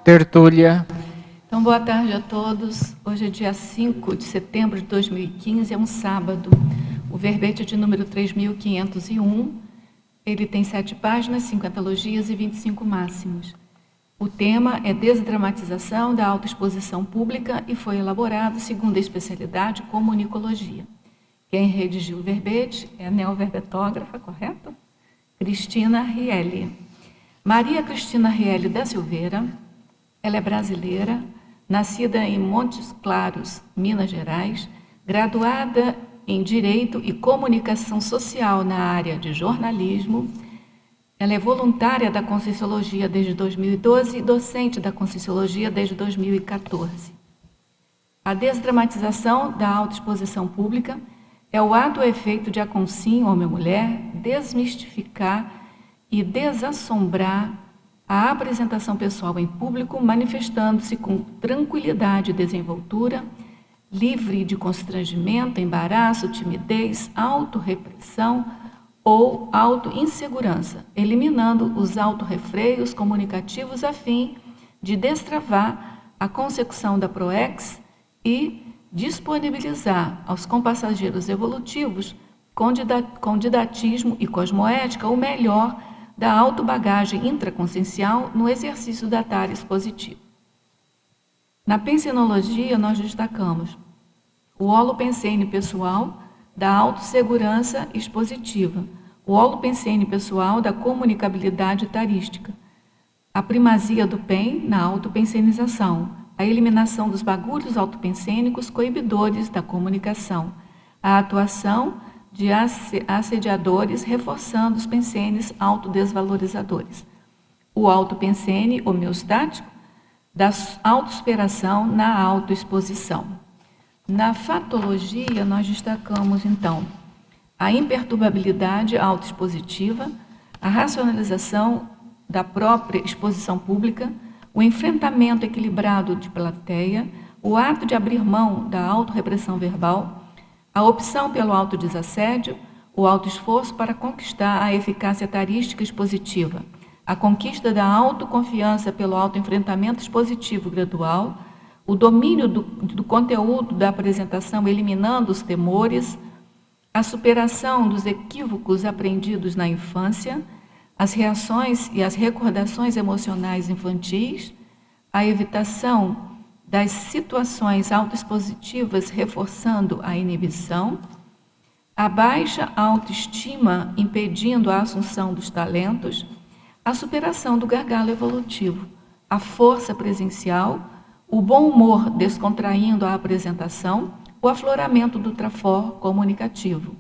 tertúlia. Então, boa tarde a todos. Hoje é dia 5 de setembro de 2015, é um sábado. O verbete é de número 3.501. Ele tem 7 páginas, 5 antologias e 25 máximos. O tema é desdramatização da autoexposição pública e foi elaborado segundo a especialidade comunicologia. Quem redigiu o verbete é a neoverbetógrafa, correto? Cristina Rielli. Maria Cristina Rielli da Silveira, ela é brasileira, nascida em Montes Claros, Minas Gerais, graduada em Direito e Comunicação Social na área de jornalismo. Ela é voluntária da Conscienciologia desde 2012 e docente da Conscienciologia desde 2014. A desdramatização da autoexposição pública é o ato ou efeito de a consciência, homem ou mulher, desmistificar e desassombrar a apresentação pessoal em público, manifestando-se com tranquilidade e desenvoltura, livre de constrangimento, embaraço, timidez, autorrepressão ou autoinsegurança, eliminando os autorrefreios comunicativos a fim de destravar a consecução da proex e disponibilizar aos compassageiros evolutivos, com didatismo e cosmoética, o melhor da autobagagem intraconsciencial no exercício da tara expositiva. Na pensenologia, nós destacamos o holopensene pessoal da autossegurança expositiva, o holopensene pessoal da comunicabilidade tarística, a primazia do PEN na autopensenização, a eliminação dos bagulhos autopensênicos coibidores da comunicação, a atuação de assediadores reforçando os pensenes autodesvalorizadores, o autopensene homeostático da autossuperação na autoexposição. Na fatologia, nós destacamos, então, a imperturbabilidade autoexpositiva, a racionalização da própria exposição pública, o enfrentamento equilibrado de plateia, o ato de abrir mão da autorrepressão verbal, a opção pelo autodesassédio, o autoesforço para conquistar a eficácia tarística expositiva, a conquista da autoconfiança pelo autoenfrentamento expositivo gradual, o domínio do conteúdo da apresentação, eliminando os temores, a superação dos equívocos aprendidos na infância, as reações e as recordações emocionais infantis, a evitação das situações autoexpositivas reforçando a inibição, a baixa autoestima impedindo a assunção dos talentos, a superação do gargalo evolutivo, a força presencial, o bom humor descontraindo a apresentação, o afloramento do trafor comunicativo,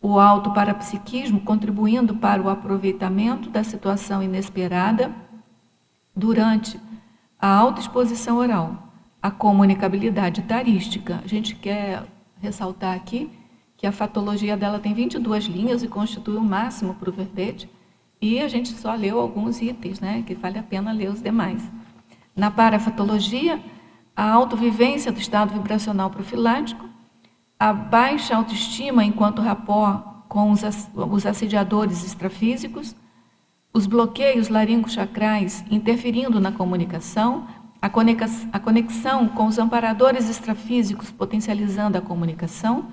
o autoparapsiquismo contribuindo para o aproveitamento da situação inesperada durante a autoexposição oral, a comunicabilidade tarística. A gente quer ressaltar aqui que a fatologia dela tem 22 linhas e constitui o máximo para o verbete, e a gente só leu alguns itens, né, que vale a pena ler os demais. Na parafatologia, a autovivência do estado vibracional profilático, a baixa autoestima enquanto rapport com os assediadores extrafísicos, os bloqueios laringochacrais interferindo na comunicação, a conexão com os amparadores extrafísicos potencializando a comunicação,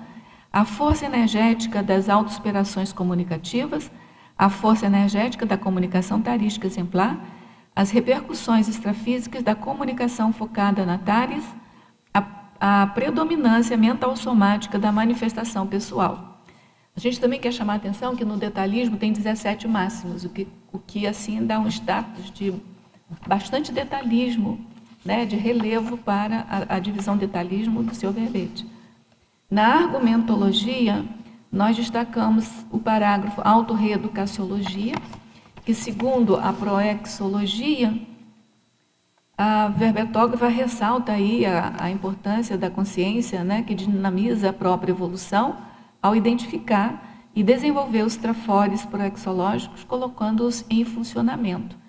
a força energética das autossuperações comunicativas, a força energética da comunicação tarística exemplar, as repercussões extrafísicas da comunicação focada na tares, a predominância mental-somática da manifestação pessoal. A gente também quer chamar a atenção que no detalhismo tem 17 máximos, o que assim dá um status de bastante detalhismo, né, de relevo para a divisão detalhismo do seu verbete. Na argumentologia, nós destacamos o parágrafo autorreeducaciologia, que segundo a proexologia, a verbetógrafa ressalta aí a importância da consciência, né, que dinamiza a própria evolução ao identificar e desenvolver os trafores proexológicos, colocando-os em funcionamento.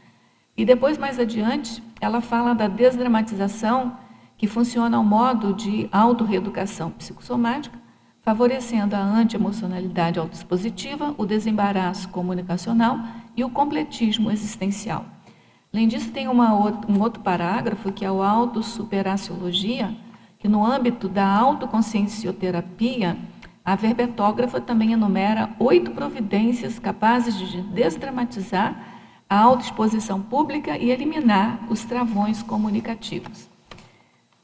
E depois, mais adiante, ela fala da desdramatização, que funciona ao modo de autorreeducação psicossomática, favorecendo a antiemocionalidade autoexpositiva, o desembaraço comunicacional e o completismo existencial. Além disso, tem um outro parágrafo, que é o autossuperaciologia, que no âmbito da autoconsciencioterapia, a verbetógrafa também enumera 8 providências capazes de desdramatizar a autoexposição pública e eliminar os travões comunicativos.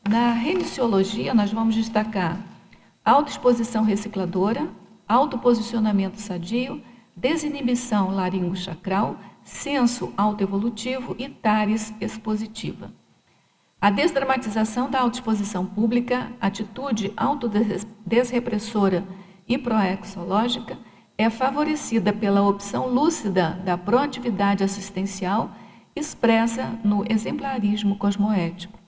Na remissiologia, nós vamos destacar autoexposição recicladora, autoposicionamento sadio, desinibição laringo-chacral, senso autoevolutivo e tares expositiva. A desdramatização da autoexposição pública, atitude autodesrepressora e proexológica, é favorecida pela opção lúcida da proatividade assistencial expressa no exemplarismo cosmoético.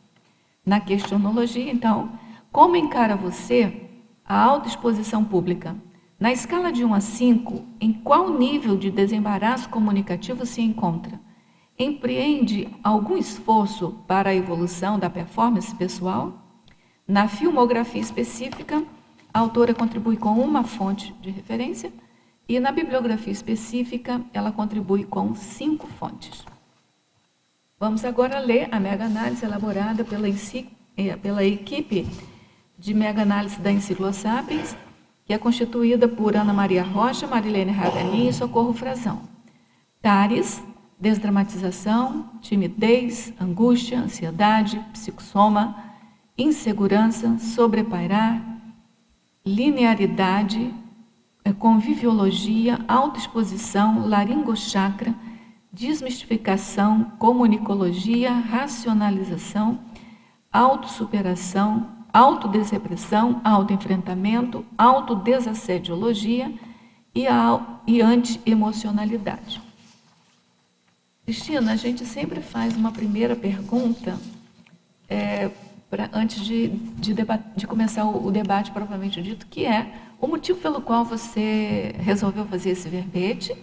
Na questionologia, então, como encara você a autoexposição pública? Na escala de 1 a 5, em qual nível de desembaraço comunicativo se encontra? Empreende algum esforço para a evolução da performance pessoal? Na filmografia específica, a autora contribui com uma fonte de referência e na bibliografia específica, ela contribui com 5 fontes. Vamos agora ler a mega-análise elaborada pela equipe de mega-análise da Enciclo Sapiens, que é constituída por Ana Maria Rocha, Marilene Raganin e Socorro Frazão. Tares, desdramatização, timidez, angústia, ansiedade, psicossoma, insegurança, sobrepairar, linearidade, conviviologia, autoexposição, laringochakra, desmistificação, comunicologia, racionalização, autossuperação, autodesrepressão, autoenfrentamento, autodesassediologia e anti-emocionalidade. Cristina, a gente sempre faz uma primeira pergunta antes de começar o debate propriamente dito, que é o motivo pelo qual você resolveu fazer esse verbete.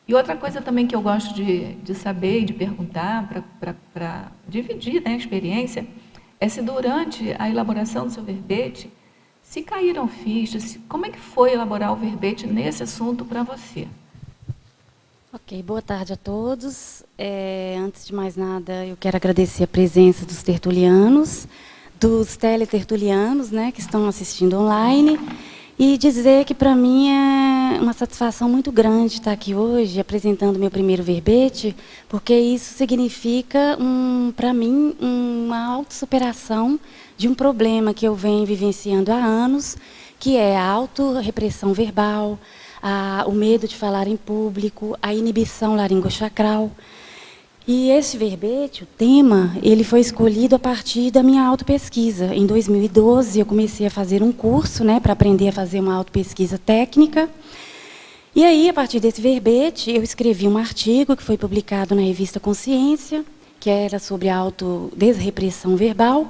E outra coisa também que eu gosto de saber e de perguntar, para dividir, né, a experiência, é se durante a elaboração do seu verbete, se caíram fichas, como é que foi elaborar o verbete nesse assunto para você? Ok, boa tarde a todos. Antes de mais nada, eu quero agradecer a presença dos tertulianos, dos teletertulianos, né, que estão assistindo online, e dizer que para mim é uma satisfação muito grande estar aqui hoje apresentando meu primeiro verbete, porque isso significa, para mim, uma autossuperação de um problema que eu venho vivenciando há anos, que é a autorrepressão verbal, o medo de falar em público, a inibição laringochacral. E esse verbete, o tema, ele foi escolhido a partir da minha autopesquisa. Em 2012, eu comecei a fazer um curso, né, para aprender a fazer uma autopesquisa técnica. E aí, a partir desse verbete, eu escrevi um artigo que foi publicado na revista Consciência, que era sobre a autodesrepressão verbal.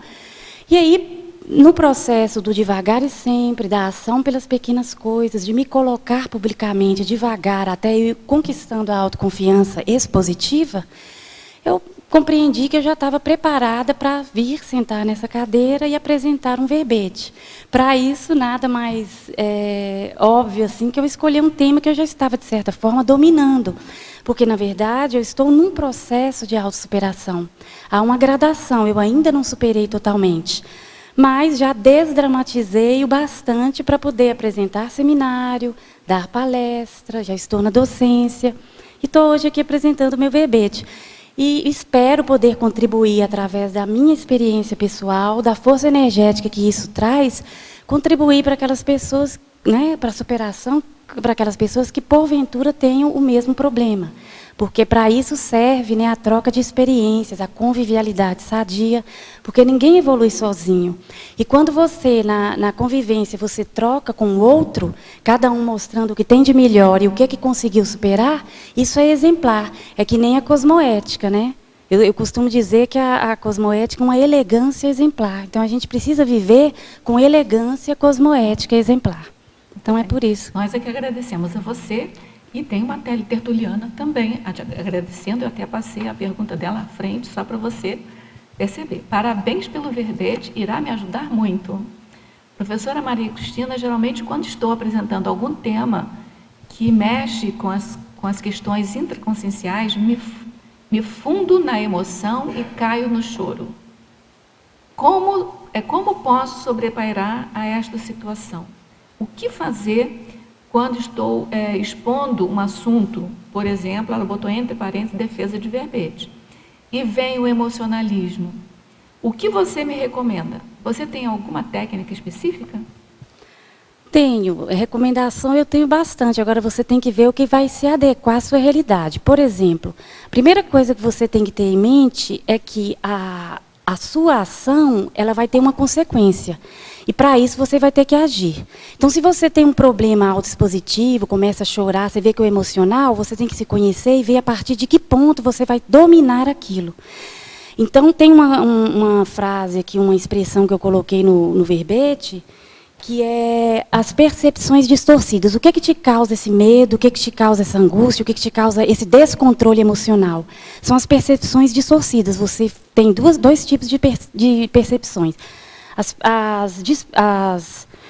E aí, no processo do devagar e sempre, da ação pelas pequenas coisas, de me colocar publicamente devagar, até ir conquistando a autoconfiança expositiva, eu compreendi que eu já estava preparada para vir sentar nessa cadeira e apresentar um verbete. Para isso, nada mais óbvio assim que eu escolhi um tema que eu já estava, de certa forma, dominando. Porque, na verdade, eu estou num processo de autossuperação. Há uma gradação, eu ainda não superei totalmente. Mas já desdramatizei o bastante para poder apresentar seminário, dar palestra, já estou na docência. E estou hoje aqui apresentando o meu verbete. E espero poder contribuir, através da minha experiência pessoal, da força energética que isso traz, contribuir para aquelas pessoas, né, para a superação, para aquelas pessoas que, porventura, tenham o mesmo problema. Porque para isso serve, né, a troca de experiências, a convivialidade sadia, porque ninguém evolui sozinho. E quando você, na convivência, você troca com o outro, cada um mostrando o que tem de melhor e o que conseguiu superar, isso é exemplar. É que nem a cosmoética, né? Eu costumo dizer que a cosmoética é uma elegância exemplar. Então, a gente precisa viver com elegância cosmoética exemplar. Então, é por isso. Nós é que agradecemos a você. E tem uma teletertuliana também agradecendo, eu até passei a pergunta dela à frente, só para você perceber. Parabéns pelo verbete, irá me ajudar muito. Professora Maria Cristina, geralmente quando estou apresentando algum tema que mexe com as questões intraconscienciais, me fundo na emoção e caio no choro. Como posso sobrepairar a esta situação? O que fazer quando estou expondo um assunto, por exemplo, ela botou entre parênteses defesa de verbete, e vem o emocionalismo? O que você me recomenda? Você tem alguma técnica específica? Tenho. Recomendação eu tenho bastante. Agora você tem que ver o que vai se adequar à sua realidade. Por exemplo, a primeira coisa que você tem que ter em mente é que a sua ação ela vai ter uma consequência. E para isso você vai ter que agir. Então, se você tem um problema autoexpositivo, começa a chorar, você vê que é emocional, você tem que se conhecer e ver a partir de que ponto você vai dominar aquilo. Então, tem uma frase aqui, uma expressão que eu coloquei no verbete, que é as percepções distorcidas. O que te causa esse medo, o que te causa essa angústia, o que te causa esse descontrole emocional? São as percepções distorcidas. Você tem dois tipos de percepções. As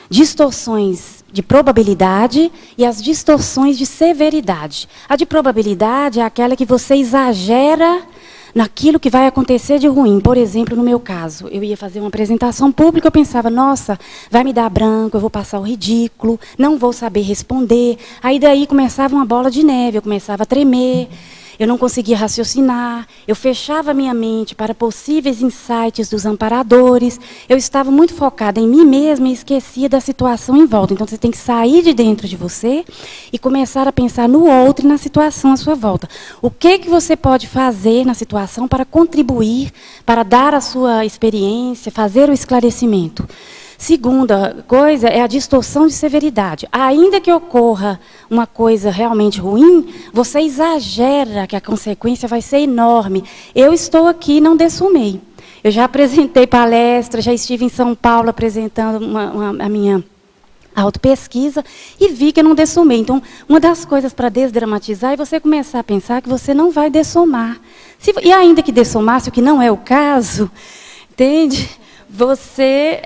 distorções de probabilidade e as distorções de severidade. A de probabilidade é aquela que você exagera naquilo que vai acontecer de ruim. Por exemplo, no meu caso, eu ia fazer uma apresentação pública, eu pensava, nossa, vai me dar branco, eu vou passar o ridículo, não vou saber responder. Aí daí começava uma bola de neve, eu começava a tremer, eu não conseguia raciocinar, eu fechava minha mente para possíveis insights dos amparadores, eu estava muito focada em mim mesma e esquecia da situação em volta. Então, você tem que sair de dentro de você e começar a pensar no outro e na situação à sua volta. O que você pode fazer na situação para contribuir, para dar a sua experiência, fazer o esclarecimento? Segunda coisa é a distorção de severidade. Ainda que ocorra uma coisa realmente ruim, você exagera que a consequência vai ser enorme. Eu estou aqui e não dessumei. Eu já apresentei palestra, já estive em São Paulo apresentando a minha autopesquisa e vi que eu não dessumei. Então, uma das coisas para desdramatizar é você começar a pensar que você não vai dessomar. E ainda que dessomasse, o que não é o caso, entende? Você,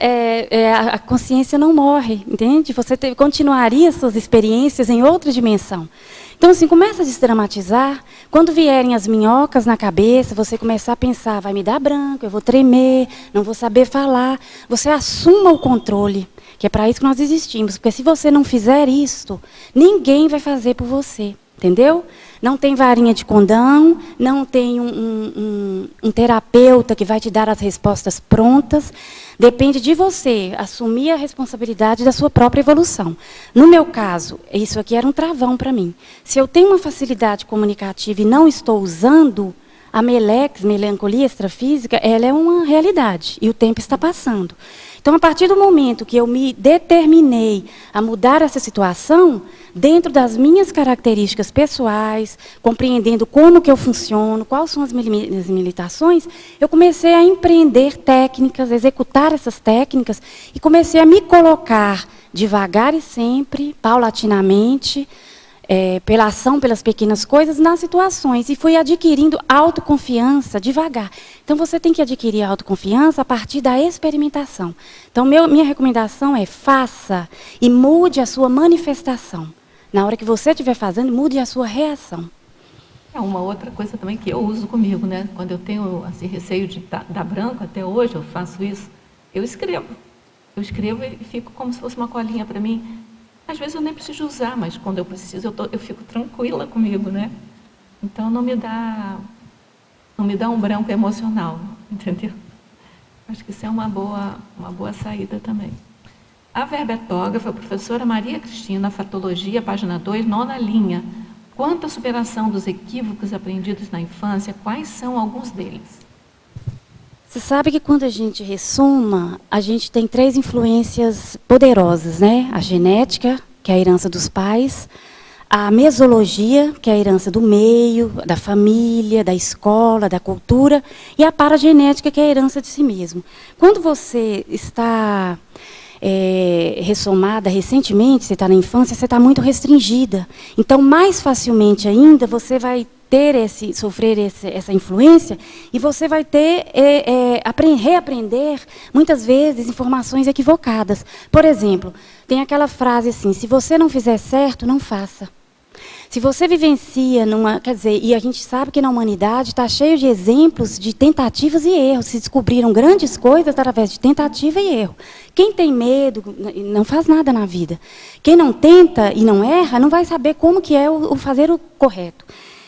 a consciência não morre, entende? Você continuaria suas experiências em outra dimensão. Então, assim, começa a desdramatizar. Quando vierem as minhocas na cabeça, você começar a pensar, vai me dar branco, eu vou tremer, não vou saber falar. Você assuma o controle, que é para isso que nós existimos. Porque se você não fizer isto, ninguém vai fazer por você, entendeu? Não tem varinha de condão, não tem um terapeuta que vai te dar as respostas prontas. Depende de você assumir a responsabilidade da sua própria evolução. No meu caso, isso aqui era um travão para mim. Se eu tenho uma facilidade comunicativa e não estou usando, a melex, melancolia extrafísica, ela é uma realidade e o tempo está passando. Então, a partir do momento que eu me determinei a mudar essa situação, dentro das minhas características pessoais, compreendendo como que eu funciono, quais são as minhas limitações, eu comecei a empreender técnicas, executar essas técnicas e comecei a me colocar devagar e sempre, paulatinamente, pela ação, pelas pequenas coisas, nas situações. E fui adquirindo autoconfiança devagar. Então, você tem que adquirir autoconfiança a partir da experimentação. Então, minha recomendação é faça e mude a sua manifestação. Na hora que você estiver fazendo, mude a sua reação. É uma outra coisa também que eu uso comigo, né? Quando eu tenho assim, receio de dar branco, até hoje eu faço isso, eu escrevo. Eu escrevo e fico como se fosse uma colinha para mim. Às vezes eu nem preciso usar, mas quando eu preciso, eu fico tranquila comigo, né? Então não me dá um branco emocional, entendeu? Acho que isso é uma boa saída também. A verbetógrafa, a professora Maria Cristina, Fatologia, página 2, 9ª linha. Quanto à superação dos equívocos aprendidos na infância, quais são alguns deles? Você sabe que quando a gente ressuma, a gente tem 3 influências poderosas, né? A genética, que é a herança dos pais, a mesologia, que é a herança do meio, da família, da escola, da cultura, e a paragenética, que é a herança de si mesmo. Quando você está ressomada recentemente, você está na infância, você está muito restringida. Então, mais facilmente ainda, você vai sofrer essa influência e você vai reaprender, muitas vezes, informações equivocadas. Por exemplo, tem aquela frase assim, se você não fizer certo, não faça. Se você vivencia quer dizer, e a gente sabe que na humanidade está cheio de exemplos de tentativas e erros. Se descobriram grandes coisas através de tentativa e erro. Quem tem medo não faz nada na vida. Quem não tenta e não erra, não vai saber como que é o fazer o correto.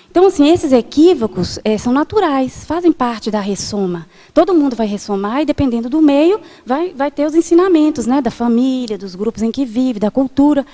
Então, assim, esses equívocos são naturais, fazem parte da ressoma. Todo mundo vai ressomar e, dependendo do meio, vai ter os ensinamentos, né, da família, dos grupos em que vive, da cultura.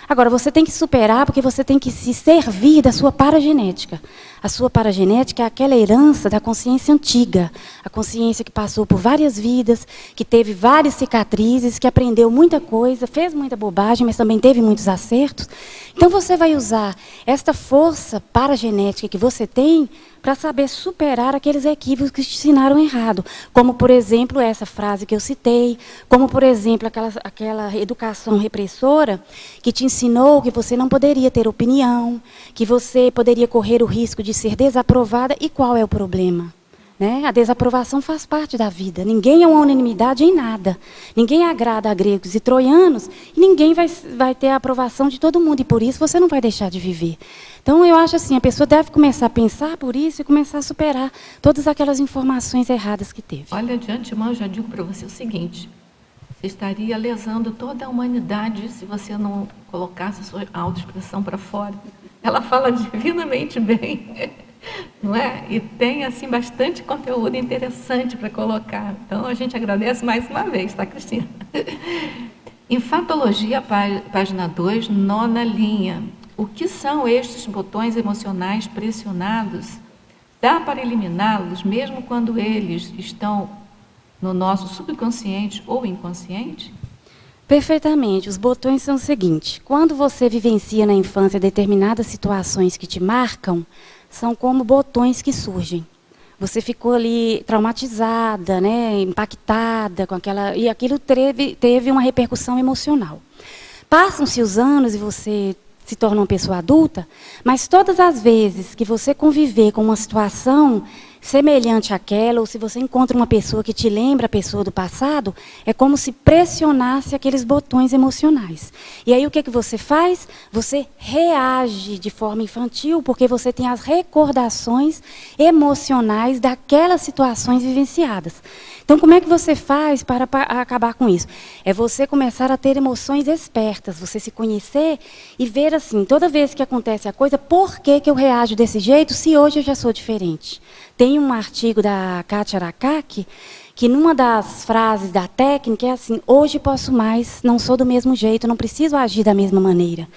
Agora, você tem que superar, porque você tem que se servir da sua paragenética. A sua paragenética é aquela herança da consciência antiga, a consciência que passou por várias vidas, que teve várias cicatrizes, que aprendeu muita coisa, fez muita bobagem, mas também teve muitos acertos. Então, você vai usar esta força paragenética que você tem para saber superar aqueles equívocos que te ensinaram errado. Como, por exemplo, essa frase que eu citei, como, por exemplo, aquela educação repressora que te ensinou que você não poderia ter opinião, que você poderia correr o risco de ser desaprovada. E qual é o problema? Né? A desaprovação faz parte da vida. Ninguém é uma unanimidade em nada. Ninguém agrada a gregos e troianos, e ninguém vai ter a aprovação de todo mundo, e por isso você não vai deixar de viver. Então, eu acho assim, a pessoa deve começar a pensar por isso e começar a superar todas aquelas informações erradas que teve. Olha, de antemão, eu já digo para você o seguinte: você estaria lesando toda a humanidade se você não colocasse a sua autoexpressão para fora. Ela fala divinamente bem, não é? E tem, assim, bastante conteúdo interessante para colocar. Então, a gente agradece mais uma vez, tá, Cristina? Enfatologia, página 2, 9ª linha. O que são estes botões emocionais pressionados? Dá para eliminá-los, mesmo quando eles estão no nosso subconsciente ou inconsciente? Perfeitamente. Os botões são o seguinte: quando você vivencia na infância determinadas situações que te marcam, são como botões que surgem. Você ficou ali traumatizada, né, impactada com aquela, e aquilo teve uma repercussão emocional. Passam-se os anos e você se torna uma pessoa adulta, mas todas as vezes que você conviver com uma situação semelhante àquela, ou se você encontra uma pessoa que te lembra a pessoa do passado, é como se pressionasse aqueles botões emocionais. E aí o que você faz? Você reage de forma infantil, porque você tem as recordações emocionais daquelas situações vivenciadas. Então, como é que você faz para acabar com isso? É você começar a ter emoções espertas, você se conhecer e ver assim, toda vez que acontece a coisa, por que eu reajo desse jeito se hoje eu já sou diferente? Tem um artigo da Kátia Arakaki, que numa das frases da técnica é assim: hoje posso mais, não sou do mesmo jeito, não preciso agir da mesma maneira.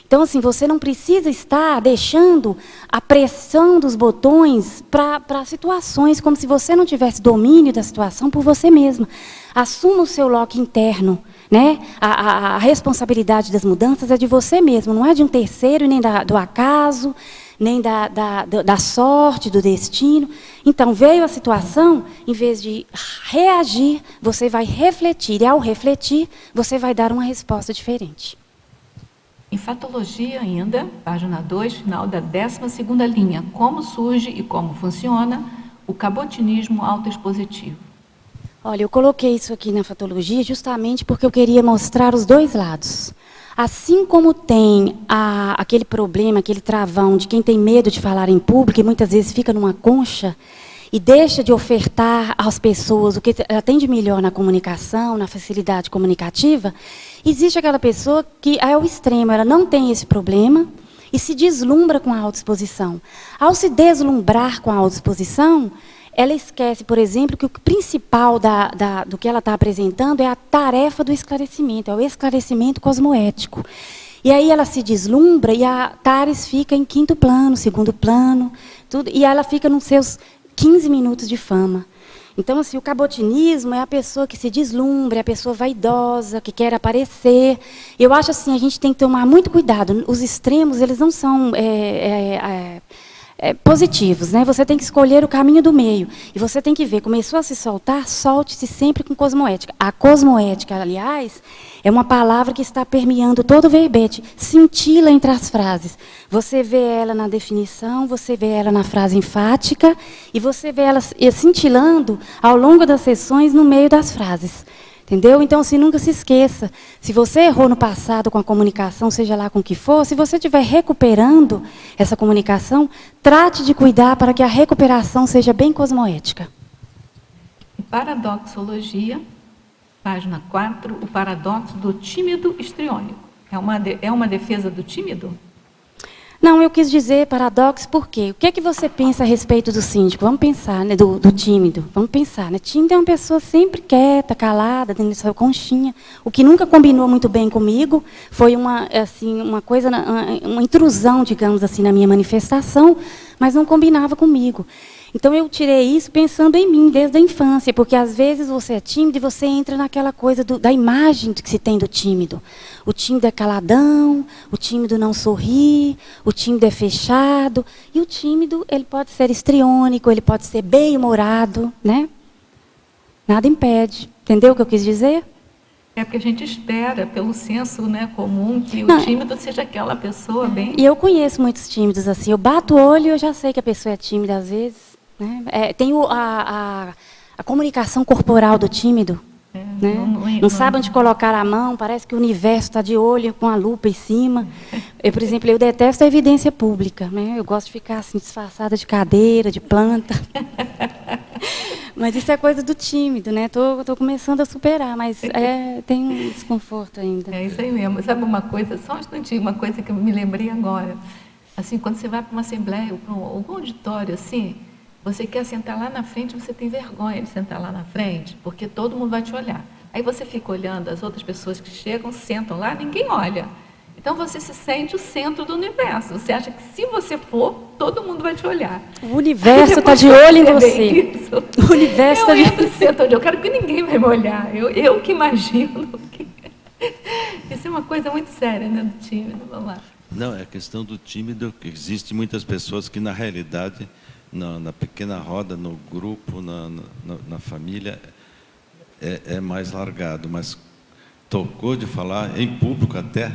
Então, assim, você não precisa estar deixando a pressão dos botões para situações como se você não tivesse domínio da situação por você mesma. Assuma o seu loco interno, né? A responsabilidade das mudanças é de você mesmo, não é de um terceiro, nem do acaso, nem da sorte, do destino. Então, veio a situação, em vez de reagir, você vai refletir. E, ao refletir, você vai dar uma resposta diferente. Enfatologia ainda, página 2, final da 12ª linha. Como surge e como funciona o cabotinismo autoexpositivo? Olha, eu coloquei isso aqui na enfatologia justamente porque eu queria mostrar os dois lados. Assim como tem aquele problema, aquele travão de quem tem medo de falar em público e muitas vezes fica numa concha e deixa de ofertar às pessoas o que ela tem de melhor na comunicação, na facilidade comunicativa, existe aquela pessoa que é o extremo, ela não tem esse problema e se deslumbra com a autoexposição. Ao se deslumbrar com a autoexposição, ela esquece, por exemplo, que o principal do que ela está apresentando é a tarefa do esclarecimento, é o esclarecimento cosmoético. E aí ela se deslumbra e a Tares fica em 5º plano, 2º plano, tudo, e ela fica nos seus 15 minutos de fama. Então, assim, o cabotinismo é a pessoa que se deslumbra, é a pessoa vaidosa, que quer aparecer. Eu acho assim, a gente tem que tomar muito cuidado. Os extremos, eles não são positivos, né? Você tem que escolher o caminho do meio. E você tem que ver, começou a se soltar, solte-se sempre com cosmoética. A cosmoética, aliás, é uma palavra que está permeando todo o verbete, cintila entre as frases. Você vê ela na definição, você vê ela na frase enfática, e você vê ela cintilando ao longo das sessões no meio das frases. Entendeu? Então, assim, nunca se esqueça. Se você errou no passado com a comunicação, seja lá com o que for, se você estiver recuperando essa comunicação, trate de cuidar para que a recuperação seja bem cosmoética. Paradoxologia, página 4, o paradoxo do tímido histriônico. É uma defesa do tímido? Não, eu quis dizer paradoxo por quê? O que é que você pensa a respeito do síndico? Vamos pensar, né, do tímido. Vamos pensar, né? Tímido é uma pessoa sempre quieta, calada, dentro da sua conchinha. O que nunca combinou muito bem comigo foi uma coisa, uma intrusão, digamos assim, na minha manifestação, mas não combinava comigo. Então, eu tirei isso pensando em mim, desde a infância, porque, às vezes, você é tímido e você entra naquela coisa da imagem que se tem do tímido. O tímido é caladão, o tímido não sorri, o tímido é fechado. E o tímido, ele pode ser histriônico, ele pode ser bem-humorado, né? Nada impede. Entendeu o que eu quis dizer? É porque a gente espera, pelo senso, né, comum, que o tímido seja aquela pessoa bem... E eu conheço muitos tímidos assim. Eu bato o olho e eu já sei que a pessoa é tímida, às vezes. Né? Tem a comunicação corporal do tímido. Né? Não sabe onde colocar a mão, parece que o universo está de olho com a lupa em cima. Por exemplo, eu detesto a evidência pública. Né? Eu gosto de ficar assim, disfarçada de cadeira, de planta. Mas isso é coisa do tímido, né? Tô começando a superar, mas tem um desconforto ainda. É isso aí mesmo. Sabe uma coisa, só um instantinho, uma coisa que eu me lembrei agora. Assim, quando você vai para uma assembleia ou para algum auditório, assim, você quer sentar lá na frente, você tem vergonha de sentar lá na frente, porque todo mundo vai te olhar. Aí você fica olhando as outras pessoas que chegam, sentam lá, ninguém olha. Então você se sente o centro do universo. Você acha que se você for, todo mundo vai te olhar. O universo está de olho em você. O universo está de olho. Eu entro e sento onde eu quero, que ninguém vai me olhar. Eu que imagino. Isso é uma coisa muito séria, né, do tímido. Vamos lá. Não, é a questão do tímido, que existe muitas pessoas que, na realidade, na pequena roda, no grupo, na família, é mais largado. Mas tocou de falar, em público até,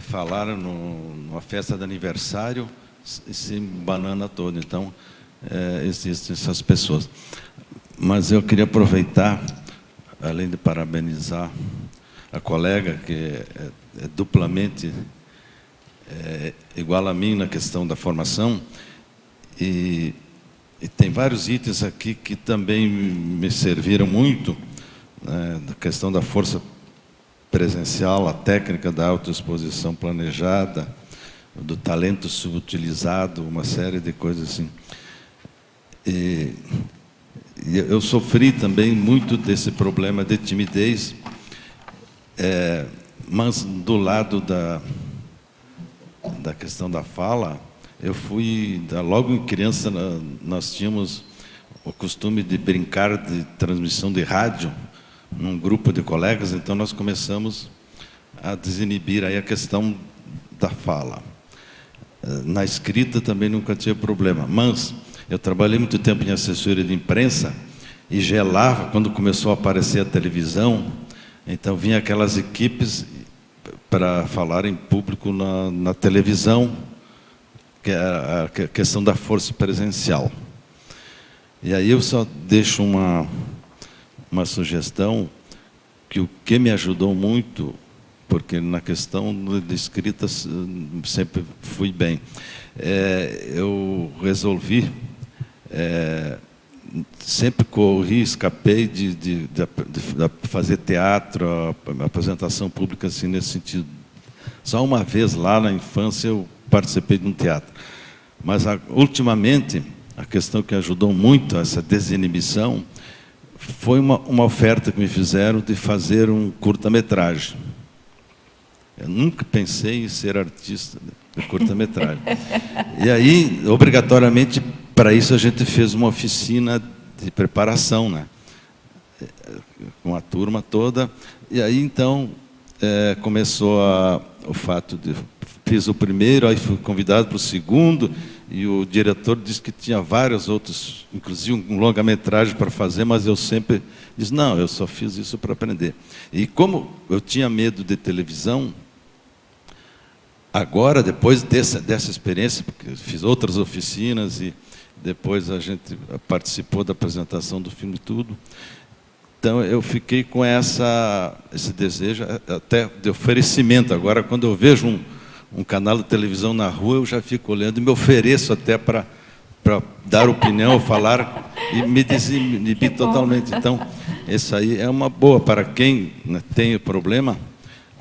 falaram numa festa de aniversário, se banana toda. Então, existem essas pessoas. Mas eu queria aproveitar, além de parabenizar a colega, que é duplamente igual a mim na questão da formação, e tem vários itens aqui que também me serviram muito, né, da questão da força presencial, a técnica da autoexposição planejada, do talento subutilizado, uma série de coisas assim. E eu sofri também muito desse problema de timidez, mas do lado da questão da fala, eu fui, logo em criança, nós tínhamos o costume de brincar de transmissão de rádio, num grupo de colegas, então nós começamos a desinibir aí a questão da fala. Na escrita também nunca tinha problema, mas eu trabalhei muito tempo em assessoria de imprensa e gelava quando começou a aparecer a televisão, então vinha aquelas equipes para falar em público na televisão, que é a questão da força presencial. E aí eu só deixo uma sugestão, que o que me ajudou muito, porque na questão de escrita sempre fui bem, eu resolvi, sempre corri, escapei de fazer teatro, apresentação pública assim, nesse sentido. Só uma vez lá na infância eu participei de um teatro. Mas ultimamente, a questão que ajudou muito a essa desinibição foi uma oferta que me fizeram de fazer um curta-metragem. Eu nunca pensei em ser artista de curta-metragem. E aí, obrigatoriamente, para isso a gente fez uma oficina de preparação, né? Com a turma toda. E aí, então, começou o fato de... Fiz o primeiro, aí fui convidado para o segundo, e o diretor disse que tinha vários outros, inclusive um longa-metragem para fazer, mas eu sempre disse, não, eu só fiz isso para aprender. E como eu tinha medo de televisão, agora, depois dessa experiência, porque eu fiz outras oficinas, e depois a gente participou da apresentação do filme e tudo, Então, eu fiquei com esse desejo, até de oferecimento. Agora, quando eu vejo um canal de televisão na rua, eu já fico olhando e me ofereço até para dar opinião, falar e me desinibir totalmente. Então, isso aí é uma boa para quem, né, tem o problema.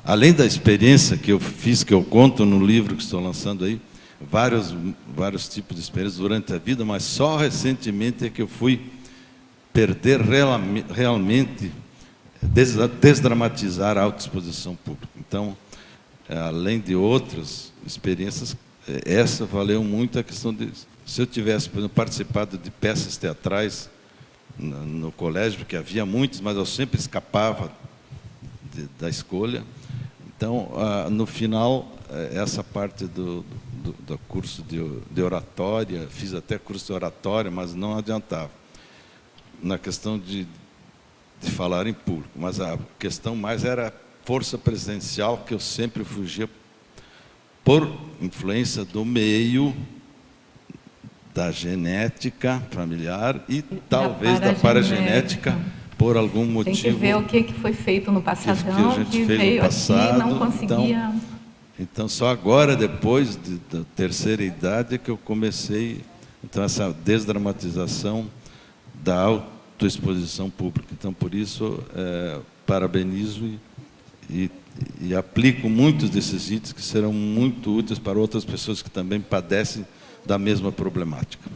Além da experiência que eu fiz, que eu conto no livro que estou lançando aí, vários tipos de experiências durante a vida, mas só recentemente é que eu fui perder realmente, desdramatizar a autoexposição pública. Então, além de outras experiências, essa valeu muito a questão de... Se eu tivesse, por exemplo, participado de peças teatrais no colégio, porque havia muitas, mas eu sempre escapava da escolha. Então, no final, essa parte do curso de oratória, fiz até curso de oratória, mas não adiantava, na questão de falar em público. Mas a questão mais era a força presencial, que eu sempre fugia por influência do meio, da genética familiar e talvez da paragenética, por algum motivo. Tem que ver o que foi feito no passadão, que a gente fez no passado, aqui, não conseguia... Então, só agora, depois da terceira idade, é que eu comecei, então, essa desdramatização da autoexposição pública. Então, por isso, parabenizo e aplico muitos desses itens que serão muito úteis para outras pessoas que também padecem da mesma problemática.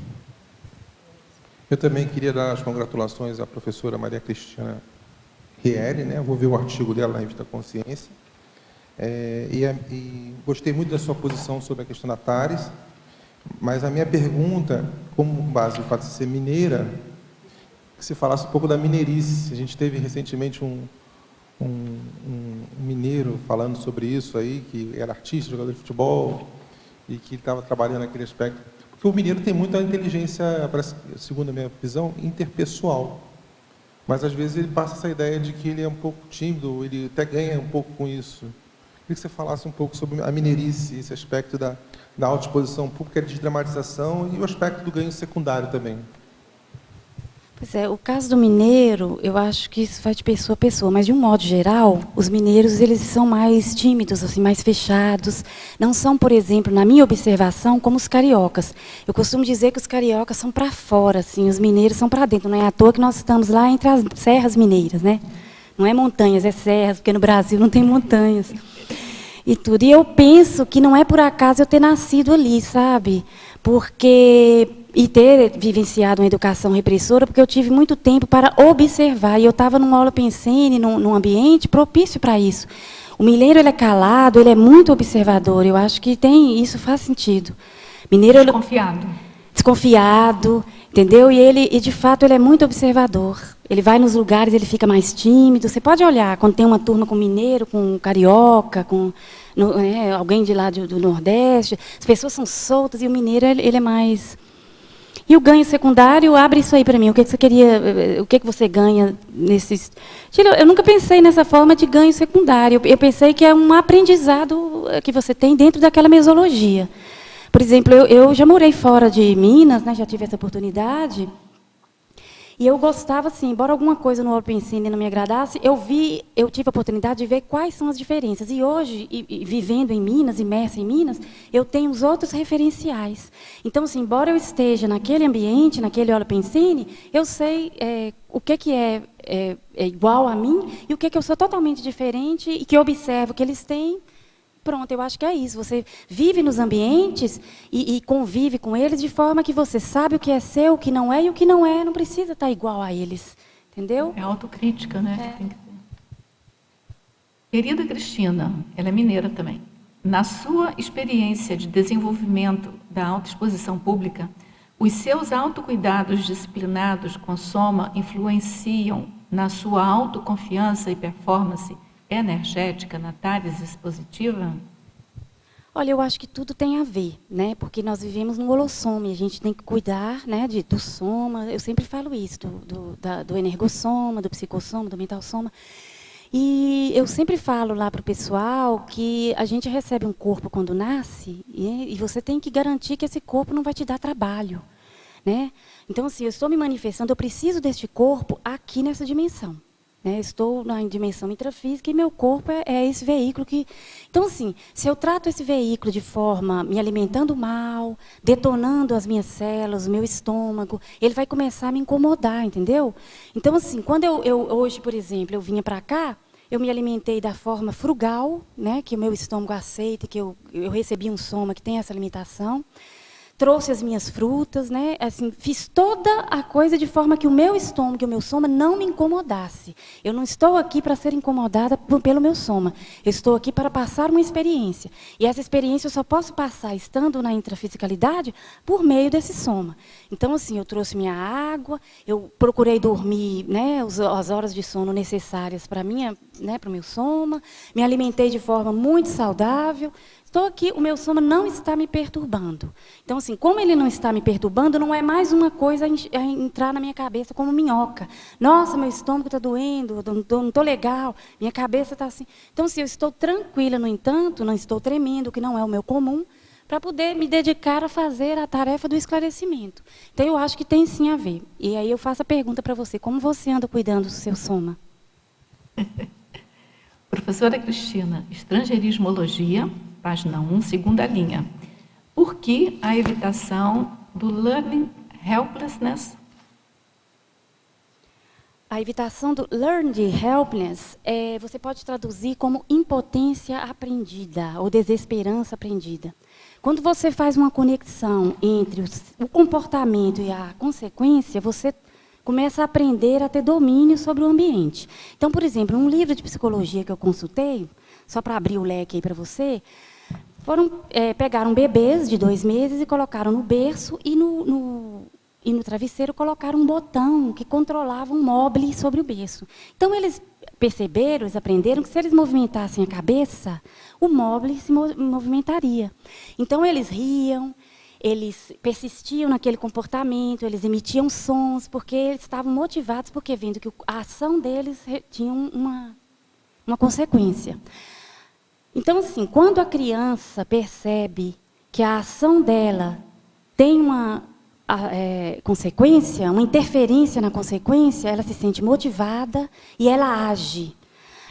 Eu também queria dar as congratulações à professora Maria Cristina Rieri, né? Vou ver o artigo dela na revista Consciência. E gostei muito da sua posição sobre a questão da TARES, mas a minha pergunta, como base do fato de ser mineira, que se falasse um pouco da mineirice. A gente teve recentemente um mineiro falando sobre isso aí, que era artista, jogador de futebol, e que estava trabalhando naquele aspecto. Porque o mineiro tem muita inteligência, segundo a minha visão, interpessoal. Mas, às vezes, ele passa essa ideia de que ele é um pouco tímido, ele até ganha um pouco com isso. Queria que você falasse um pouco sobre a mineirice, esse aspecto da autoexposição pública, a desdramatização e o aspecto do ganho secundário também. Pois é, o caso do mineiro, eu acho que isso vai de pessoa a pessoa, mas de um modo geral, os mineiros eles são mais tímidos, assim, mais fechados. Não são, por exemplo, na minha observação, como os cariocas. Eu costumo dizer que os cariocas são para fora, assim, os mineiros são para dentro. Não é à toa que nós estamos lá entre as serras mineiras, né? Não é montanhas, é serras, porque no Brasil não tem montanhas. E tudo. E eu penso que não é por acaso eu ter nascido ali, sabe? E ter vivenciado uma educação repressora, porque eu tive muito tempo para observar, e eu estava numa aula pensene, num ambiente propício para isso. O mineiro, ele é calado, ele é muito observador, eu acho que isso faz sentido. Mineiro, desconfiado, entendeu? E de fato, ele é muito observador. Ele vai nos lugares, ele fica mais tímido. Você pode olhar, quando tem uma turma com mineiro, com carioca, alguém de lá do Nordeste, as pessoas são soltas, e o mineiro, ele é mais... E o ganho secundário, abre isso aí para mim. O que você queria, o que você ganha nesses... Eu nunca pensei nessa forma de ganho secundário. Eu pensei que é um aprendizado que você tem dentro daquela mesologia. Por exemplo, eu já morei fora de Minas, né, já tive essa oportunidade. E eu gostava, assim, embora alguma coisa no Open Cine não me agradasse, eu tive a oportunidade de ver quais são as diferenças. E hoje, vivendo em Minas, imersa em Minas, eu tenho os outros referenciais. Então, assim, embora eu esteja naquele ambiente, naquele Open Cine, eu sei o que é igual a mim e o que eu sou totalmente diferente e que eu observo que eles têm. Pronto, eu acho que é isso. Você vive nos ambientes e convive com eles de forma que você sabe o que é seu, o que não é, e o que não é não precisa estar igual a eles. Entendeu? É autocrítica, né? Tem que ter. Querida Cristina, ela é mineira também. Na sua experiência de desenvolvimento da autoexposição pública, os seus autocuidados disciplinados com soma influenciam na sua autoconfiança e performance energética na TARES expositiva? Olha, eu acho que tudo tem a ver, né? Porque nós vivemos no holossoma, a gente tem que cuidar, né, do soma. Eu sempre falo isso, do energossoma, do psicossoma, do mentalsoma. E eu sempre falo lá para o pessoal que a gente recebe um corpo quando nasce e você tem que garantir que esse corpo não vai te dar trabalho, né? Então, assim, eu estou me manifestando, eu preciso deste corpo aqui nessa dimensão. né? Estou na dimensão intrafísica e meu corpo é esse veículo que... Então, assim, se eu trato esse veículo de forma me alimentando mal, detonando as minhas células, o meu estômago, ele vai começar a me incomodar, entendeu? Então, assim, quando hoje, por exemplo, eu vinha para cá, eu me alimentei da forma frugal, né, que o meu estômago aceita, que eu recebi um soma que tem essa limitação. Trouxe as minhas frutas, né? Assim, fiz toda a coisa de forma que o meu estômago e o meu soma não me incomodasse. Eu não estou aqui para ser incomodada pelo meu soma. Eu estou aqui para passar uma experiência. E essa experiência eu só posso passar estando na intrafisicalidade por meio desse soma. Então, assim, eu trouxe minha água, eu procurei dormir, né, as horas de sono necessárias para minha, né, para o meu soma, me alimentei de forma muito saudável. Estou aqui, o meu sono não está me perturbando. Então, assim, como ele não está me perturbando, não é mais uma coisa a entrar na minha cabeça como minhoca. Nossa, meu estômago está doendo, não estou legal, minha cabeça está assim. Então, assim, eu estou tranquila, no entanto, não estou tremendo, que não é o meu comum, para poder me dedicar a fazer a tarefa do esclarecimento. Então, eu acho que tem sim a ver. E aí eu faço a pergunta para você, como você anda cuidando do seu soma? Professora Cristina, estrangeirismologia, página 1, segunda linha. Por que a evitação do learning helplessness? A evitação do learned helplessness, você pode traduzir como impotência aprendida ou desesperança aprendida. Quando você faz uma conexão entre o comportamento e a consequência, você começa a aprender a ter domínio sobre o ambiente. Então, por exemplo, um livro de psicologia que eu consultei, só para abrir o leque aí para você, pegaram bebês de 2 meses e colocaram no berço e no travesseiro colocaram um botão que controlava um mobile sobre o berço. Então, eles perceberam, eles aprenderam que se eles movimentassem a cabeça, o mobile se movimentaria. Então, eles riam, eles persistiam naquele comportamento, eles emitiam sons, porque eles estavam motivados, porque vendo que a ação deles tinha uma consequência. Então, assim, quando a criança percebe que a ação dela tem uma consequência, uma interferência na consequência, ela se sente motivada e ela age.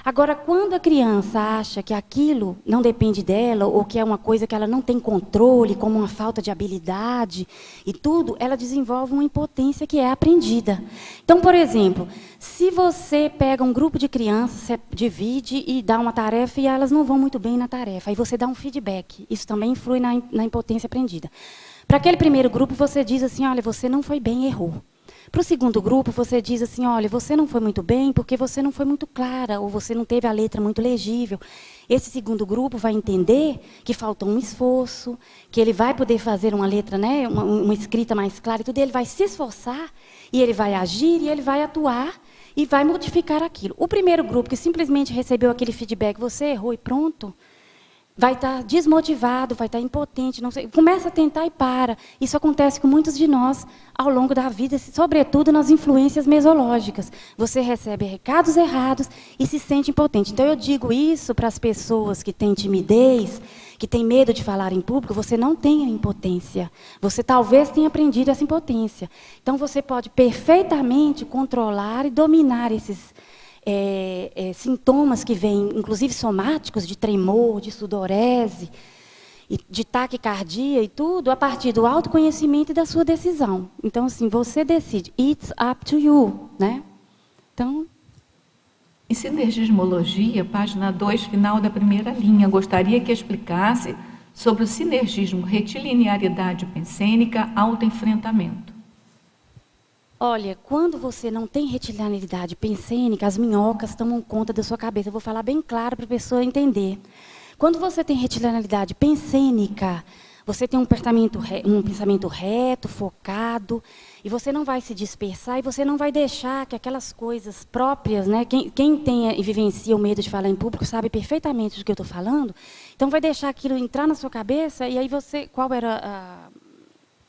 Agora, quando a criança acha que aquilo não depende dela, ou que é uma coisa que ela não tem controle, como uma falta de habilidade e tudo, ela desenvolve uma impotência que é aprendida. Então, por exemplo, se você pega um grupo de crianças, você divide e dá uma tarefa e elas não vão muito bem na tarefa, aí você dá um feedback. Isso também influi na impotência aprendida. Para aquele primeiro grupo, você diz assim, olha, você não foi bem, errou. Para o segundo grupo, você diz assim, olha, você não foi muito bem porque você não foi muito clara, ou você não teve a letra muito legível. Esse segundo grupo vai entender que faltou um esforço, que ele vai poder fazer uma letra, né, uma escrita mais clara, e tudo, ele vai se esforçar, e ele vai agir, e ele vai atuar, e vai modificar aquilo. O primeiro grupo, que simplesmente recebeu aquele feedback, você errou e pronto, vai estar desmotivado, vai estar impotente, não sei, começa a tentar e para. Isso acontece com muitos de nós ao longo da vida, sobretudo nas influências mesológicas. Você recebe recados errados e se sente impotente. Então, eu digo isso para as pessoas que têm timidez, que têm medo de falar em público, você não tem a impotência. Você talvez tenha aprendido essa impotência. Então, você pode perfeitamente controlar e dominar esses sintomas que vêm, inclusive somáticos, de tremor, de sudorese, de taquicardia e tudo, a partir do autoconhecimento e da sua decisão. Então, assim, você decide. It's up to you, né? Então... Em sinergismologia, página 2, final da primeira linha, gostaria que explicasse sobre o sinergismo retilinearidade pensênica autoenfrentamento. Olha, quando você não tem retilinearidade pensênica, as minhocas tomam conta da sua cabeça. Eu vou falar bem claro para a pessoa entender. Quando você tem retilinearidade pensênica, você tem um pensamento reto, focado, e você não vai se dispersar, e você não vai deixar que aquelas coisas próprias, né? Quem tem e vivencia o medo de falar em público sabe perfeitamente do que eu estou falando. Então, vai deixar aquilo entrar na sua cabeça, e aí você... Qual era a...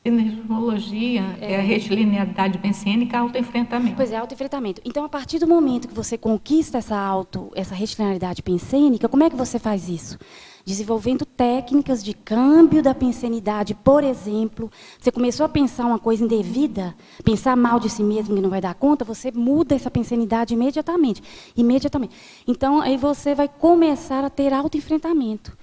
Sinergismologia é a retilinearidade pensênica autoenfrentamento. Pois é, autoenfrentamento. Então, a partir do momento que você conquista essa retilinearidade pensênica, como é que você faz isso? desenvolvendo técnicas de câmbio da pensenidade, por exemplo. Você começou a pensar uma coisa indevida, pensar mal de si mesmo que não vai dar conta, você muda essa pensenidade imediatamente. Então, aí você vai começar a ter autoenfrentamento.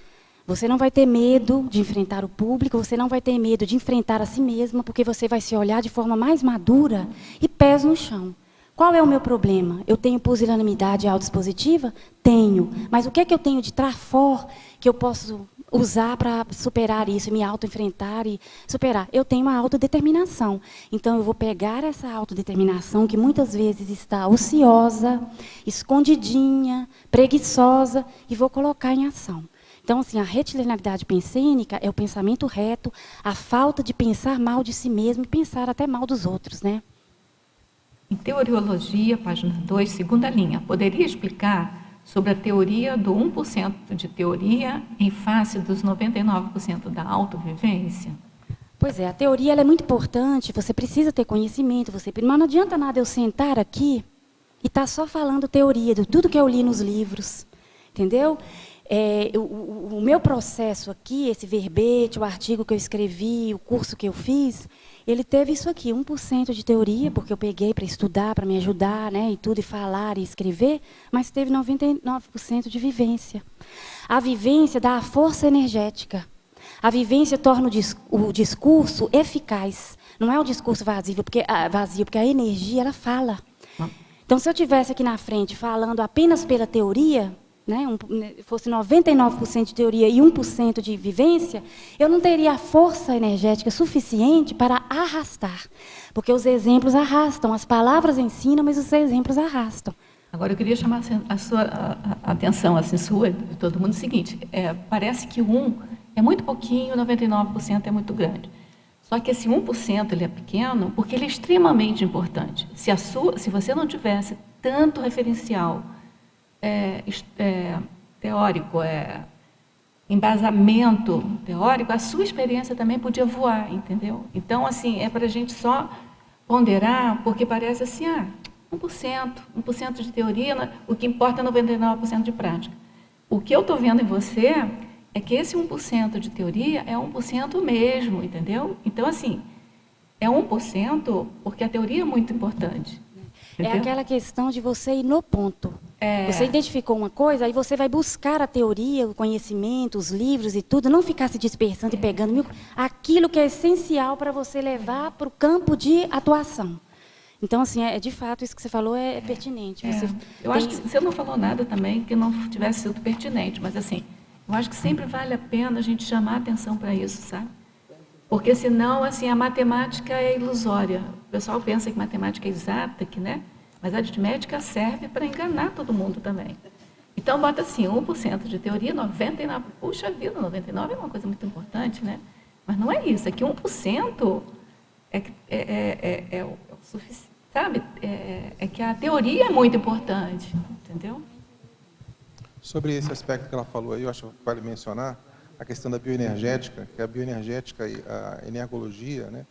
Você não vai ter medo de enfrentar o público, você não vai ter medo de enfrentar a si mesma, porque você vai se olhar de forma mais madura e pés no chão. Qual é o meu problema? Eu tenho pusilanimidade autoexpositiva? Tenho. Mas o que é que eu tenho de trafor que eu posso usar para superar isso, me autoenfrentar e superar? Eu tenho uma autodeterminação. Então, eu vou pegar essa autodeterminação, que muitas vezes está ociosa, escondidinha, preguiçosa, e vou colocar em ação. Então, assim, a retilinalidade pensênica é o pensamento reto, a falta de pensar mal de si mesmo e pensar até mal dos outros, né? Em Teoriologia, página 2, segunda linha, poderia explicar sobre a teoria do 1% de teoria em face dos 99% da autovivência? Pois é, a teoria ela é muito importante, você precisa ter conhecimento, mas não adianta nada eu sentar aqui e estar só falando teoria, de tudo que eu li nos livros, entendeu? O meu processo aqui, esse verbete, o artigo que eu escrevi, o curso que eu fiz, ele teve isso aqui, 1% de teoria, porque eu peguei para estudar, para me ajudar, né, e tudo, e falar e escrever, mas teve 99% de vivência. A vivência dá a força energética. A vivência torna o discurso eficaz. Não é o discurso vazio, porque a energia, ela fala. Então, se eu estivesse aqui na frente falando apenas pela teoria, né, fosse 99% de teoria e 1% de vivência, eu não teria a força energética suficiente para arrastar. Porque os exemplos arrastam, as palavras ensinam, mas os exemplos arrastam. Agora, eu queria chamar a sua atenção, assim, sua, de todo mundo, o seguinte, parece que o 1 é muito pouquinho, 99% é muito grande. Só que esse 1% ele é pequeno porque ele é extremamente importante. Se você não tivesse tanto referencial teórico, embasamento teórico, a sua experiência também podia voar, entendeu? Então, assim, é para a gente só ponderar, porque parece assim, 1% de teoria, o que importa é 99% de prática. O que eu estou vendo em você é que esse 1% de teoria é 1% mesmo, entendeu? Então, assim, é 1% porque a teoria é muito importante. Entendeu? É aquela questão de você ir no ponto. Você identificou uma coisa, aí você vai buscar a teoria, o conhecimento, os livros e tudo, não ficar se dispersando e pegando aquilo que é essencial para você levar para o campo de atuação. Então, assim, de fato, isso que você falou é pertinente. Eu acho que você não falou nada também que não tivesse sido pertinente, mas, assim, eu acho que sempre vale a pena a gente chamar a atenção para isso, sabe? Porque, senão, assim, a matemática é ilusória. O pessoal pensa que matemática é exata, né? Mas a aritmética serve para enganar todo mundo também. Então, bota assim, 1% de teoria, 99%. Puxa vida, 99% é uma coisa muito importante, né? Mas não é isso, é que 1% é o suficiente, sabe? É que a teoria é muito importante, entendeu? Sobre esse aspecto que ela falou aí, eu acho que vale mencionar a questão da bioenergética, que a bioenergética e a energologia, né,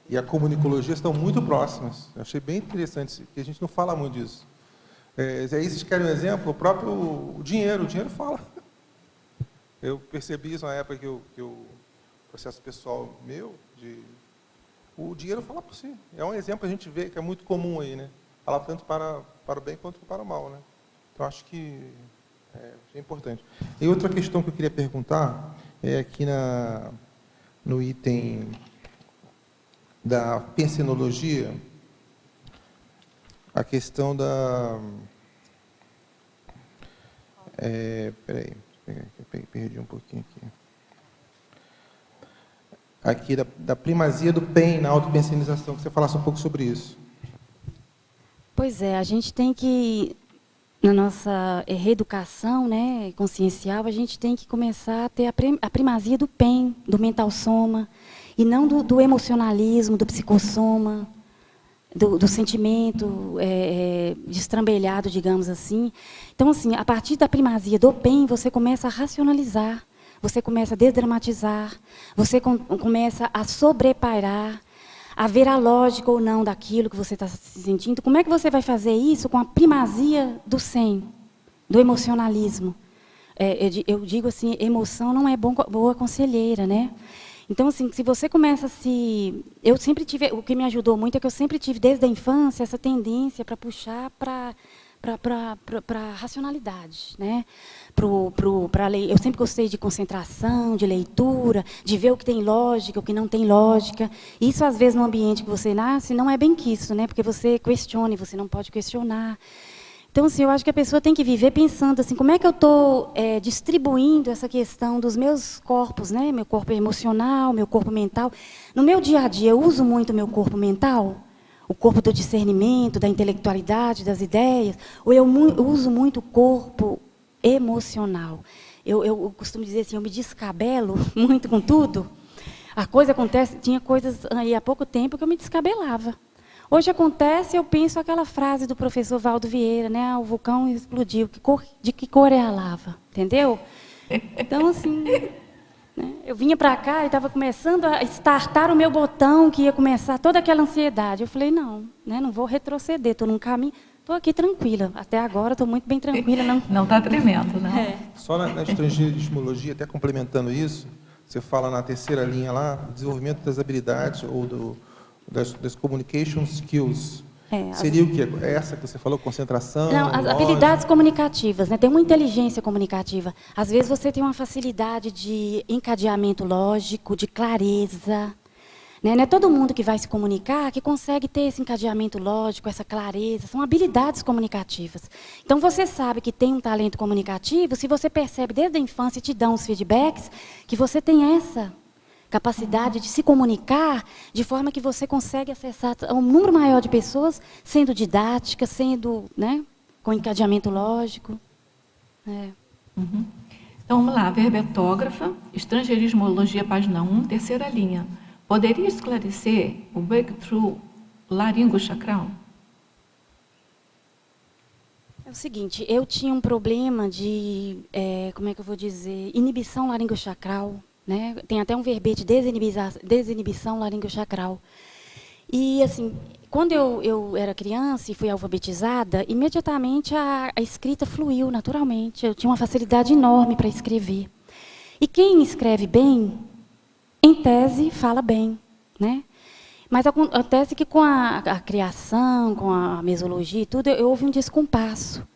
e a comunicologia estão muito próximas. Eu achei bem interessante, porque a gente não fala muito disso. Aí vocês querem um exemplo? O próprio dinheiro fala. Eu percebi isso na época que o processo pessoal meu, o dinheiro fala por si. É um exemplo que a gente vê que é muito comum aí, né? Fala tanto para o bem quanto para o mal, né? Então, acho que é importante. E outra questão que eu queria perguntar é aqui no item da pensenologia, a questão da... Peraí, eu perdi um pouquinho aqui. Aqui da primazia do PEN na autopensenização, que você falasse um pouco sobre isso. Pois é, a gente tem que, na nossa reeducação, né, consciencial, a gente tem que começar a ter a primazia do PEN, do mental soma, e não do emocionalismo, do psicossoma, do sentimento destrambelhado, digamos assim. Então, assim, a partir da primazia do PEN, você começa a racionalizar, você começa a desdramatizar, você começa a sobrepairar, a ver a lógica ou não daquilo que você está se sentindo. Como é que você vai fazer isso com a primazia do SEM, do emocionalismo? eu digo assim, emoção não é boa conselheira, né? Então, assim, se você começa a se... Eu sempre tive... O que me ajudou muito é que eu sempre tive, desde a infância, essa tendência para puxar para a racionalidade, né? Eu sempre gostei de concentração, de leitura, de ver o que tem lógica, o que não tem lógica. Isso, às vezes, no ambiente que você nasce, não é bem quisto, né? Porque você questiona e você não pode questionar. Então, assim, eu acho que a pessoa tem que viver pensando assim, como é que eu estou distribuindo essa questão dos meus corpos, né? Meu corpo emocional, meu corpo mental. No meu dia a dia, eu uso muito o meu corpo mental, o corpo do discernimento, da intelectualidade, das ideias, ou eu uso muito o corpo emocional. Eu costumo dizer assim, eu me descabelo muito com tudo. A coisa acontece, tinha coisas aí há pouco tempo que eu me descabelava. Hoje acontece, eu penso aquela frase do professor Valdo Vieira, né? O vulcão explodiu, de que cor é a lava? Entendeu? Então, assim, né? Eu vinha para cá e estava começando a startar o meu botão, que ia começar toda aquela ansiedade. Eu falei, não, né? Não vou retroceder, estou num caminho, estou aqui tranquila. Até agora estou muito bem tranquila. Não está tremendo, não. Só na estrangeirismologia, até complementando isso, você fala na terceira linha lá, desenvolvimento das habilidades ou das communication skills. Seria o quê? É essa que você falou, concentração? Não, as habilidades comunicativas, né? Tem uma inteligência comunicativa. Às vezes você tem uma facilidade de encadeamento lógico, de clareza. Né? Não é todo mundo que vai se comunicar que consegue ter esse encadeamento lógico, essa clareza. São habilidades comunicativas. Então, você sabe que tem um talento comunicativo se você percebe desde a infância e te dão os feedbacks que você tem essa capacidade de se comunicar de forma que você consegue acessar um número maior de pessoas, sendo didática, sendo, né, com encadeamento lógico. Uhum. Então, vamos lá. Verbetógrafa, estrangeirismologia, página 1, terceira linha. Poderia esclarecer o breakthrough laringochacral? É o seguinte, eu tinha um problema de, como é que eu vou dizer, inibição laringochacral. Né? Tem até um verbete, desinibição laringochacral. E, assim, quando eu era criança e fui alfabetizada, imediatamente a escrita fluiu naturalmente. Eu tinha uma facilidade enorme para escrever. E quem escreve bem, em tese, fala bem. Né? Mas acontece que com a criação, com a mesologia e tudo, houve um descompasso.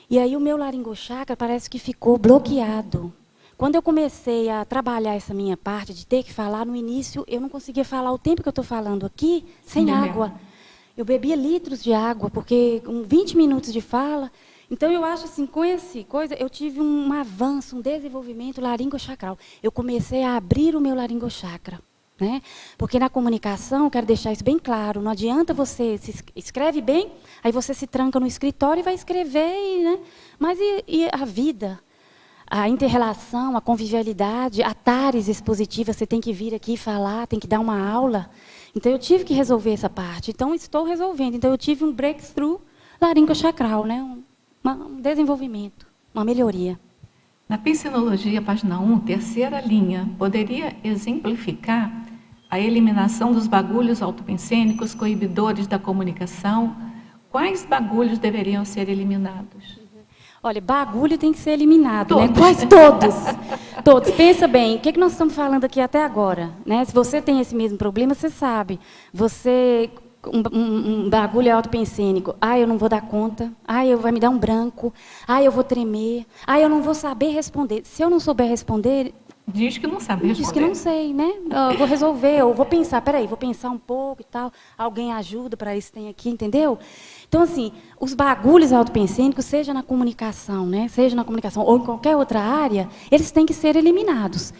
E aí o meu laringochacra parece que ficou bloqueado. Quando eu comecei a trabalhar essa minha parte de ter que falar, no início eu não conseguia falar o tempo que eu estou falando aqui, sem água. Eu bebia litros de água, porque com 20 minutos de fala. Então, eu acho assim, com esse coisa, eu tive um avanço, um desenvolvimento laringochacral. Eu comecei a abrir o meu laringochacra. Né? Porque na comunicação, eu quero deixar isso bem claro, não adianta você se escreve bem, aí você se tranca no escritório e vai escrever, né? Mas e a vida? A inter-relação, a convivialidade, a tares expositiva, você tem que vir aqui falar, tem que dar uma aula. Então, eu tive que resolver essa parte. Então, estou resolvendo. Então, eu tive um breakthrough laringochacral, né? Um desenvolvimento, uma melhoria. Na Piscinologia, página 1, terceira linha, poderia exemplificar a eliminação dos bagulhos autopensênicos coibidores da comunicação? Quais bagulhos deveriam ser eliminados? Olha, bagulho tem que ser eliminado, né? Quase todos. Todos. Pensa bem, o que nós estamos falando aqui até agora? Né? Se você tem esse mesmo problema, você sabe. Você, um bagulho autopensênico. Eu não vou dar conta. Vai me dar um branco. Eu vou tremer. Eu não vou saber responder. Se eu não souber responder... Diz que não sabe responder. Diz que não sei, né? Eu vou resolver, eu vou pensar. Peraí, vou pensar um pouco e tal. Alguém ajuda para isso, tem aqui, entendeu? Então, assim, os bagulhos autopensênicos, seja na comunicação, né? Seja na comunicação ou em qualquer outra área, eles têm que ser eliminados.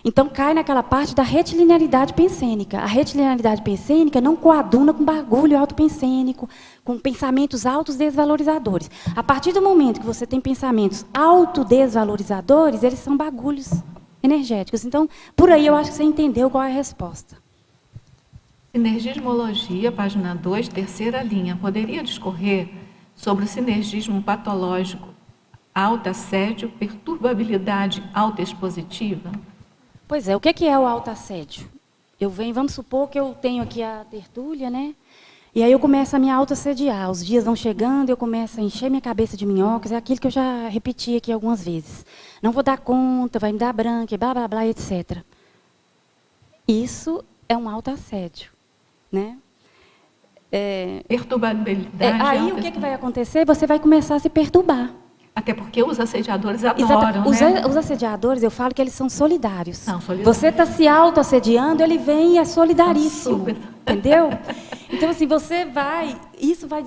Então, cai naquela parte da retilinearidade pensênica. A retilinearidade pensênica não coaduna com bagulho autopensênico, com pensamentos autodesvalorizadores. A partir do momento que você tem pensamentos autodesvalorizadores, eles são bagulhos energéticos. Então, por aí eu acho que você entendeu qual é a resposta. Sinergismologia, página 2, terceira linha. Poderia discorrer sobre o sinergismo patológico, autoassédio, perturbabilidade autoexpositiva? Pois é, o que é o autoassédio? Vamos supor que eu tenho aqui a tertúlia, né? E aí eu começo a me autoassediar. Os dias vão chegando, eu começo a encher minha cabeça de minhocas. É aquilo que eu já repeti aqui algumas vezes. Não vou dar conta, vai me dar branca, blá, blá, blá, etc. Isso é um autoassédio, né? Perturbabilidade. Aí o que vai acontecer? Você vai começar a se perturbar. Até porque os assediadores adoram, né? Os assediadores, eu falo que eles são solidários. São solidários. Você está se autoassediando, ele vem e é solidaríssimo. Entendeu? Então, assim, isso vai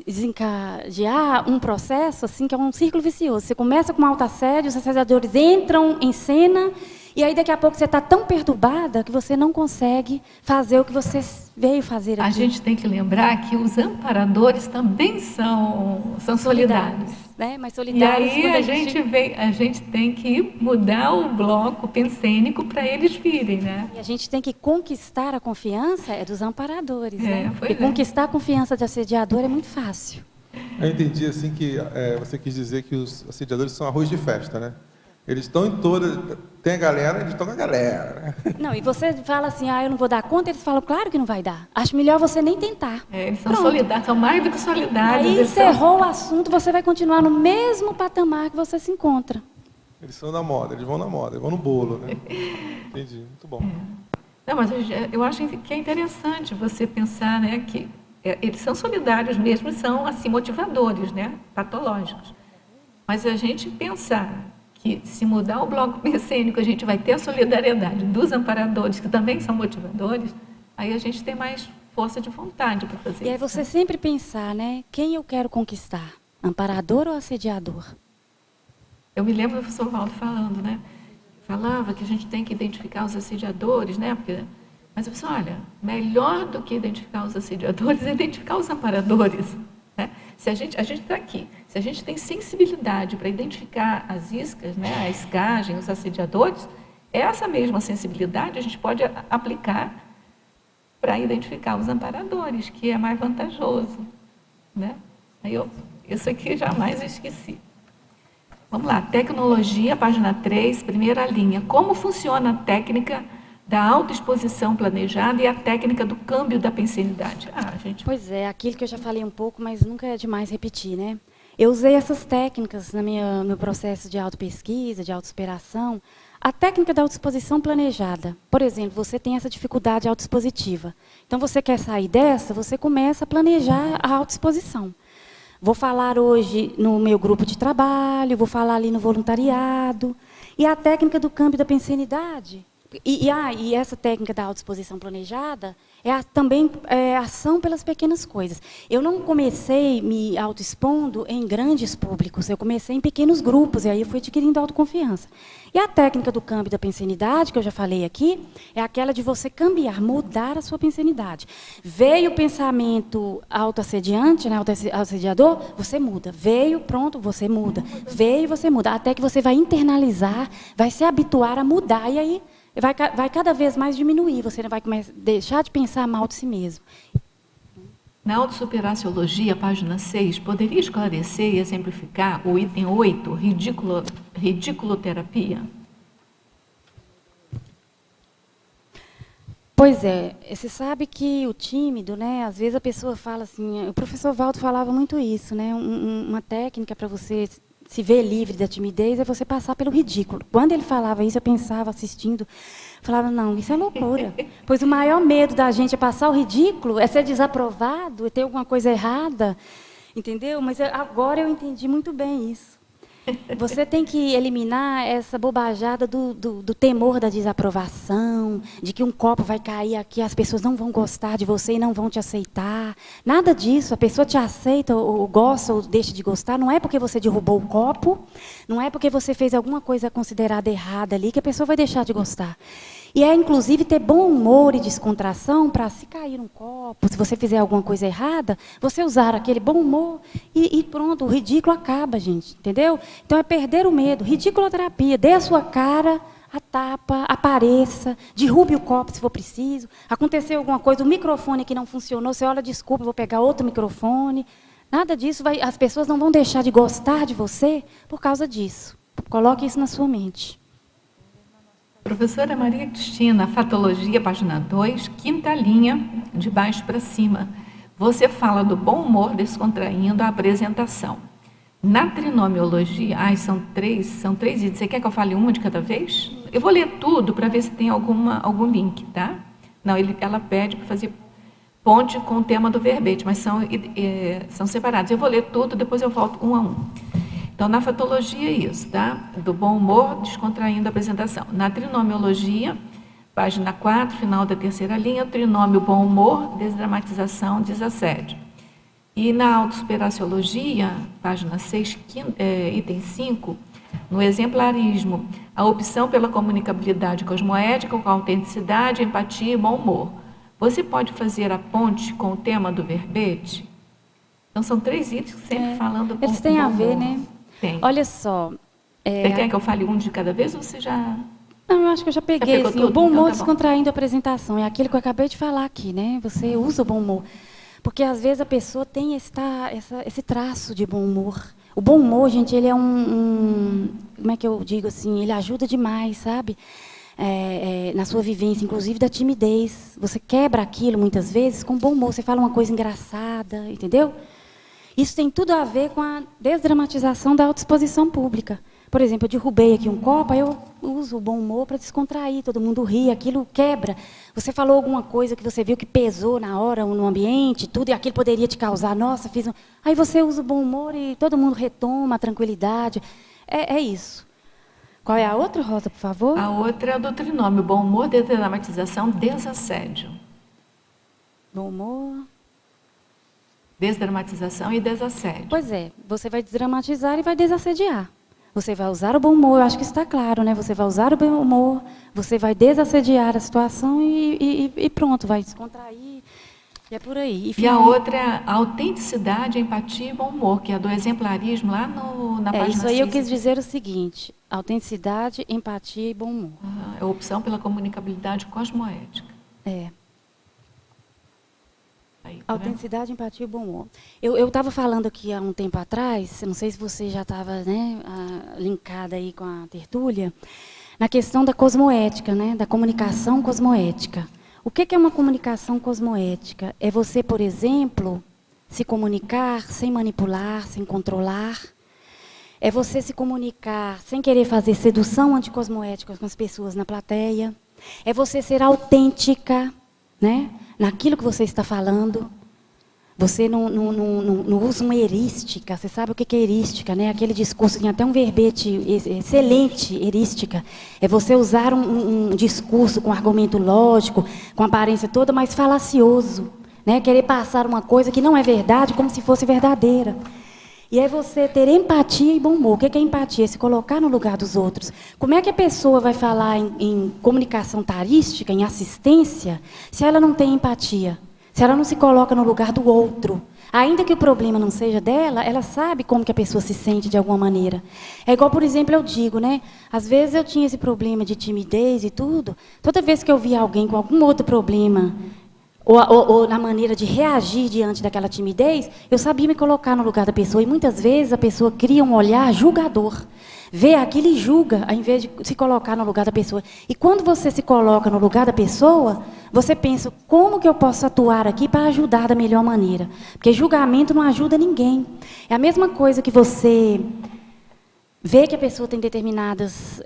desencadear um processo assim, que é um círculo vicioso. Você começa com um autoassédio, os assediadores entram em cena, e aí daqui a pouco você está tão perturbada que você não consegue fazer o que você veio fazer aqui. A gente tem que lembrar que os amparadores também são solidários. Né? Mas solidários. E aí a gente tem que mudar o bloco pensênico para eles virem, né? E a gente tem que conquistar a confiança dos amparadores, né? E conquistar a confiança de assediador é muito fácil. Eu entendi assim que você quis dizer que os assediadores são arroz de festa, né? Eles estão em toda... Tem a galera, eles estão com a galera. Não, e você fala assim, eu não vou dar conta, eles falam, claro que não vai dar. Acho melhor você nem tentar. Eles são solidários, são mais do que solidários. Aí encerrou o assunto, você vai continuar no mesmo patamar que você se encontra. Eles são na moda, eles vão na moda, eles vão no bolo, né? Entendi, muito bom. Não, mas eu acho que é interessante você pensar, né, que eles são solidários mesmo, são assim, motivadores, né, patológicos. Mas a gente pensar que se mudar o bloco pensênico, a gente vai ter a solidariedade dos amparadores, que também são motivadores, aí a gente tem mais força de vontade para fazer isso. E aí você sempre pensar, né, quem eu quero conquistar, amparador ou assediador? Eu me lembro do professor Valdo falando, né, falava que a gente tem que identificar os assediadores, né, mas eu disse, olha, melhor do que identificar os assediadores é identificar os amparadores, né? Se a gente está aqui, se a gente tem sensibilidade para identificar as iscas, né, a escagem, os assediadores, essa mesma sensibilidade a gente pode aplicar para identificar os amparadores, que é mais vantajoso, né? Isso aqui jamais esqueci. Vamos lá, tecnologia, página 3, primeira linha. Como funciona a técnica da autoexposição planejada e a técnica do câmbio da pensenidade? Pois é, aquilo que eu já falei um pouco, mas nunca é demais repetir, né? Eu usei essas técnicas no meu processo de autopesquisa, de autossuperação. A técnica da autoexposição planejada. Por exemplo, você tem essa dificuldade autoexpositiva. Então, você quer sair dessa, você começa a planejar a autoexposição. Vou falar hoje no meu grupo de trabalho, vou falar ali no voluntariado. E a técnica do câmbio da pensenidade. E essa técnica da autoexposição planejada também é ação pelas pequenas coisas. Eu não comecei me autoexpondo em grandes públicos, eu comecei em pequenos grupos, e aí eu fui adquirindo autoconfiança. E a técnica do câmbio da pensenidade, que eu já falei aqui, é aquela de você cambiar, mudar a sua pensenidade. Veio o pensamento autoassediante, né, autoassediador, você muda. Veio, pronto, você muda. Veio, você muda. Até que você vai internalizar, vai se habituar a mudar, e aí vai cada vez mais diminuir, você vai deixar de pensar mal de si mesmo. Na autossuperaciologia, página 6, poderia esclarecer e exemplificar o item 8, ridiculoterapia? Pois é, você sabe que o tímido, né, às vezes a pessoa fala assim, o professor Valdo falava muito isso, né, uma técnica para você se ver livre da timidez é você passar pelo ridículo. Quando ele falava isso, eu pensava, assistindo, falava, não, isso é loucura. Pois o maior medo da gente é passar o ridículo, é ser desaprovado, é ter alguma coisa errada, entendeu? Mas agora eu entendi muito bem isso. Você tem que eliminar essa bobajada do temor da desaprovação, de que um copo vai cair aqui, as pessoas não vão gostar de você e não vão te aceitar. Nada disso, a pessoa te aceita ou gosta ou deixa de gostar, não é porque você derrubou o copo, não é porque você fez alguma coisa considerada errada ali que a pessoa vai deixar de gostar. E é, inclusive, ter bom humor e descontração para, se cair um copo, se você fizer alguma coisa errada, você usar aquele bom humor e pronto, o ridículo acaba, gente, entendeu? Então, é perder o medo. Ridiculoterapia, dê a sua cara, a tapa, apareça, derrube o copo se for preciso. Aconteceu alguma coisa, o microfone aqui não funcionou, você olha, desculpa, vou pegar outro microfone. Nada disso, as pessoas não vão deixar de gostar de você por causa disso. Coloque isso na sua mente. Professora Maria Cristina, Fatologia, página 2, quinta linha, de baixo para cima. você fala do bom humor descontraindo a apresentação. Na trinomiologia, são três itens. Você quer que eu fale uma de cada vez? Eu vou ler tudo para ver se tem algum link, tá? Não, ela pede para fazer ponte com o tema do verbete, mas são separados. Eu vou ler tudo, depois eu volto um a um. Então, na fatologia é isso, tá? Do bom humor descontraindo a apresentação. Na trinomiologia, página 4, final da terceira linha, trinômio bom humor, desdramatização, desassédio. E na autossuperaciologia, página 6, item 5, no exemplarismo, a opção pela comunicabilidade cosmoética com autenticidade, empatia e bom humor. Você pode fazer a ponte com o tema do verbete? Então, são 3 itens sempre falando com eles têm a ver, humor. né? Tem. Olha só. Você quer que eu fale um de cada vez ou você já... Não, eu acho que eu já peguei. pegou Assim, tudo? o bom humor Então tá bom. descontraindo a apresentação. É aquilo que eu acabei de falar aqui, né? Você usa o bom humor. Porque, às vezes, a pessoa tem esse traço de bom humor. O bom humor, gente, ele é como é que eu digo assim? Ele ajuda demais, sabe? Na sua vivência, inclusive da timidez. Você quebra aquilo, muitas vezes, com bom humor. Você fala uma coisa engraçada, entendeu? Isso tem tudo a ver com a desdramatização da autoexposição pública. Por exemplo, eu derrubei aqui um copo, aí eu uso o bom humor para descontrair, todo mundo ri, aquilo quebra. Você falou alguma coisa que você viu que pesou na hora, no ambiente, tudo, e aquilo poderia te causar, nossa, fiz um... Aí você usa o bom humor e todo mundo retoma a tranquilidade. É isso. Qual é a outra, Rosa, por favor? A outra é a do trinômio, bom humor, desdramatização, desassédio. Bom humor... Desdramatização e desassédio. Pois é, você vai desdramatizar e vai desassediar. Você vai usar o bom humor, eu acho que está claro, né? Você vai usar o bom humor, você vai desassediar a situação e pronto, vai descontrair. E é por aí. E a outra é a autenticidade, empatia e bom humor, que é a do exemplarismo lá na página 6. Isso aí eu quis dizer o seguinte, autenticidade, empatia e bom humor. É a opção pela comunicabilidade cosmoética. Aí, tá autenticidade, empatia e bom humor. Eu estava falando aqui há um tempo atrás, não sei se você já estava, né, linkada aí com a tertúlia, na questão da cosmoética, né, da comunicação cosmoética. O que é uma comunicação cosmoética? É você, por exemplo, se comunicar sem manipular, sem controlar. É você se comunicar sem querer fazer sedução anticosmoética com as pessoas na plateia. É você ser autêntica, né, naquilo que você está falando. Você não usa uma erística. Você sabe o que é erística, né? Aquele discurso, tem até um verbete excelente, erística. É você usar um discurso com argumento lógico, com aparência toda, mas falacioso, né? Querer passar uma coisa que não é verdade, como se fosse verdadeira. E é você ter empatia e bom humor. O que é empatia? É se colocar no lugar dos outros. Como é que a pessoa vai falar em comunicação tarística, em assistência, se ela não tem empatia? Se ela não se coloca no lugar do outro? Ainda que o problema não seja dela, ela sabe como que a pessoa se sente de alguma maneira. É igual, por exemplo, eu digo, né? Às vezes eu tinha esse problema de timidez e tudo. Toda vez que eu via alguém com algum outro problema, ou na maneira de reagir diante daquela timidez, eu sabia me colocar no lugar da pessoa. E muitas vezes a pessoa cria um olhar julgador. Vê aquilo e julga, ao invés de se colocar no lugar da pessoa. E quando você se coloca no lugar da pessoa, você pensa, como que eu posso atuar aqui para ajudar da melhor maneira? Porque julgamento não ajuda ninguém. É a mesma coisa que você vê que a pessoa tem determinados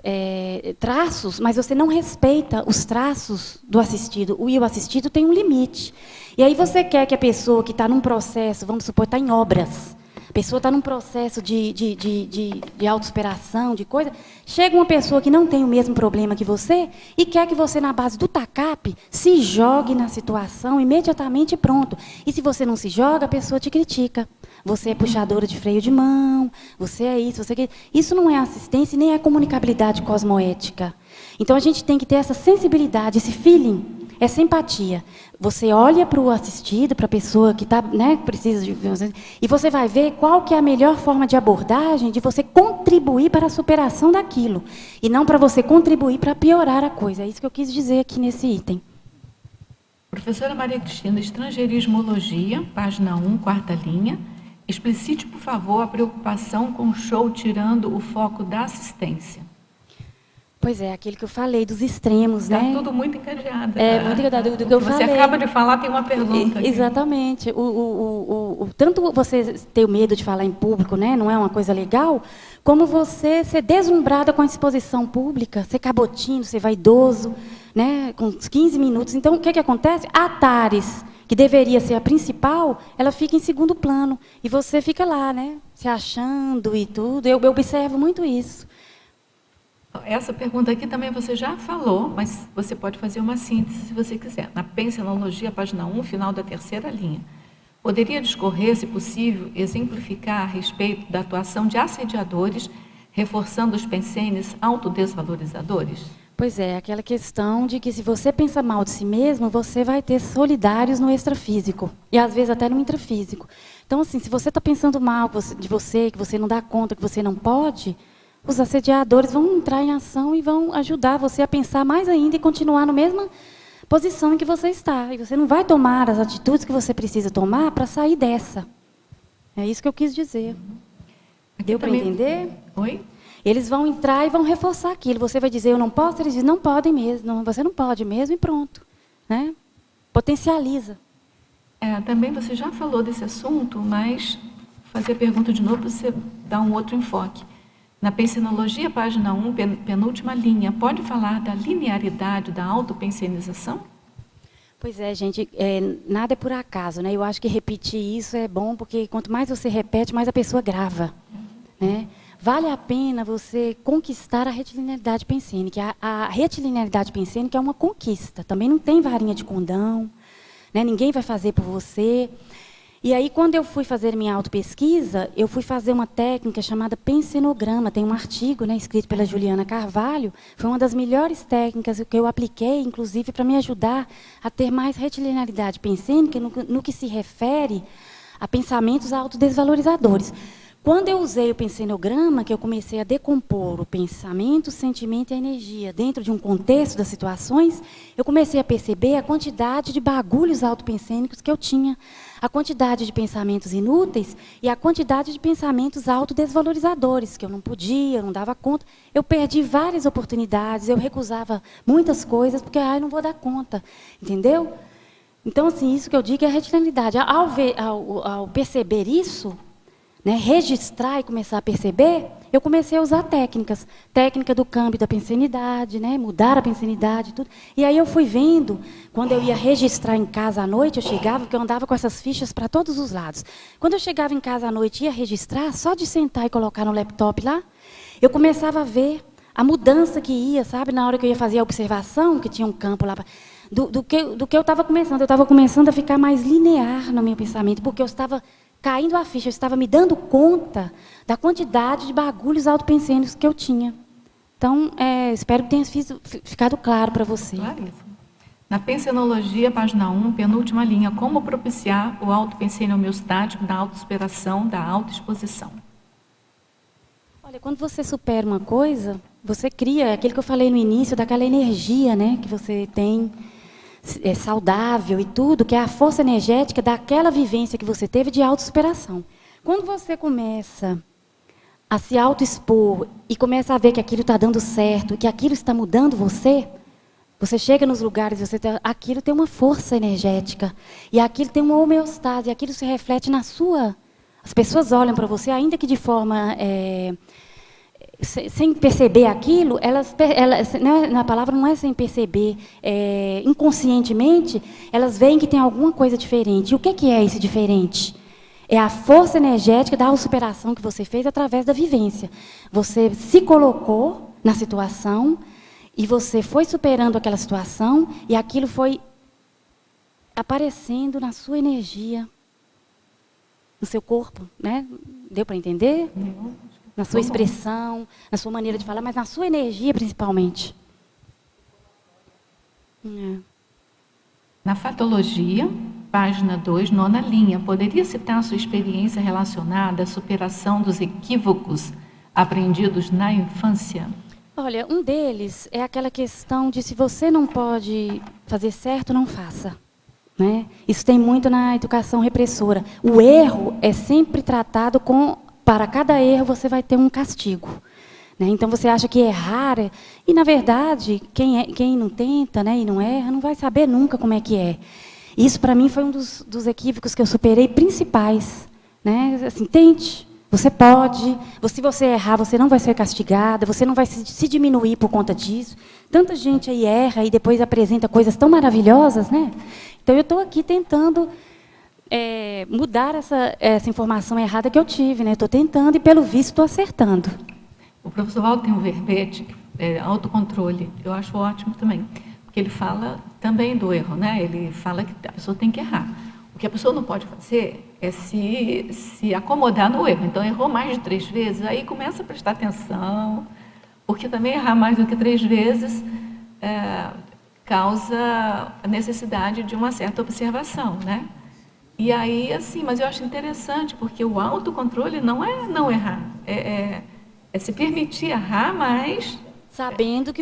traços, mas você não respeita os traços do assistido. E o assistido tem um limite. E aí você quer que a pessoa que está num processo, vamos supor, está em obras, a pessoa está num processo de autossuperação, de coisa, chega uma pessoa que não tem o mesmo problema que você e quer que você, na base do tacape, se jogue na situação imediatamente pronto. E se você não se joga, a pessoa te critica. Você é puxadora de freio de mão, você é isso, você é aquilo. Isso não é assistência e nem é comunicabilidade cosmoética. Então, a gente tem que ter essa sensibilidade, esse feeling, essa empatia. Você olha para o assistido, para a pessoa que precisa de... E você vai ver qual que é a melhor forma de abordagem de você contribuir para a superação daquilo. E não para você contribuir para piorar a coisa. É isso que eu quis dizer aqui nesse item. Professora Maria Cristina, Estrangeirismologia, página 1, quarta linha. Explicite, por favor, a preocupação com o show tirando o foco da assistência. Pois é, aquilo que eu falei, dos extremos, Está né? tudo muito encadeado. Muito encadeado do que eu falei. Você acaba de falar, tem uma pergunta aqui. Exatamente. Tanto você ter o medo de falar em público, né, não é uma coisa legal, como você ser deslumbrada com a exposição pública, ser cabotino, ser vaidoso, né, com uns 15 minutos. Então, o que acontece? A Atares, que deveria ser a principal, ela fica em segundo plano. E você fica lá, né, se achando e tudo. Eu observo muito isso. Essa pergunta aqui também você já falou, mas você pode fazer uma síntese se você quiser. Na Pensenologia, página 1, final da 3ª linha. Poderia discorrer, se possível, exemplificar a respeito da atuação de assediadores, reforçando os pensenes autodesvalorizadores? Pois é, aquela questão de que se você pensa mal de si mesmo, você vai ter solidários no extrafísico, e às vezes até no intrafísico. Então, assim, se você está pensando mal de você, que você não dá conta, que você não pode, os assediadores vão entrar em ação e vão ajudar você a pensar mais ainda e continuar na mesma posição em que você está. E você não vai tomar as atitudes que você precisa tomar para sair dessa. É isso que eu quis dizer. Deu para entender? Oi? Eles vão entrar e vão reforçar aquilo. Você vai dizer, eu não posso? Eles dizem, não podem mesmo. Não, você não pode mesmo e pronto. Né? Potencializa. Também você já falou desse assunto, mas fazer a pergunta de novo para você dar um outro enfoque. Na Pensenologia, página 1, penúltima linha, pode falar da linearidade da autopensenização? Pois é, gente, nada é por acaso, né? Eu acho que repetir isso é bom, porque quanto mais você repete, mais a pessoa grava, né? Vale a pena você conquistar a retilinearidade pensênica. A retilinearidade pensênica é uma conquista, também não tem varinha de condão, né? Ninguém vai fazer por você. E aí, quando eu fui fazer minha autopesquisa, eu fui fazer uma técnica chamada pensenograma. Tem um artigo, né, escrito pela Juliana Carvalho. Foi uma das melhores técnicas que eu apliquei, inclusive, para me ajudar a ter mais retilinearidade pensênica no que se refere a pensamentos autodesvalorizadores. Quando eu usei o pensenograma, que eu comecei a decompor o pensamento, o sentimento e a energia dentro de um contexto das situações, eu comecei a perceber a quantidade de bagulhos autopensênicos que eu tinha, a quantidade de pensamentos inúteis e a quantidade de pensamentos autodesvalorizadores, que eu não podia, eu não dava conta. Eu perdi várias oportunidades, eu recusava muitas coisas, porque eu não vou dar conta, entendeu? Então, assim, isso que eu digo é a retilinearidade. Ao perceber isso, né, registrar e começar a perceber, eu comecei a usar técnicas. Técnica do câmbio da pensenidade, né, mudar a pensenidade e tudo. E aí eu fui vendo, quando eu ia registrar em casa à noite, eu chegava, porque eu andava com essas fichas para todos os lados. Quando eu chegava em casa à noite e ia registrar, só de sentar e colocar no laptop lá, eu começava a ver a mudança que ia, sabe? Na hora que eu ia fazer a observação, que tinha um campo lá, do que eu estava começando. Eu estava começando a ficar mais linear no meu pensamento, porque eu estava caindo a ficha, eu estava me dando conta da quantidade de bagulhos autopensênicos que eu tinha. Então, espero que tenha ficado claro para você. Claríssimo. Na Pensenologia, página 1, penúltima linha, como propiciar o autopensênio homeostático da autossuperação, da autoexposição? Olha, quando você supera uma coisa, você cria aquilo que eu falei no início, daquela energia, né, que você tem, saudável e tudo, que é a força energética daquela vivência que você teve de autossuperação. Quando você começa a se autoexpor e começa a ver que aquilo está dando certo, que aquilo está mudando você, você chega nos lugares, aquilo tem uma força energética, e aquilo tem uma homeostase, e aquilo se reflete na sua... As pessoas olham para você, ainda que de forma... sem perceber aquilo, na palavra não é sem perceber, inconscientemente, elas veem que tem alguma coisa diferente. E o que é esse diferente? É a força energética da superação que você fez através da vivência. Você se colocou na situação e você foi superando aquela situação e aquilo foi aparecendo na sua energia, no seu corpo, né? Deu para entender? Na sua expressão, na sua maneira de falar, mas na sua energia, principalmente. Na Fatologia, página 2, nona linha, poderia citar a sua experiência relacionada à superação dos equívocos aprendidos na infância? Olha, um deles é aquela questão de se você não pode fazer certo, não faça. Né? Isso tem muito na educação repressora. O erro é sempre tratado com... Para cada erro, você vai ter um castigo. Né? Então, você acha que errar... E, na verdade, quem não tenta, né, e não erra, não vai saber nunca como é que é. Isso, para mim, foi um dos equívocos que eu superei principais. Né? Assim, tente, você pode. Se você errar, você não vai ser castigada, você não vai se diminuir por conta disso. Tanta gente aí erra e depois apresenta coisas tão maravilhosas. Né? Então, eu estou aqui tentando mudar essa informação errada que eu tive. Né? Estou tentando e, pelo visto, estou acertando. O professor Walter tem um verbete, autocontrole, eu acho ótimo também, porque ele fala também do erro, né? Ele fala que a pessoa tem que errar. O que a pessoa não pode fazer é se acomodar no erro. Então, errou mais de 3 vezes, aí começa a prestar atenção, porque também errar mais do que 3 vezes causa a necessidade de uma certa observação, né? E aí, assim, mas eu acho interessante, porque o autocontrole não é não errar, é se permitir errar, mas sabendo que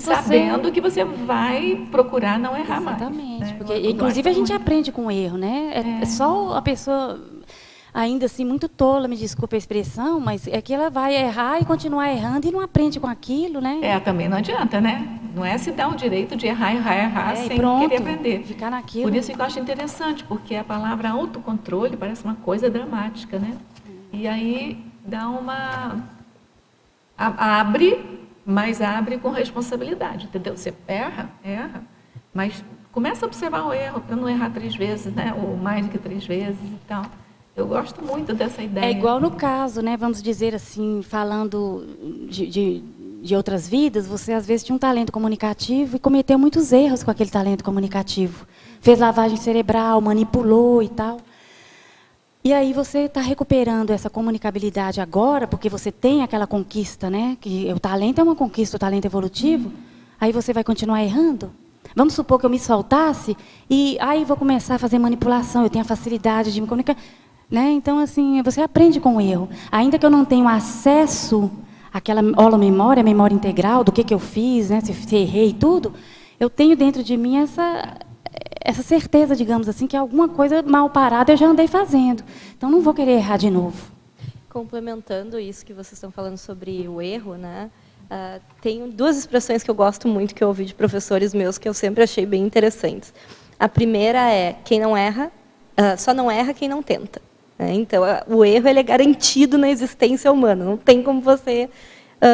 você vai procurar não errar mais. Exatamente. Porque, inclusive, a gente aprende com o erro, né? É só a pessoa, ainda assim, muito tola, me desculpe a expressão, mas é que ela vai errar e continuar errando e não aprende com aquilo, né? Também não adianta, né? Não é se dar o direito de errar sem querer aprender. Ficar naquilo. Por isso que eu acho interessante, porque a palavra autocontrole parece uma coisa dramática, né? E aí dá mas abre com responsabilidade, entendeu? Você erra, mas começa a observar o erro para não errar 3 vezes, né? Ou mais do que 3 vezes e tal. Eu gosto muito dessa ideia. É igual no caso, né? Vamos dizer assim, falando de outras vidas, você às vezes tinha um talento comunicativo e cometeu muitos erros com aquele talento comunicativo. Fez lavagem cerebral, manipulou e tal. E aí você está recuperando essa comunicabilidade agora, porque você tem aquela conquista, né? Que o talento é uma conquista, o talento evolutivo. Aí você vai continuar errando? Vamos supor que eu me soltasse e aí vou começar a fazer manipulação, eu tenho a facilidade de me comunicar. Né? Então, assim, você aprende com o erro. Ainda que eu não tenha acesso àquela holomemória, memória integral, do que eu fiz, né? Se errei e tudo, eu tenho dentro de mim essa certeza, digamos assim, que alguma coisa mal parada eu já andei fazendo. Então, não vou querer errar de novo. Complementando isso que vocês estão falando sobre o erro, né? Tem 2 expressões que eu gosto muito, que eu ouvi de professores meus, que eu sempre achei bem interessantes. A primeira é, quem não erra, só não erra quem não tenta. Então, o erro ele é garantido na existência humana. Não tem como você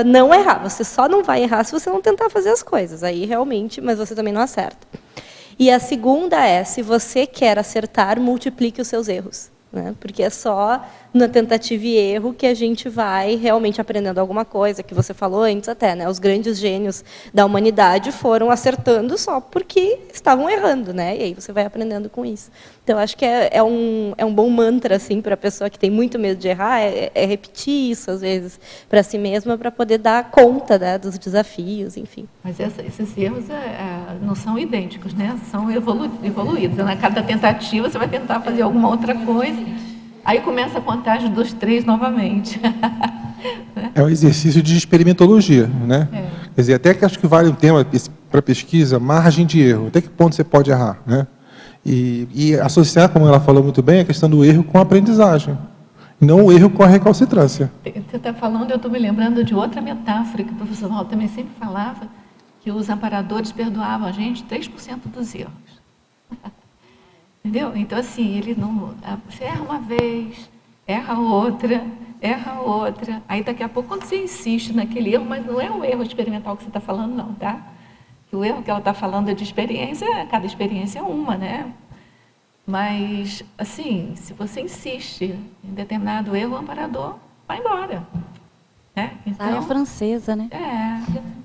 não errar. Você só não vai errar se você não tentar fazer as coisas. Aí, realmente, mas você também não acerta. E a segunda é, se você quer acertar, multiplique os seus erros. Né? Porque é só na tentativa e erro que a gente vai realmente aprendendo alguma coisa, que você falou antes até, né? Os grandes gênios da humanidade foram acertando só porque estavam errando, né? E aí você vai aprendendo com isso. Então, acho que é um bom mantra assim, para a pessoa que tem muito medo de errar, é repetir isso, às vezes, para si mesma, para poder dar conta, né, dos desafios, enfim. Mas esses erros não são idênticos, né? São evoluídos. Na cada tentativa, você vai tentar fazer alguma outra coisa. Aí começa a contagem dos 3 novamente. É um exercício de experimentologia, né? Quer dizer, até que acho que vale um tema para pesquisa, margem de erro. Até que ponto você pode errar, né? E associar, como ela falou muito bem, a questão do erro com a aprendizagem. Não o erro com a recalcitrância. Você está falando, eu estou me lembrando de outra metáfora que o professor Walter também sempre falava, que os amparadores perdoavam a gente 3% dos erros. Entendeu? Então, assim, ele não... Você erra uma vez, erra outra, aí daqui a pouco, quando você insiste naquele erro, mas não é o erro experimental que você está falando, não, tá? O erro que ela está falando é de experiência, cada experiência é uma, né? Mas, assim, se você insiste em determinado erro, o amparador vai embora. Né? Então, Saia francesa, né?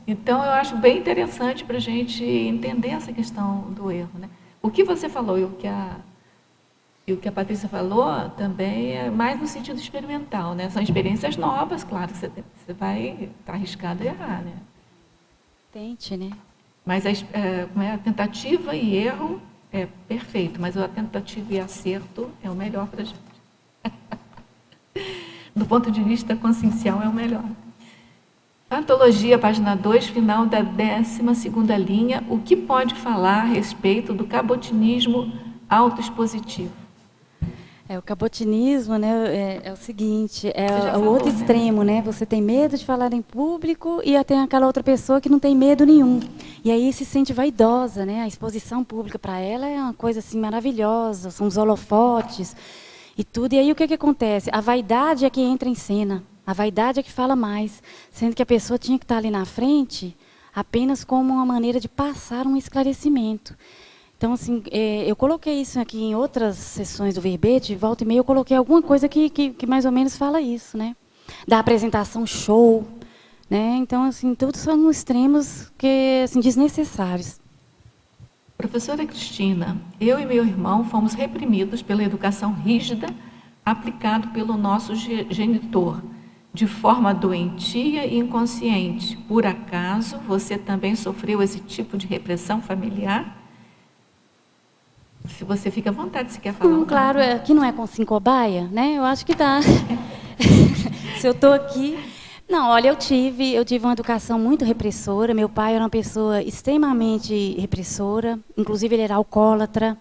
Então, eu acho bem interessante para a gente entender essa questão do erro, né? O que você falou e o que a Patrícia falou também é mais no sentido experimental, né? São experiências novas, claro, você vai estar arriscado a errar, né? Tente, né? Mas a tentativa e erro é perfeito, mas a tentativa e acerto é o melhor para a gente. Do ponto de vista consciencial, é o melhor. Antologia, página 2, final da 12ª linha. O que pode falar a respeito do cabotinismo autoexpositivo? O cabotinismo, né, é o seguinte, Você já o falou, outro né? extremo, né? Você tem medo de falar em público e tem aquela outra pessoa que não tem medo nenhum. E aí se sente vaidosa, né? A exposição pública para ela é uma coisa assim maravilhosa, são os holofotes e tudo. E aí o que acontece? A vaidade é que entra em cena, a vaidade é que fala mais, sendo que a pessoa tinha que estar ali na frente apenas como uma maneira de passar um esclarecimento. Então, assim, eu coloquei isso aqui em outras sessões do verbete, volta e meia eu coloquei alguma coisa que mais ou menos fala isso, né? Da apresentação show, né? Então, assim, todos são extremos que, assim, desnecessários. Professora Cristina, eu e meu irmão fomos reprimidos pela educação rígida aplicada pelo nosso genitor, de forma doentia e inconsciente. Por acaso, você também sofreu esse tipo de repressão familiar? Se você fica à vontade, se quer falar. Não, claro, aqui não é com cobaia, né? Eu acho que dá. Se eu estou aqui... Não, olha, eu tive uma educação muito repressora. Meu pai era uma pessoa extremamente repressora, inclusive ele era alcoólatra.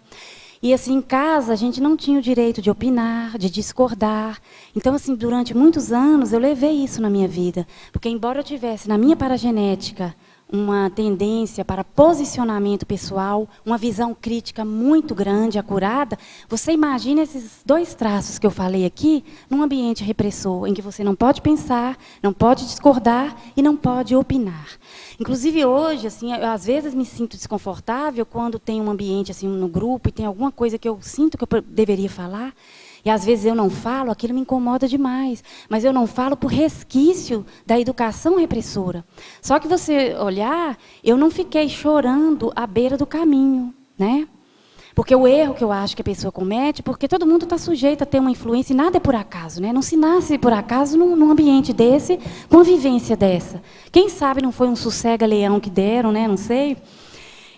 E assim, em casa a gente não tinha o direito de opinar, de discordar. Então, assim, durante muitos anos eu levei isso na minha vida, porque embora eu tivesse na minha paragenética uma tendência para posicionamento pessoal, uma visão crítica muito grande, acurada, você imagina esses dois traços que eu falei aqui num ambiente repressor, em que você não pode pensar, não pode discordar e não pode opinar. Inclusive hoje, assim, eu, às vezes me sinto desconfortável quando tem um ambiente assim no grupo e tem alguma coisa que eu sinto que eu deveria falar. E às vezes eu não falo, aquilo me incomoda demais. Mas eu não falo por resquício da educação repressora. Só que você olhar, eu não fiquei chorando à beira do caminho, né? Porque o erro que eu acho que a pessoa comete, porque todo mundo está sujeito a ter uma influência, e nada é por acaso, né? Não se nasce por acaso num ambiente desse, com uma vivência dessa. Quem sabe não foi um sossega-leão que deram, né? Não sei.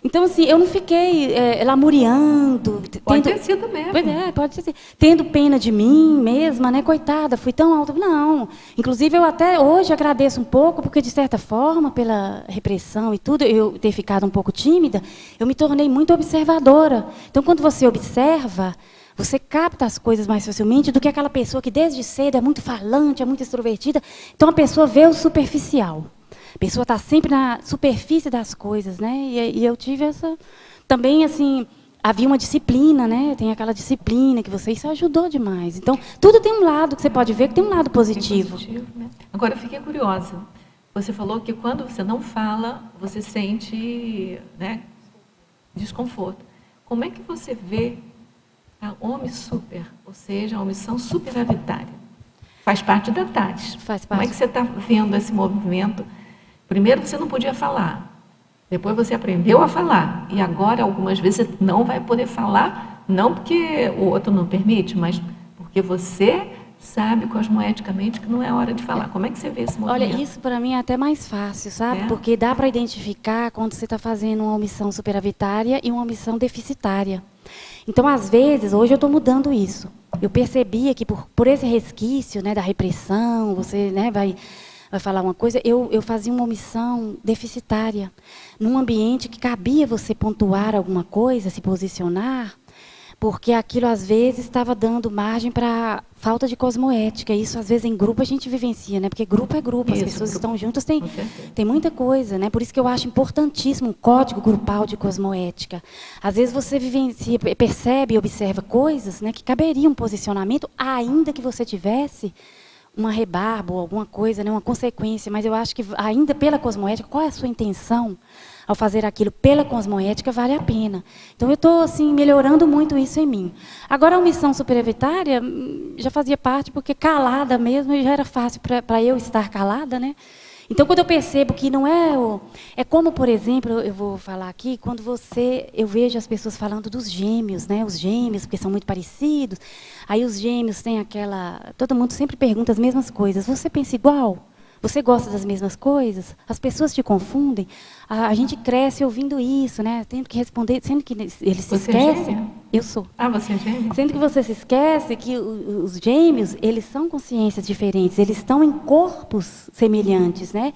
Então, assim, eu não fiquei lamuriando. Pode ter sido mesmo. Pois é, pode ter sido. Tendo pena de mim mesma, né? Coitada, fui tão alta. Não. Inclusive, eu até hoje agradeço um pouco, porque, de certa forma, pela repressão e tudo, eu ter ficado um pouco tímida, eu me tornei muito observadora. Então, quando você observa, você capta as coisas mais facilmente do que aquela pessoa que, desde cedo, é muito falante, é muito extrovertida. Então, a pessoa vê o superficial. A pessoa está sempre na superfície das coisas, né? E eu tive essa... Também, assim, havia uma disciplina, né? Tem aquela disciplina que isso ajudou demais. Então, tudo tem um lado que você pode ver que tem um lado positivo. Né? Agora, eu fiquei curiosa. Você falou que quando você não fala, você sente, né, desconforto. Como é que você vê a omissúper, ou seja, a omissão superavitária? Faz parte da TADES. Faz parte. Como é que você está vendo esse movimento? Primeiro você não podia falar, depois você aprendeu a falar, e agora algumas vezes você não vai poder falar, não porque o outro não permite, mas porque você sabe cosmoeticamente que não é hora de falar. Como é que você vê esse movimento? Olha, isso para mim é até mais fácil, sabe? Porque dá para identificar quando você está fazendo uma omissão superavitária e uma omissão deficitária. Então, às vezes, hoje eu estou mudando isso. Eu percebia que por esse resquício, né, da repressão, você, né, vai falar uma coisa, eu fazia uma omissão deficitária. Num ambiente que cabia você pontuar alguma coisa, se posicionar, porque aquilo, às vezes, estava dando margem para falta de cosmoética. Isso, às vezes, em grupo a gente vivencia, né? Porque grupo é grupo, as pessoas estão juntas, tem muita coisa, né? Por isso que eu acho importantíssimo um código grupal de cosmoética. Às vezes você vivencia, percebe e observa coisas, né, que caberiam um posicionamento, ainda que você tivesse uma rebarba ou alguma coisa, né, uma consequência, mas eu acho que ainda pela cosmoética, qual é a sua intenção ao fazer aquilo pela cosmoética, vale a pena. Então eu estou assim, melhorando muito isso em mim. Agora a omissão superavitária já fazia parte, porque calada mesmo, já era fácil para eu estar calada, né? Então, quando eu percebo que não é... É como, por exemplo, eu vou falar aqui, quando eu vejo as pessoas falando dos gêmeos, né? Os gêmeos, porque são muito parecidos. Aí os gêmeos têm aquela... Todo mundo sempre pergunta as mesmas coisas. Você pensa igual? Você gosta das mesmas coisas? As pessoas te confundem? A gente cresce ouvindo isso, né? Tendo que responder, sendo que eles se esquecem. Eu sou. Ah, você é gêmeo? Sendo que você se esquece que os gêmeos, eles são consciências diferentes, eles estão em corpos semelhantes, né?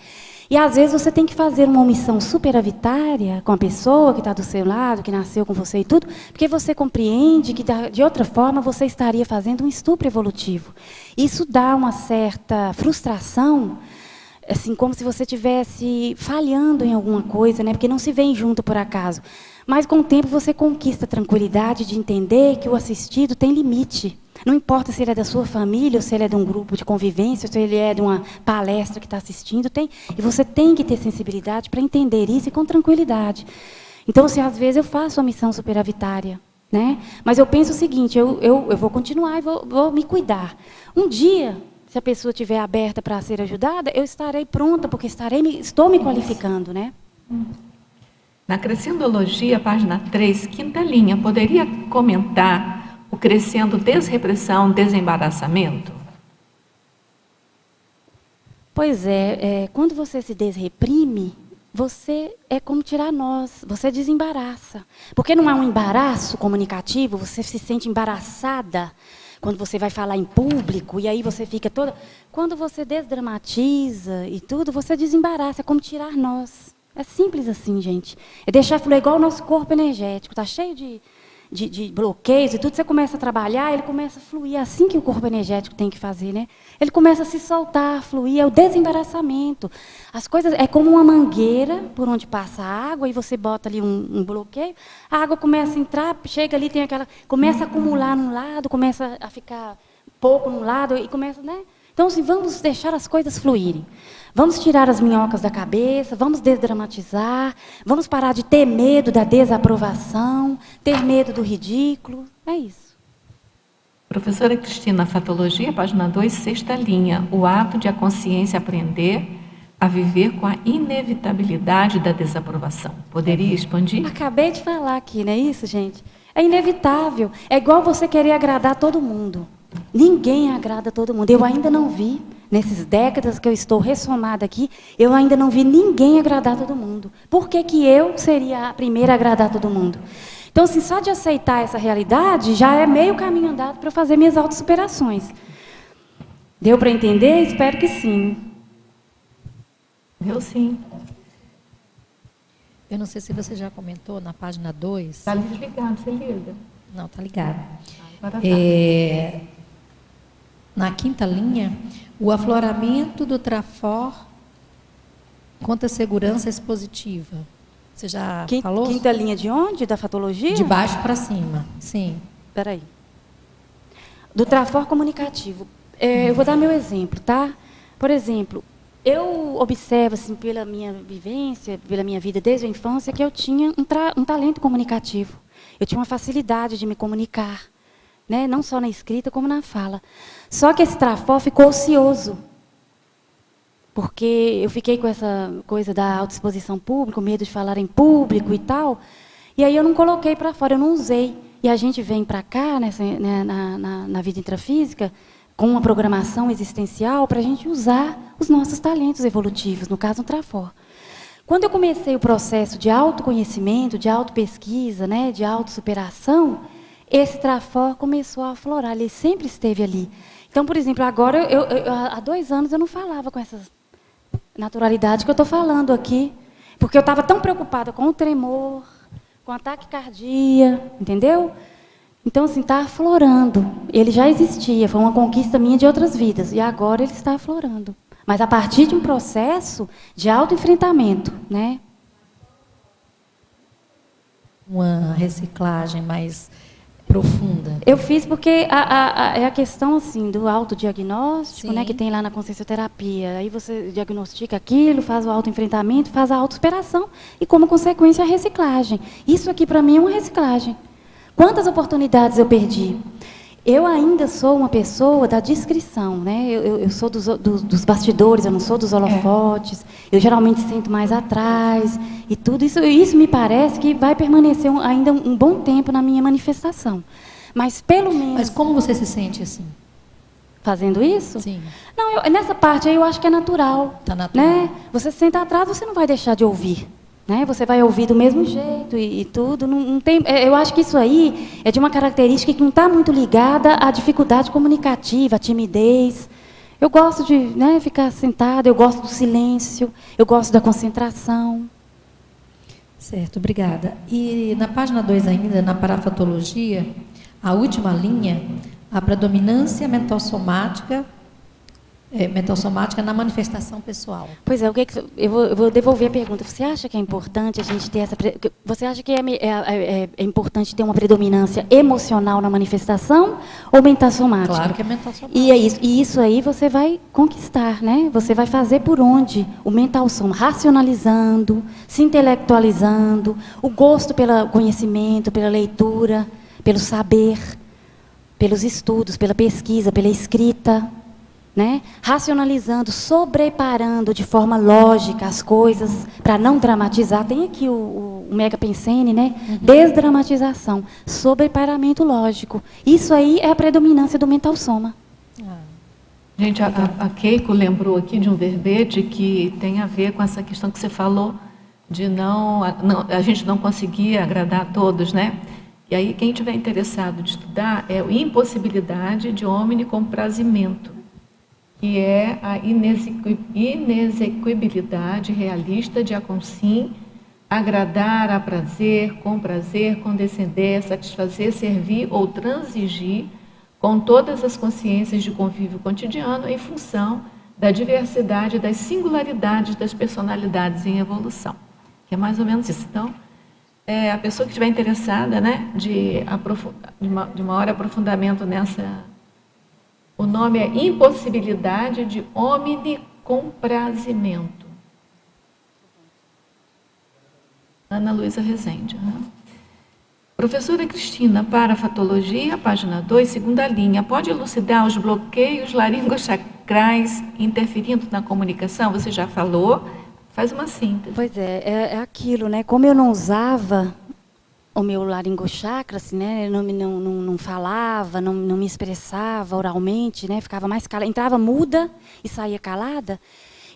E, às vezes, você tem que fazer uma omissão superavitária com a pessoa que está do seu lado, que nasceu com você e tudo, porque você compreende que, de outra forma, você estaria fazendo um estupro evolutivo. Isso dá uma certa frustração, assim, como se você estivesse falhando em alguma coisa, né? Porque não se vem junto por acaso. Mas, com o tempo, você conquista a tranquilidade de entender que o assistido tem limite. Não importa se ele é da sua família, ou se ele é de um grupo de convivência, ou se ele é de uma palestra que está assistindo, e você tem que ter sensibilidade para entender isso e com tranquilidade. Então, assim, às vezes, eu faço a missão superavitária, né? Mas eu penso o seguinte, eu vou continuar e vou me cuidar. Um dia, se a pessoa estiver aberta para ser ajudada, eu estarei pronta, porque estou me qualificando, né? Na Crescendologia, página 3, quinta linha, poderia comentar o crescendo desrepressão, desembaraçamento? Pois é, quando você se desreprime, você é como tirar nós, você desembaraça. Porque não há um embaraço comunicativo, você se sente embaraçada quando você vai falar em público, e aí você fica toda... Quando você desdramatiza e tudo, você desembaraça, é como tirar nós. É simples assim, gente. É deixar fluir igual o nosso corpo energético. Está cheio de bloqueios e tudo. Você começa a trabalhar, ele começa a fluir. É assim que o corpo energético tem que fazer, né? Ele começa a se soltar, a fluir. É o desembaraçamento. As coisas... É como uma mangueira por onde passa a água e você bota ali um bloqueio. A água começa a entrar, chega ali, tem aquela... Começa a acumular num lado, começa a ficar pouco num lado e começa, né? Então, assim, vamos deixar as coisas fluírem. Vamos tirar as minhocas da cabeça, vamos desdramatizar, vamos parar de ter medo da desaprovação, ter medo do ridículo. É isso. Professora Cristina, Fatologia, página 2, sexta linha. O ato de a consciência aprender a viver com a inevitabilidade da desaprovação. Poderia expandir? Acabei de falar aqui, não é isso, gente? É inevitável. É igual você querer agradar todo mundo. Ninguém agrada todo mundo. Eu ainda não vi, nessas décadas que eu estou ressomada aqui, eu ainda não vi ninguém agradar todo mundo. Por que que eu seria a primeira a agradar todo mundo? Então, assim, só de aceitar essa realidade, já é meio caminho andado para fazer minhas autossuperações. Deu para entender? Espero que sim. Deu sim. Eu não sei se você já comentou na página 2. Está desligado, você liga. Não, está ligado. Agora tá. Na quinta linha, o afloramento do trafor contra a segurança expositiva. Você já falou? Quinta linha de onde? Da fatologia? De baixo para cima, sim. Espera aí. Do trafor comunicativo. Eu vou dar meu exemplo, tá? Por exemplo, eu observo, assim, pela minha vivência, pela minha vida desde a infância, que eu tinha um talento comunicativo. Eu tinha uma facilidade de me comunicar, né? Não só na escrita, como na fala. Só que esse trafor ficou ocioso. Porque eu fiquei com essa coisa da autoexposição pública, o medo de falar em público e tal. E aí eu não coloquei para fora, eu não usei. E a gente vem para cá, na vida intrafísica, com uma programação existencial para a gente usar os nossos talentos evolutivos, no caso, o trafor. Quando eu comecei o processo de autoconhecimento, de autopesquisa, né, de autossuperação, esse trafor começou a aflorar, ele sempre esteve ali. Então, por exemplo, agora, há 2 anos eu não falava com essa naturalidade que eu estou falando aqui, porque eu estava tão preocupada com o tremor, com a taquicardia, entendeu? Então, assim, está aflorando. Ele já existia, foi uma conquista minha de outras vidas, e agora ele está aflorando. Mas a partir de um processo de autoenfrentamento, né? Uma reciclagem mais profunda. Eu fiz porque é a questão assim, do autodiagnóstico, né, que tem lá na consciencioterapia. Aí você diagnostica aquilo, faz o autoenfrentamento, faz a autossuperação e, como consequência, a reciclagem. Isso aqui, para mim, é uma reciclagem. Quantas oportunidades eu perdi? Eu ainda sou uma pessoa da discrição, né? Eu sou dos bastidores, eu não sou dos holofotes. Eu geralmente sento mais atrás e tudo isso. Isso me parece que vai permanecer ainda um bom tempo na minha manifestação. Mas pelo menos. Mas como você se sente assim? Fazendo isso? Sim. Não, nessa parte aí eu acho que é natural. Tá natural. Né? Você senta atrás, você não vai deixar de ouvir. né? Você vai ouvir do mesmo jeito e tudo. Não tem, eu acho que isso aí é de uma característica que não está muito ligada à dificuldade comunicativa, à timidez. Eu gosto de, né, ficar sentada, eu gosto do silêncio, eu gosto da concentração. Certo, obrigada. E na página 2 ainda, na parafatologia, a última linha, a predominância mental-somática na manifestação pessoal. Pois é, eu vou devolver a pergunta. Você acha que é importante a gente ter essa... Você acha que é importante ter uma predominância emocional na manifestação ou mental somática? Claro que é mental somática. E isso aí você vai conquistar, né? Você vai fazer por onde? O mental soma, racionalizando, se intelectualizando, o gosto pelo conhecimento, pela leitura, pelo saber, pelos estudos, pela pesquisa, pela escrita. Né? Racionalizando, sobreparando de forma lógica as coisas, para não dramatizar. Tem aqui o Mega Pensene, né? Desdramatização, sobreparamento lógico. Isso aí é a predominância do mental soma. Gente, a Keiko lembrou aqui de um verbete que tem a ver com essa questão que você falou, de a gente não conseguir agradar a todos, né? E aí, quem tiver interessado de estudar, é a impossibilidade de omnicomprazimento, que é a inexequibilidade realista de aconsim, agradar, aprazer, condescender, satisfazer, servir ou transigir com todas as consciências de convívio cotidiano em função da diversidade e das singularidades das personalidades em evolução. Que é mais ou menos isso. Então, a pessoa que estiver interessada, né, de maior aprofundamento nessa... O nome é impossibilidade de omnicomprazimento. Ana Luísa Rezende. Né? Professora Cristina, parafatologia, página 2, segunda linha. Pode elucidar os bloqueios laringochacrais interferindo na comunicação? Você já falou, faz uma síntese. Pois é aquilo, né? Como eu não usava o meu laringochakra, assim, né? Não falava, não me expressava oralmente, né? Ficava mais calada, entrava muda e saía calada.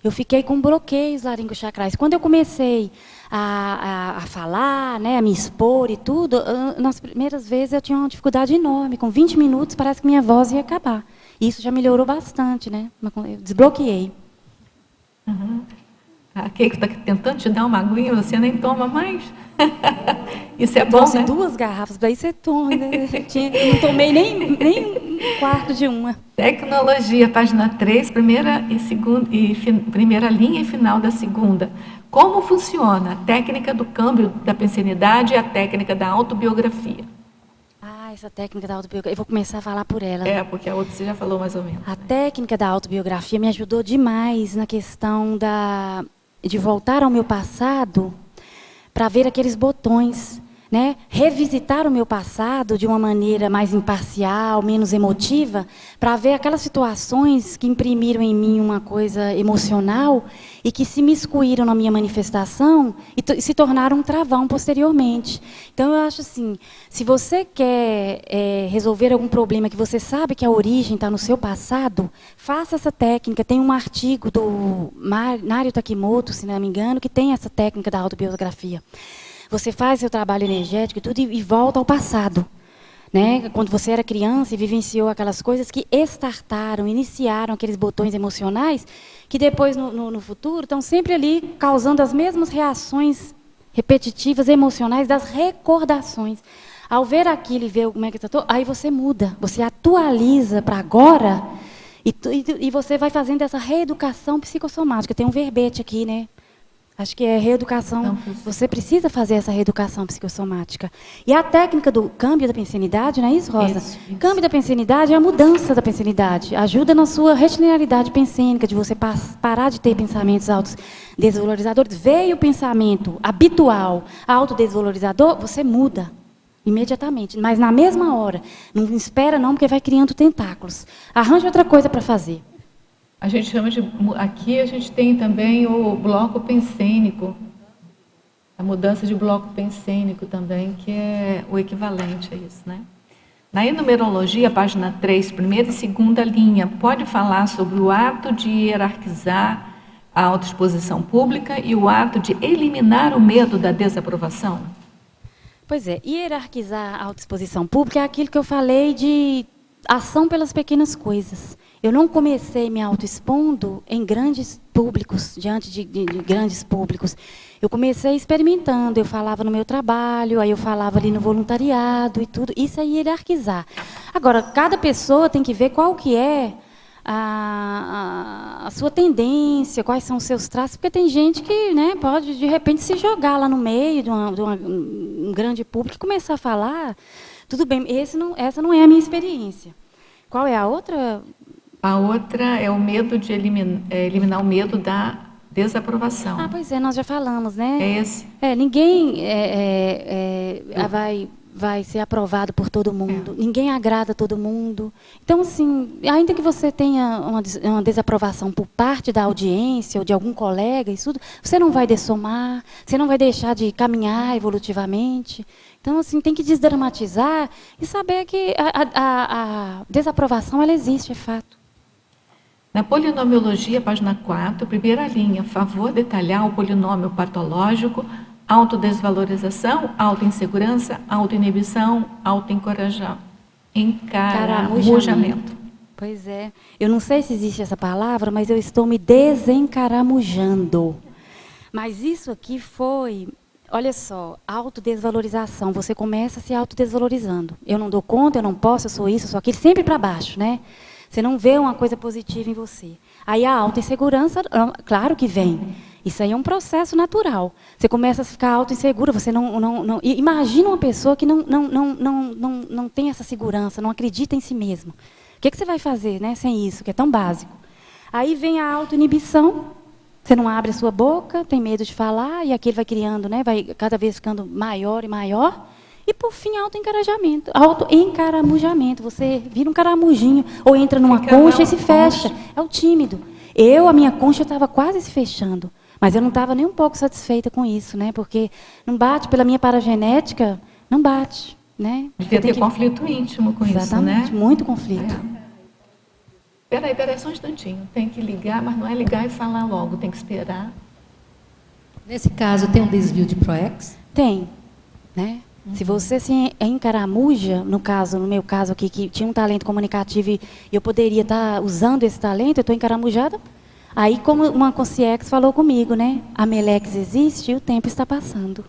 Eu fiquei com bloqueios laringochacrais. Quando eu comecei a falar, né, a me expor e tudo, nas primeiras vezes eu tinha uma dificuldade enorme. Com 20 minutos parece que minha voz ia acabar. Isso já melhorou bastante, né? Eu desbloqueei. Uhum. A Keiko está tentando te dar uma aguinha, você nem toma mais. Isso é bom, né? 2 garrafas, daí você toma. Né? Não tomei nem um quarto de uma. Tecnologia, página 3, primeira linha e final da segunda. Como funciona a técnica do câmbio da pensenidade e a técnica da autobiografia? Essa técnica da autobiografia, eu vou começar a falar por ela. Porque a outra você já falou mais ou menos. A técnica da autobiografia me ajudou demais na questão de voltar ao meu passado para ver aqueles botões, né? Revisitar o meu passado de uma maneira mais imparcial, menos emotiva, para ver aquelas situações que imprimiram em mim uma coisa emocional e que se miscuíram na minha manifestação e se tornaram um travão posteriormente. Então, eu acho assim, se você quer resolver algum problema que você sabe que a origem está no seu passado, faça essa técnica. Tem um artigo do Nario Takimoto, se não me engano, que tem essa técnica da autobiografia. Você faz seu trabalho energético e tudo e volta ao passado. Né? Quando você era criança e vivenciou aquelas coisas que iniciaram aqueles botões emocionais, que depois, no futuro, estão sempre ali causando as mesmas reações repetitivas, emocionais, das recordações. Ao ver aquilo e ver como é que está, aí você muda, você atualiza para agora e você vai fazendo essa reeducação psicossomática. Tem um verbete aqui, né? Acho que é reeducação. Você precisa fazer essa reeducação psicossomática. E a técnica do câmbio da pensenidade, não é isso, Rosa? Isso. Câmbio da pensenidade é a mudança da pensenidade. Ajuda na sua regeneralidade pensênica, de você parar de ter pensamentos autodesvalorizadores. Veio o pensamento habitual, autodesvalorizador, você muda imediatamente. Mas na mesma hora. Não espera não, porque vai criando tentáculos. Arranje outra coisa para fazer. A gente chama aqui a gente tem também o bloco pensênico, a mudança de bloco pensênico também, que é o equivalente a isso, né? Na enumerologia, página 3, primeira e segunda linha, pode falar sobre o ato de hierarquizar a autoexposição pública e o ato de eliminar o medo da desaprovação? Pois é, hierarquizar a autoexposição pública é aquilo que eu falei de ação pelas pequenas coisas. Eu não comecei me autoexpondo em grandes públicos, diante de grandes públicos. Eu comecei experimentando, eu falava no meu trabalho, aí eu falava ali no voluntariado e tudo. Isso é hierarquizar. Agora, cada pessoa tem que ver qual que é a sua tendência, quais são os seus traços, porque tem gente que, né, pode, de repente, se jogar lá no meio de um grande público e começar a falar. Tudo bem, essa não é a minha experiência. Qual é a outra? A outra é o medo de eliminar o medo da desaprovação. Ah, pois é, nós já falamos, né? É esse? Ninguém vai ser aprovado por todo mundo. Ninguém agrada todo mundo. Então, assim, ainda que você tenha uma desaprovação por parte da audiência ou de algum colega, isso tudo, você não vai dessomar, você não vai deixar de caminhar evolutivamente. Então, assim, tem que desdramatizar e saber que a desaprovação, ela existe, é fato. Na polinomiologia, página 4, primeira linha, favor detalhar o polinômio patológico, autodesvalorização, autoinsegurança, autoinibição, encaramujamento. Pois é. Eu não sei se existe essa palavra, mas eu estou me desencaramujando. Mas isso aqui foi, olha só, autodesvalorização. Você começa se autodesvalorizando. Eu não dou conta, eu não posso, eu sou isso, eu sou aquilo, sempre para baixo, né? Você não vê uma coisa positiva em você. Aí a autoinsegurança, claro que vem. Isso aí é um processo natural. Você começa a ficar autoinsegura, você não imagina uma pessoa que não tem essa segurança, não acredita em si mesmo. O que você vai fazer, né, sem isso, que é tão básico? Aí vem a autoinibição, você não abre a sua boca, tem medo de falar, e aquilo vai criando, né, vai cada vez ficando maior e maior. E, por fim, autoencaramujamento. Você vira um caramujinho, ou entra numa concha e se fecha. É o tímido. A minha concha estava quase se fechando. Mas eu não estava nem um pouco satisfeita com isso, né? Porque não bate, pela minha paragenética, não bate. Né? Devia ter conflito íntimo com isso, né? Exatamente, muito conflito. Peraí, só um instantinho. Tem que ligar, mas não é ligar e falar logo, tem que esperar. Nesse caso, tem um desvio de PROEX? Tem, né? Se você se encaramuja, no meu caso aqui, que tinha um talento comunicativo e eu poderia estar usando esse talento, eu estou encaramujada. Aí, como uma consciex falou comigo, né? A Melex existe e o tempo está passando.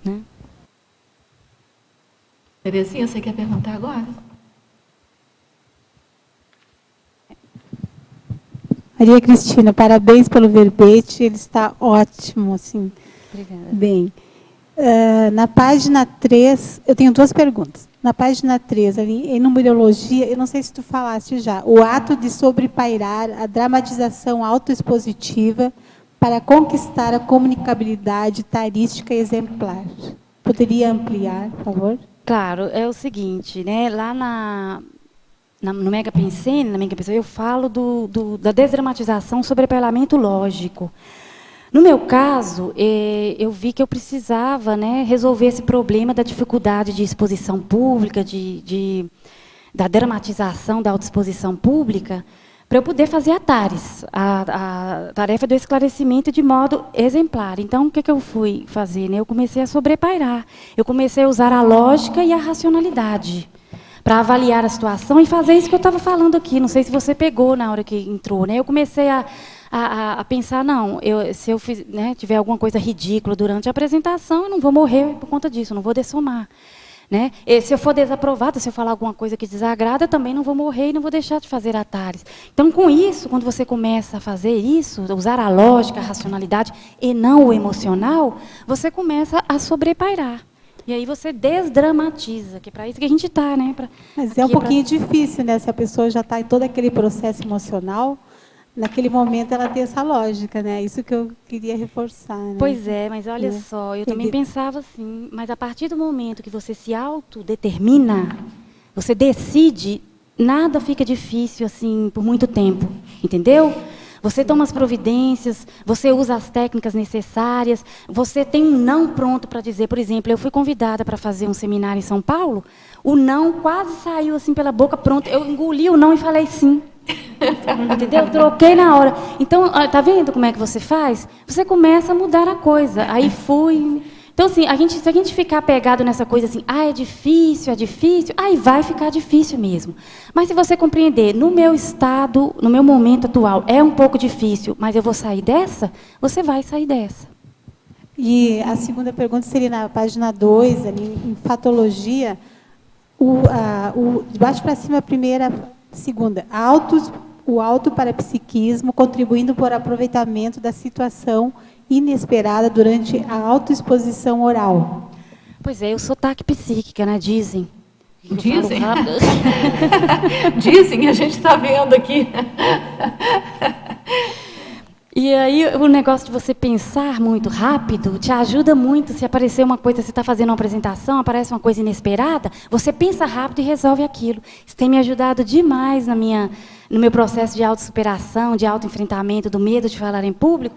Né? Terezinha, você quer perguntar agora? Maria Cristina, parabéns pelo verbete, ele está ótimo, assim. Obrigada. Bem. Na página 3, eu tenho duas perguntas. Na página 3, ali, em numerologia, eu não sei se tu falaste já, o ato de sobrepairar a dramatização autoexpositiva para conquistar a comunicabilidade tarística exemplar. Poderia ampliar, por favor? Claro, é o seguinte, né? Lá no Mega Pensene, na Mega Pensene, eu falo da desdramatização sobre pailamento lógico. No meu caso, eu vi que eu precisava, né, resolver esse problema da dificuldade de exposição pública, da dramatização da autoexposição pública, para eu poder fazer a tarefa do esclarecimento de modo exemplar. Então, o que eu fui fazer? Né? Eu comecei a sobrepairar. Eu comecei a usar a lógica e a racionalidade para avaliar a situação e fazer isso que eu estava falando aqui. Não sei se você pegou na hora que entrou. Né? Eu comecei a pensar, se eu tiver alguma coisa ridícula durante a apresentação, eu não vou morrer por conta disso, eu não vou dessomar. Né? E se eu for desaprovada, se eu falar alguma coisa que desagrada, também não vou morrer e não vou deixar de fazer atares. Então, com isso, quando você começa a fazer isso, usar a lógica, a racionalidade e não o emocional, você começa a sobrepairar. E aí você desdramatiza, que é para isso que a gente está. Né? Mas é um pouquinho difícil, né? Se a pessoa já está em todo aquele processo emocional, naquele momento ela tem essa lógica, né? Isso que eu queria reforçar. Né? Pois é, mas olha só, eu também pensava assim, mas a partir do momento que você se autodetermina, você decide, nada fica difícil assim por muito tempo, entendeu? Você toma as providências, você usa as técnicas necessárias, você tem um não pronto para dizer. Por exemplo, eu fui convidada para fazer um seminário em São Paulo, o não quase saiu assim pela boca, pronto. Eu engoli o não e falei sim. Entendeu? Troquei na hora. Então, tá vendo como é que você faz? Você começa a mudar a coisa. Aí fui. Então, assim, se a gente ficar pegado nessa coisa assim, é difícil, aí vai ficar difícil mesmo. Mas se você compreender, no meu estado, no meu momento atual, é um pouco difícil, mas eu vou sair dessa, você vai sair dessa. E a segunda pergunta seria na página 2, ali, em fatologia, de baixo para cima, segunda, o autoparapsiquismo contribuindo para o aproveitamento da situação inesperada durante a autoexposição oral. Pois é, o sotaque psíquica, né? Dizem. Dizem? Dizem, a gente está vendo aqui. E aí, o negócio de você pensar muito rápido te ajuda muito. Se aparecer uma coisa, você está fazendo uma apresentação, aparece uma coisa inesperada, você pensa rápido e resolve aquilo. Isso tem me ajudado demais no meu processo de autossuperação, de autoenfrentamento, do medo de falar em público.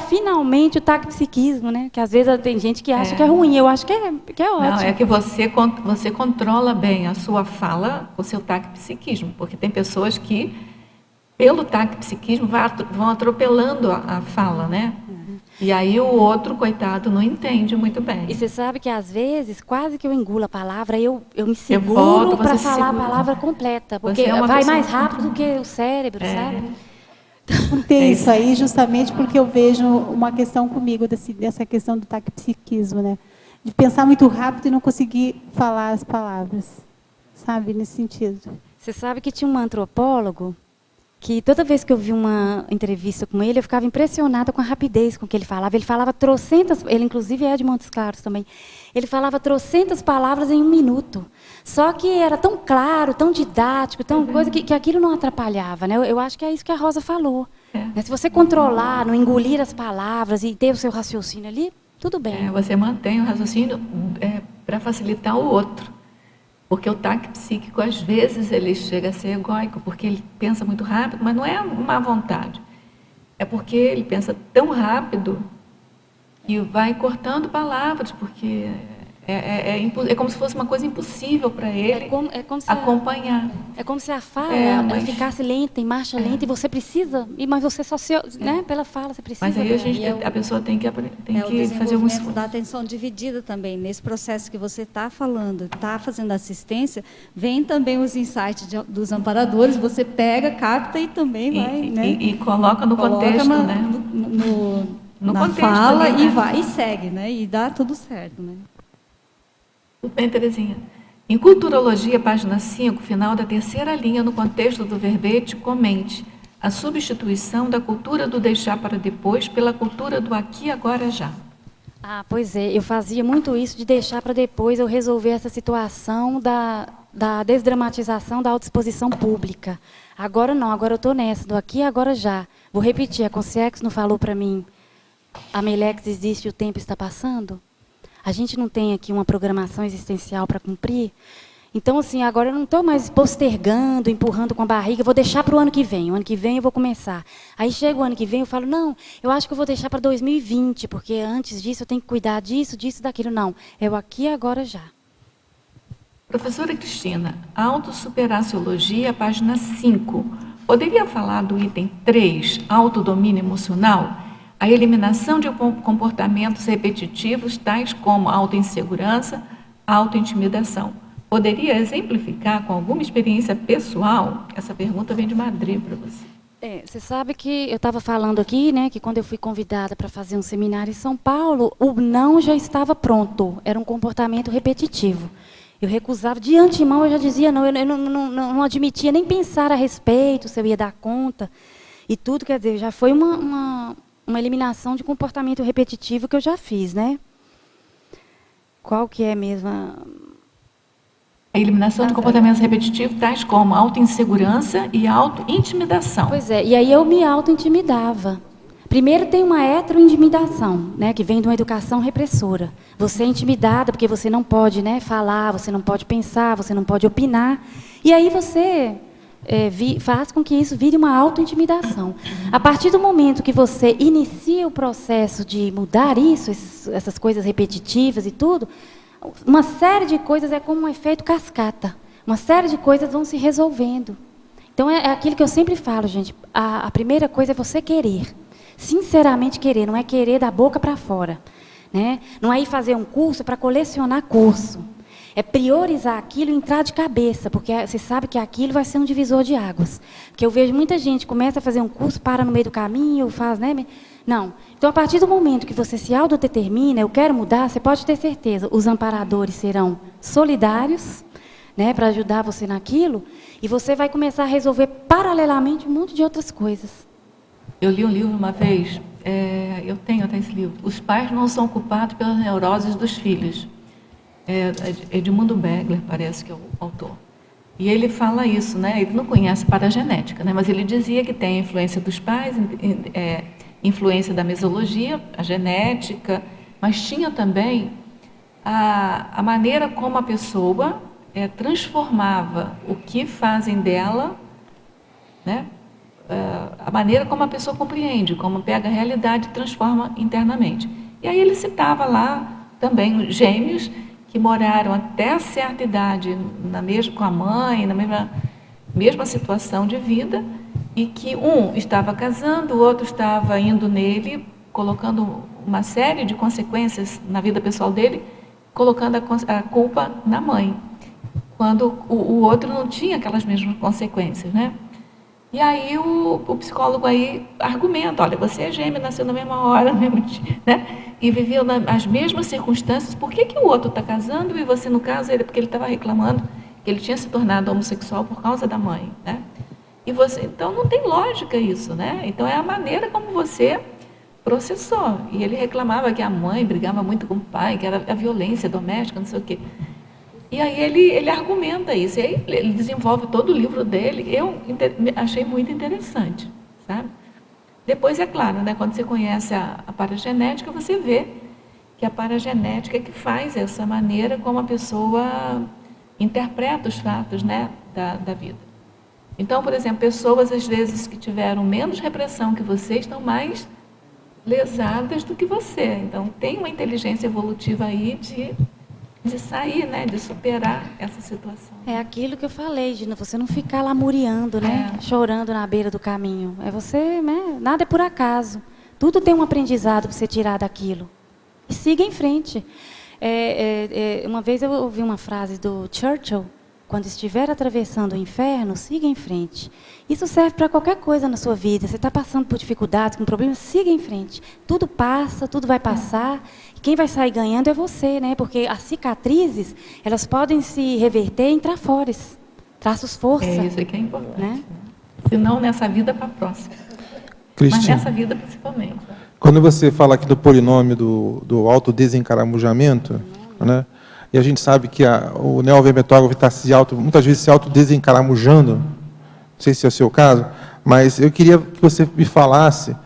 Finalmente, o taquipsiquismo, né? Que às vezes tem gente que acha que é ruim, eu acho que é ótimo. Não, é que você controla bem a sua fala, o seu taquipsiquismo, porque tem pessoas que, pelo taquipsiquismo, vão atropelando a fala, né? E aí o outro, coitado, não entende muito bem. E você sabe que, às vezes, quase que eu engulo a palavra, eu me seguro para falar a palavra completa, porque vai mais rápido do que o cérebro, sabe? Tem isso aí justamente porque eu vejo uma questão comigo, dessa questão do taquipsiquismo, né? De pensar muito rápido e não conseguir falar as palavras, sabe? Nesse sentido. Você sabe que tinha um antropólogo que toda vez que eu vi uma entrevista com ele, eu ficava impressionada com a rapidez com que ele falava. Ele falava trocentas, ele inclusive é de Montes Claros também, ele falava trocentas palavras em 1 minuto. Só que era tão claro, tão didático, tão coisa que aquilo não atrapalhava, né? Eu acho que é isso que a Rosa falou. Né? Se você controlar, não engolir as palavras e ter o seu raciocínio ali, tudo bem. Você mantém o raciocínio para facilitar o outro. Porque o taque psíquico, às vezes, ele chega a ser egóico, porque ele pensa muito rápido, mas não é má vontade. É porque ele pensa tão rápido e vai cortando palavras, porque é como se fosse uma coisa impossível para ele acompanhar. É como se a fala ela ficasse lenta, em marcha lenta, e você precisa, mas você só né, pela fala, você precisa. Mas aí a pessoa tem que fazer algum esforço. Da atenção dividida também, nesse processo que você está falando, está fazendo assistência, vem também os insights dos amparadores, você pega, capta e também vai, né? E coloca no contexto, né? Na contexto fala ali, né? E vai e segue, né? E dá tudo certo, né? Tudo bem, Terezinha. Em Culturologia, página 5, final da 3ª linha, no contexto do verbete, comente a substituição da cultura do deixar para depois pela cultura do aqui, agora, já. Pois é, eu fazia muito isso de deixar para depois eu resolver essa situação da desdramatização da autoexposição pública. Agora não, agora eu estou nessa, do aqui, agora, já. Vou repetir, a Consciex não falou para mim, a Melex existe e o tempo está passando? A gente não tem aqui uma programação existencial para cumprir? Então, assim, agora eu não estou mais postergando, empurrando com a barriga, vou deixar para o ano que vem. O ano que vem eu vou começar. Aí chega o ano que vem, eu falo, não, eu acho que eu vou deixar para 2020, porque antes disso eu tenho que cuidar disso, daquilo. Não, é o aqui, agora, já. Professora Cristina, Autossuperaciologia, página 5. Poderia falar do item 3, autodomínio emocional? A eliminação de comportamentos repetitivos, tais como autoinsegurança, autointimidação. Poderia exemplificar com alguma experiência pessoal? Essa pergunta vem de Madrid para você. Você sabe que eu estava falando aqui, né, que quando eu fui convidada para fazer um seminário em São Paulo, o não já estava pronto, era um comportamento repetitivo. Eu recusava, de antemão eu já dizia não, eu não admitia nem pensar a respeito, se eu ia dar conta e tudo, quer dizer, já foi uma eliminação de comportamento repetitivo que eu já fiz, né? Qual que é mesmo A eliminação de comportamentos repetitivos, tais como autoinsegurança e autointimidação. Pois é, e aí eu me autointimidava. Primeiro tem uma heterointimidação, né, que vem de uma educação repressora. Você é intimidada porque você não pode, né, falar, você não pode pensar, você não pode opinar. E aí você faz com que isso vire uma autointimidação. A partir do momento que você inicia o processo de mudar isso, essas coisas repetitivas e tudo, uma série de coisas é como um efeito cascata. Uma série de coisas vão se resolvendo. Então, é aquilo que eu sempre falo, gente. A primeira coisa é você querer. Sinceramente querer, não é querer da boca para fora. Né? Não é ir fazer um curso para colecionar curso. É priorizar aquilo e entrar de cabeça, porque você sabe que aquilo vai ser um divisor de águas. Porque eu vejo muita gente começa a fazer um curso, para no meio do caminho, faz, né? Não. Então, a partir do momento que você se autodetermina, eu quero mudar, você pode ter certeza, os amparadores serão solidários, né, para ajudar você naquilo, e você vai começar a resolver paralelamente um monte de outras coisas. Eu li um livro uma vez, eu tenho até esse livro, Os Pais Não São Culpados pelas Neuroses dos Filhos. Edmundo Begler, parece que é o autor. E ele fala isso, né? Ele não conhece paragenética, né? Mas ele dizia que tem a influência dos pais, influência da mesologia, a genética, mas tinha também a maneira como a pessoa transformava o que fazem dela, né? A maneira como a pessoa compreende, como pega a realidade e transforma internamente. E aí ele citava lá também gêmeos que moraram até certa idade com a mãe, na mesma situação de vida, e que um estava casando, o outro estava indo nele, colocando uma série de consequências na vida pessoal dele, colocando a culpa na mãe, quando o outro não tinha aquelas mesmas consequências, né? E aí o psicólogo aí argumenta, olha, você é gêmeo, nasceu na mesma hora, né? E viveu nas mesmas circunstâncias, por que o outro está casando e você, no caso, porque ele estava reclamando que ele tinha se tornado homossexual por causa da mãe, né? E você, então não tem lógica isso, né? Então é a maneira como você processou. E ele reclamava que a mãe brigava muito com o pai, que era a violência doméstica, não sei o quê. E aí ele argumenta isso, e aí ele desenvolve todo o livro dele. Eu achei muito interessante, sabe? Depois, é claro, né, quando você conhece a paragenética, você vê que a paragenética é que faz essa maneira como a pessoa interpreta os fatos, né, da vida. Então, por exemplo, pessoas, às vezes, que tiveram menos repressão que você, estão mais lesadas do que você. Então, tem uma inteligência evolutiva aí de sair, né, de superar essa situação. É aquilo que eu falei, Gina, você não ficar lamuriando, né, chorando na beira do caminho. É você, né, nada é por acaso. Tudo tem um aprendizado para você tirar daquilo. E siga em frente. Uma vez eu ouvi uma frase do Churchill, quando estiver atravessando o inferno, siga em frente. Isso serve para qualquer coisa na sua vida. Você está passando por dificuldades, com problemas, siga em frente. Tudo passa, tudo vai passar. Quem vai sair ganhando é você, né? Porque as cicatrizes, elas podem se reverter em trafores, traços força. É isso que é importante. Né? Se não nessa vida, para a próxima. Cristina, mas nessa vida principalmente. Quando você fala aqui do polinômio do autodesencaramujamento, né? E a gente sabe que o neovermetógrafo está muitas vezes se autodesencaramujando, não sei se é o seu caso, mas eu queria que você me falasse,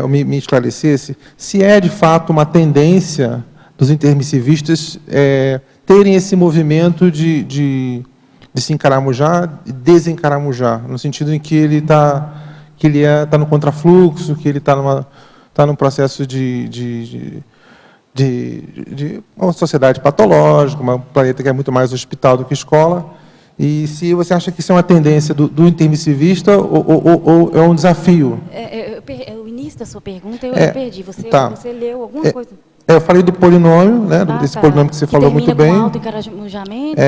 ou me esclarecesse, se é de fato uma tendência dos intermissivistas terem esse movimento de se encaramujar e desencaramujar, no sentido em que ele está no contrafluxo, que ele está num processo de uma sociedade patológica, um planeta que é muito mais hospital do que escola, e se você acha que isso é uma tendência do intermissivista ou é um desafio? O início da sua pergunta eu perdi. Você leu alguma coisa? Eu falei do polinômio, né, desse polinômio que você falou muito bem. Com autoencaramujamento.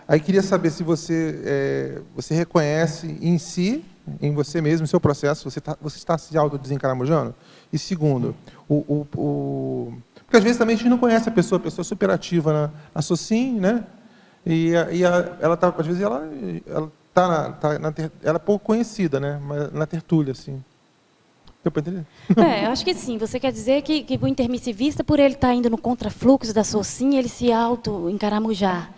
Aí queria saber se você reconhece em si, em você mesmo, no seu processo, você está se autodesencaramujando? E segundo, porque às vezes também a gente não conhece a pessoa é super ativa na SOCIM, né? Ela tá, às vezes ela é pouco conhecida, né? Mas na tertúlia, assim. Deu para entender? Eu acho que sim. Você quer dizer que o intermissivista, por ele estar indo no contrafluxo da SOCIM, ele se auto-encaramujar.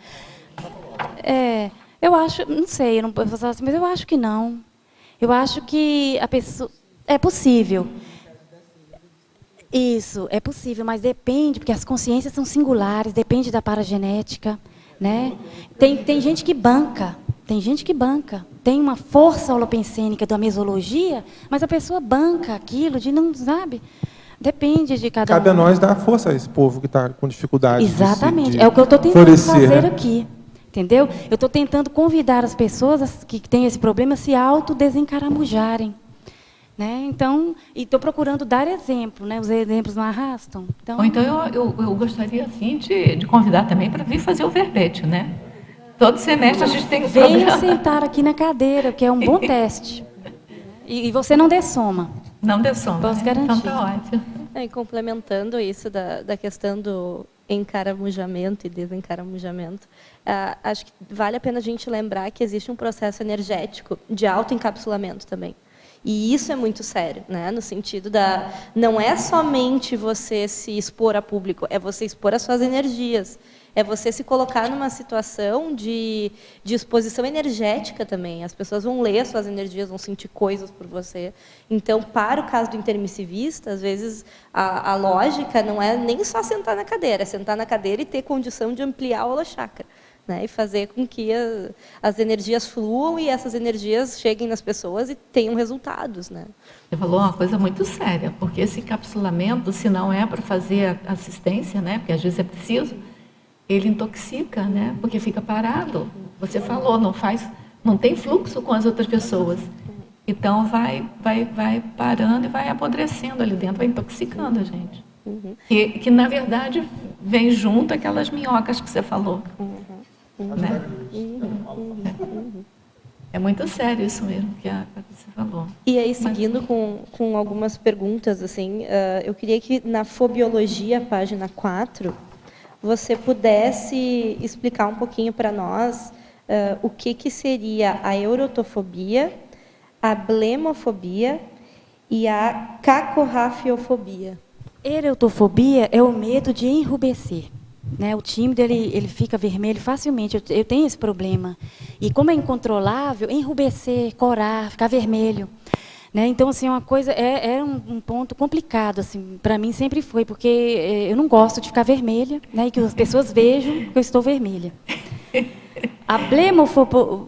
Eu acho, não sei, eu não posso falar assim, mas eu acho que não. Eu acho que a pessoa... É possível. Isso, é possível, mas depende, porque as consciências são singulares, depende da paragenética, né? Tem gente que banca, tem uma força holopensênica da mesologia, mas a pessoa banca aquilo de não, sabe? Depende de cada um. Cabe a nós dar força a esse povo que está com dificuldade. Exatamente, de é o que eu estou tentando fazer né? aqui. Entendeu? Eu estou tentando convidar as pessoas que têm esse problema a se autodesencaramujarem. Né? Então, e estou procurando dar exemplo, né? Os exemplos não arrastam. Então, Ou então eu gostaria assim, de convidar também para vir fazer o verbete, né? Todo semestre a gente tem um venha programa. sentar aqui na cadeira, que é um bom teste. E você não dessoma. Não dê soma. Posso né? garantir. Então tá ótimo. E complementando isso da questão do encaramujamento e desencaramujamento, acho que vale a pena a gente lembrar que existe um processo energético de autoencapsulamento também. E isso é muito sério, né? No sentido não é somente você se expor a público, é você expor as suas energias. É você se colocar numa situação de exposição energética também. As pessoas vão ler as suas energias, vão sentir coisas por você. Então, para o caso do intermissivista, às vezes a lógica não é nem só sentar na cadeira, é sentar na cadeira e ter condição de ampliar o holochakra. Né, e fazer com que as energias fluam e essas energias cheguem nas pessoas e tenham resultados. Né? Você falou uma coisa muito séria, porque esse encapsulamento, se não é para fazer assistência, né, porque às vezes é preciso, ele intoxica, né, porque fica parado. Você falou, não tem fluxo com as outras pessoas. Então vai parando e vai apodrecendo ali dentro, vai intoxicando a gente. Que na verdade vem junto aquelas minhocas que você falou. Né? É muito sério isso mesmo que você falou. E aí, seguindo com algumas perguntas, assim, eu queria que na fobiologia, página 4, você pudesse explicar um pouquinho para nós o que seria a eurotofobia, a blemofobia e a cacorrafiofobia. Erotofobia é o medo de enrubescer. Né? O tímido ele fica vermelho facilmente. Eu tenho esse problema. E como é incontrolável, enrubescer, corar, ficar vermelho. Né? Então, assim, uma coisa é um ponto complicado, assim, para mim sempre foi, porque eu não gosto de ficar vermelha, né? E que as pessoas vejam que eu estou vermelha. A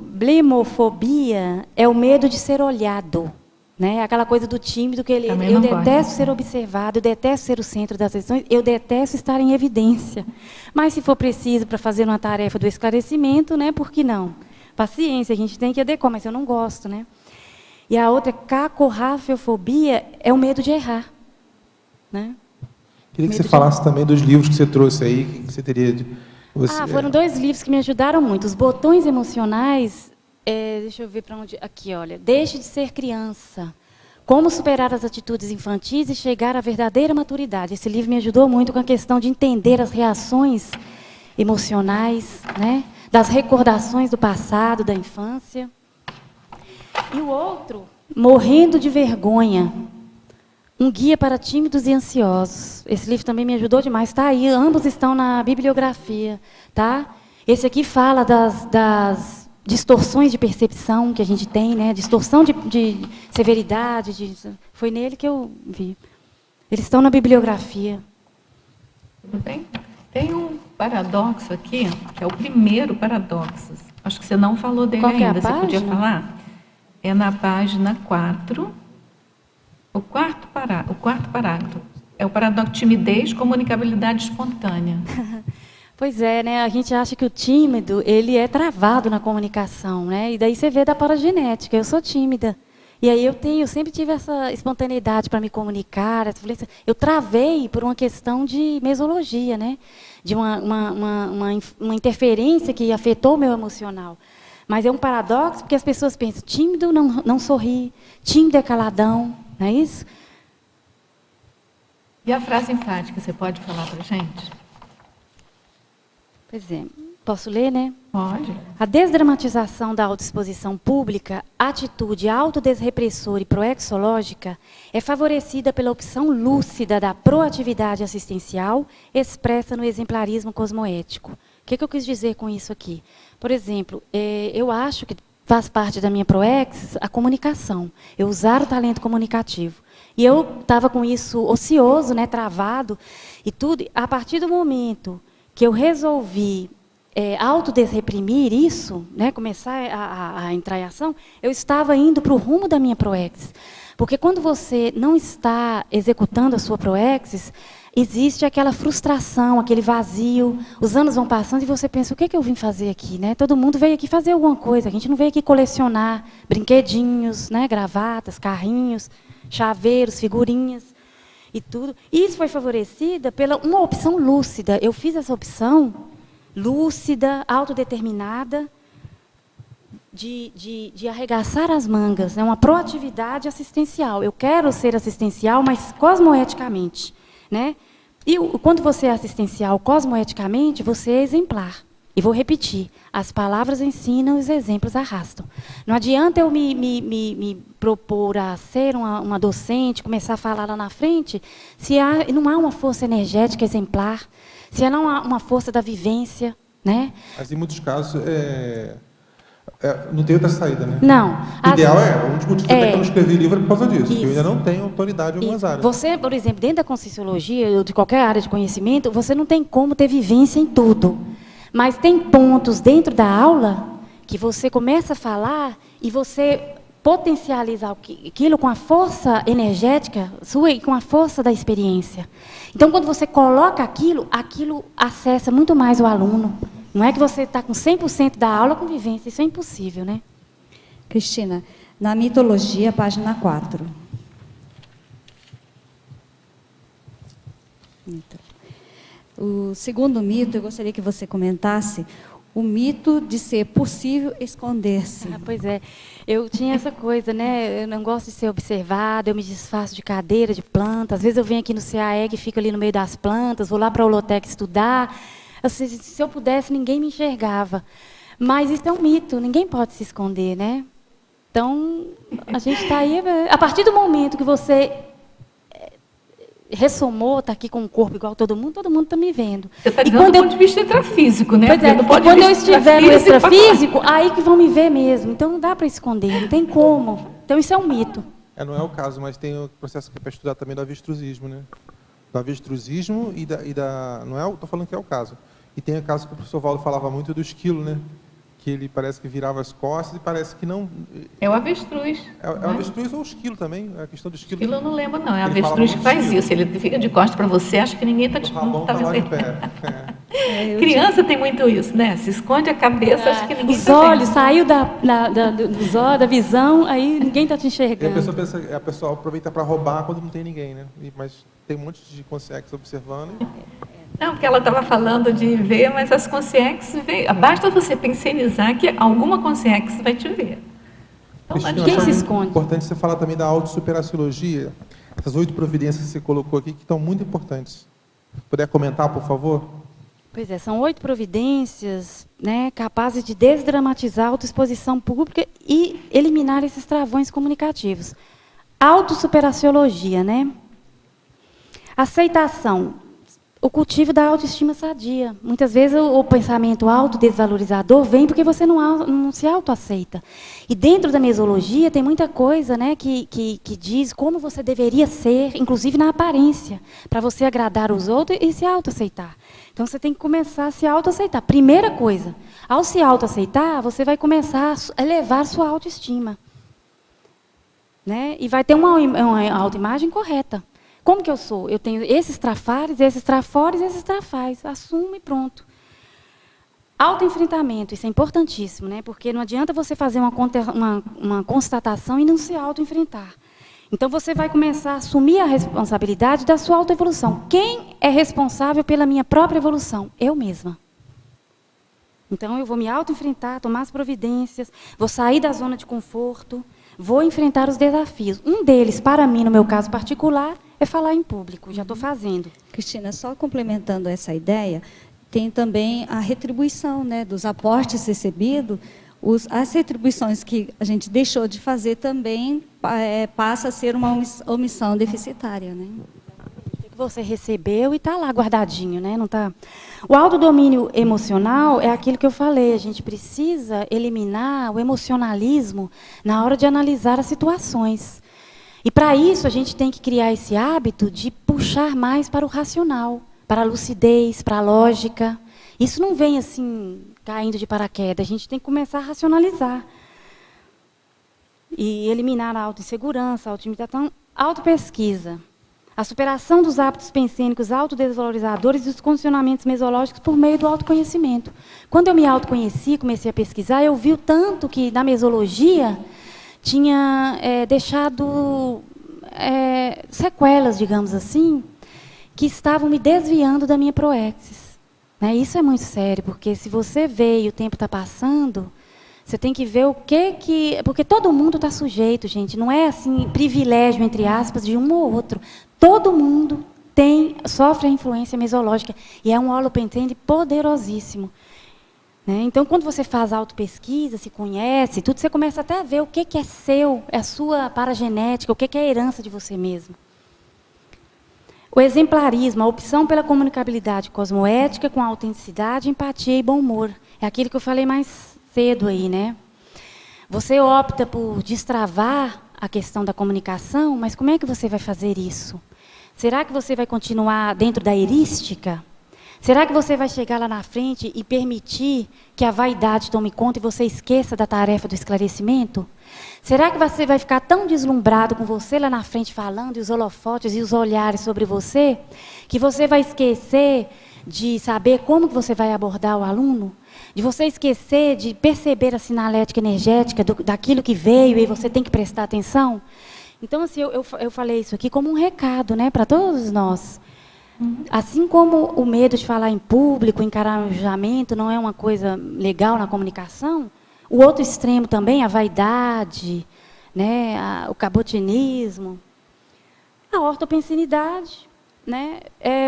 blemofobia é o medo de ser olhado. Né? Aquela coisa do tímido, que eu detesto ser observado, eu detesto ser o centro das sessões, eu detesto estar em evidência. Mas, se for preciso para fazer uma tarefa do esclarecimento, né, por que não? Paciência, a gente tem que adequar, mas eu não gosto. Né? E a outra, cacorrafiofobia, é o medo de errar. Né? Queria que você falasse também dos livros que você trouxe aí, que você teria... Foram 2 livros que me ajudaram muito. Os Botões Emocionais... deixa eu ver para onde... Aqui, olha. Deixe de ser criança. Como superar as atitudes infantis e chegar à verdadeira maturidade. Esse livro me ajudou muito com a questão de entender as reações emocionais, né? Das recordações do passado, da infância. E o outro, Morrendo de Vergonha. Um guia para tímidos e ansiosos. Esse livro também me ajudou demais. Está aí, ambos estão na bibliografia. Tá? Esse aqui fala das distorções de percepção que a gente tem, né? Distorção de severidade. Foi nele que eu vi. Eles estão na bibliografia. Tudo bem? Tem um paradoxo aqui, que é o primeiro paradoxo. Acho que você não falou dele ainda. Você podia falar? É na página 4, o quarto parágrafo. É o paradoxo timidez, comunicabilidade espontânea. Pois é, né? A gente acha que o tímido, ele é travado na comunicação, né? E daí você vê da paragenética, eu sou tímida. E aí eu sempre tive essa espontaneidade para me comunicar. Eu travei por uma questão de mesologia, né? De uma interferência que afetou o meu emocional. Mas é um paradoxo, porque as pessoas pensam, tímido não sorri, tímido é caladão, não é isso? E a frase enfática, você pode falar para a gente? Pois é. Posso ler, né? Pode. A desdramatização da autoexposição pública, atitude autodesrepressora e proexológica, é favorecida pela opção lúcida da proatividade assistencial expressa no exemplarismo cosmoético. O que eu quis dizer com isso aqui? Por exemplo, eu acho que faz parte da minha proex a comunicação, eu usar o talento comunicativo. E eu estava com isso ocioso, né, travado, e tudo. A partir do momento que eu resolvi autodesreprimir isso, né, começar a entrar em ação, eu estava indo para o rumo da minha proexis. Porque quando você não está executando a sua proexis, existe aquela frustração, aquele vazio, os anos vão passando e você pensa, o que é que eu vim fazer aqui? Né? Todo mundo veio aqui fazer alguma coisa, a gente não veio aqui colecionar brinquedinhos, né, gravatas, carrinhos, chaveiros, figurinhas e tudo. E isso foi favorecida pela uma opção lúcida. Eu fiz essa opção lúcida, autodeterminada, de arregaçar as mangas, né? Uma proatividade assistencial. Eu quero ser assistencial, mas cosmoeticamente. Né? E quando você é assistencial cosmoeticamente, você é exemplar. E vou repetir, as palavras ensinam, os exemplos arrastam. Não adianta eu me propor a ser uma docente, começar a falar lá na frente, se não há uma força energética exemplar, se não há uma força da vivência. Né? Mas, em muitos casos, não tem outra saída, né? Não. O ideal o último motivo até que eu não escrevi livro é por causa disso, porque eu ainda não tenho autoridade em algumas áreas. Você, por exemplo, dentro da Conscienciologia, ou de qualquer área de conhecimento, você não tem como ter vivência em tudo. Mas tem pontos dentro da aula que você começa a falar e você potencializa aquilo com a força energética sua e com a força da experiência. Então, quando você coloca aquilo acessa muito mais o aluno. Não é que você está com 100% da aula com vivência, isso é impossível, né? Cristina, na mitologia, página 4. O segundo mito, eu gostaria que você comentasse o mito de ser possível esconder-se. Pois é, eu tinha essa coisa, né? Eu não gosto de ser observada, eu me desfaço de cadeira, de planta. Às vezes eu venho aqui no CAEG e fico ali no meio das plantas, vou lá para a Holotec estudar. Se eu pudesse, ninguém me enxergava. Mas isso é um mito, ninguém pode se esconder, né? Então, a gente está aí... A partir do momento que você ressomou, está aqui com o corpo igual todo mundo está me vendo. Você está dizendo do ponto de vista extrafísico, né? Pois é, e quando eu estiver no extrafísico, aí que vão me ver mesmo. Então, não dá para esconder, não tem como. Então, isso é um mito. Não é o caso, mas tem o processo que é para estudar também do avestruzismo, né? Do avestruzismo e da não é, estou falando que é o caso. E tem o caso que o professor Valdo falava muito do esquilo, né? Que ele parece que virava as costas e parece que não... É o avestruz. É o avestruz ou o esquilo também, a questão do esquilo. Esquilo eu não lembro, não. É o avestruz que faz isso. Ele fica de costas para você, acha que ninguém está te vendo. Criança tem muito isso, né? Se esconde a cabeça, acha que ninguém está vendo. Os olhos, saiu dos olhos, da visão, aí ninguém está te enxergando. A pessoa aproveita para roubar quando não tem ninguém, né? Mas tem um monte de consciências observando. Não, porque ela estava falando de ver, mas as consciências veem. Basta você pensionizar que alguma consciência vai te ver. Então, quem se esconde? É importante você falar também da autossuperaciologia. Essas 8 providências que você colocou aqui, que estão muito importantes. Puder comentar, por favor? Pois é, são 8 providências, né, capazes de desdramatizar a autoexposição pública e eliminar esses travões comunicativos. Autossuperaciologia, né? Aceitação. O cultivo da autoestima sadia. Muitas vezes o pensamento autodesvalorizador vem porque você não se autoaceita. E dentro da mesologia tem muita coisa, né, que diz como você deveria ser, inclusive na aparência, para você agradar os outros e se autoaceitar. Então você tem que começar a se autoaceitar. Primeira coisa, ao se autoaceitar, você vai começar a elevar sua autoestima. Né? E vai ter uma autoimagem correta. Como que eu sou? Eu tenho esses trafares, esses trafores, esses trafais. Assumo e pronto. Autoenfrentamento, isso é importantíssimo, né? Porque não adianta você fazer uma constatação e não se autoenfrentar. Então, você vai começar a assumir a responsabilidade da sua autoevolução. Quem é responsável pela minha própria evolução? Eu mesma. Então, eu vou me autoenfrentar, tomar as providências, vou sair da zona de conforto, vou enfrentar os desafios. Um deles, para mim, no meu caso particular, é falar em público. Já estou fazendo. Cristina, só complementando essa ideia, tem também a retribuição, né, dos aportes recebidos. As retribuições que a gente deixou de fazer também passa a ser uma omissão deficitária, né? Você recebeu e está lá guardadinho, né? Não tá. O autodomínio emocional é aquilo que eu falei. A gente precisa eliminar o emocionalismo na hora de analisar as situações. E para isso a gente tem que criar esse hábito de puxar mais para o racional, para a lucidez, para a lógica. Isso não vem assim, caindo de paraquedas, a gente tem que começar a racionalizar. E eliminar a autoinsegurança, a autoimitação, autopesquisa. A superação dos hábitos pensênicos autodesvalorizadores e os condicionamentos mesológicos por meio do autoconhecimento. Quando eu me autoconheci, comecei a pesquisar, eu vi o tanto que na mesologia tinha deixado sequelas, digamos assim, que estavam me desviando da minha proexis. Né? Isso é muito sério, porque se você vê e o tempo está passando, você tem que ver o que... Porque todo mundo está sujeito, gente. Não é assim, privilégio, entre aspas, de um ou outro. Todo mundo sofre a influência mesológica. E é um holopentende poderosíssimo. Né? Então, quando você faz autopesquisa, se conhece, tudo, você começa até a ver o que é seu, é a sua paragenética, o que é a herança de você mesmo. O exemplarismo, a opção pela comunicabilidade cosmoética com autenticidade, empatia e bom humor. É aquilo que eu falei mais cedo aí, né? Você opta por destravar a questão da comunicação, mas como é que você vai fazer isso? Será que você vai continuar dentro da erística? Será que você vai chegar lá na frente e permitir que a vaidade tome conta e você esqueça da tarefa do esclarecimento? Será que você vai ficar tão deslumbrado com você lá na frente falando, e os holofotes e os olhares sobre você, que você vai esquecer de saber como que você vai abordar o aluno? De você esquecer de perceber a sinalética energética daquilo que veio e você tem que prestar atenção? Então, assim, eu falei isso aqui como um recado, né, para todos nós. Assim como o medo de falar em público, encarar o julgamento, não é uma coisa legal na comunicação, o outro extremo também, a vaidade, né, o cabotinismo, a ortopensinidade, né,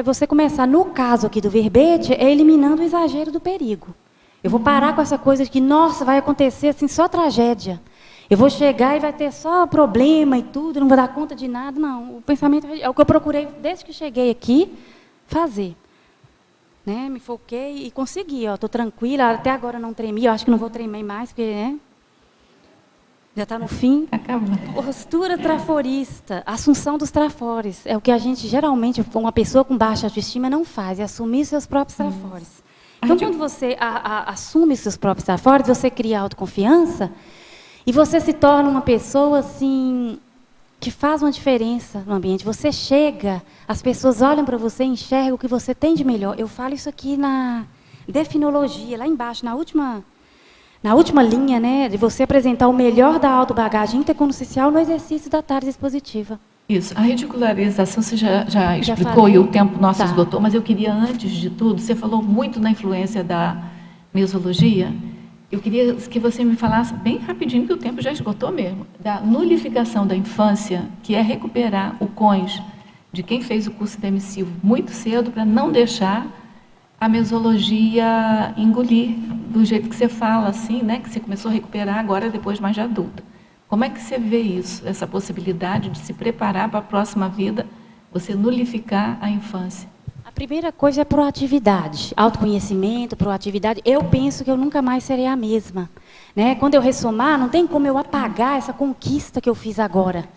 você começar, no caso aqui do verbete, eliminando o exagero do perigo. Eu vou parar com essa coisa de que, nossa, vai acontecer assim, só tragédia. Eu vou chegar e vai ter só problema e tudo, não vou dar conta de nada. Não, o pensamento é o que eu procurei, desde que cheguei aqui, fazer. Né? Me foquei e consegui. Estou tranquila, até agora não tremi, eu acho que não vou tremer mais, porque já está no fim. Acabou. Postura traforista, assunção dos trafores. É o que a gente, geralmente, uma pessoa com baixa autoestima não faz, é assumir seus próprios trafores. Então, quando você assume seus próprios trafores, você cria autoconfiança e você se torna uma pessoa assim, que faz uma diferença no ambiente. Você chega, as pessoas olham para você e enxergam o que você tem de melhor. Eu falo isso aqui na definologia, lá embaixo, na última linha, né, de você apresentar o melhor da autobagagem interconsciencial no exercício da tarde expositiva. Isso, a ridicularização você já explicou e o tempo nosso esgotou, mas eu queria, antes de tudo, você falou muito na influência da mesologia, eu queria que você me falasse bem rapidinho, porque o tempo já esgotou mesmo, da nulificação da infância, que é recuperar o cônjuge de quem fez o curso demissivo muito cedo, para não deixar a mesologia engolir, do jeito que você fala, assim, né, que você começou a recuperar agora, depois mais de adulta. Como é que você vê isso, essa possibilidade de se preparar para a próxima vida, você nulificar a infância? A primeira coisa é proatividade, autoconhecimento, proatividade. Eu penso que eu nunca mais serei a mesma. Né? Quando eu ressomar, não tem como eu apagar essa conquista que eu fiz agora.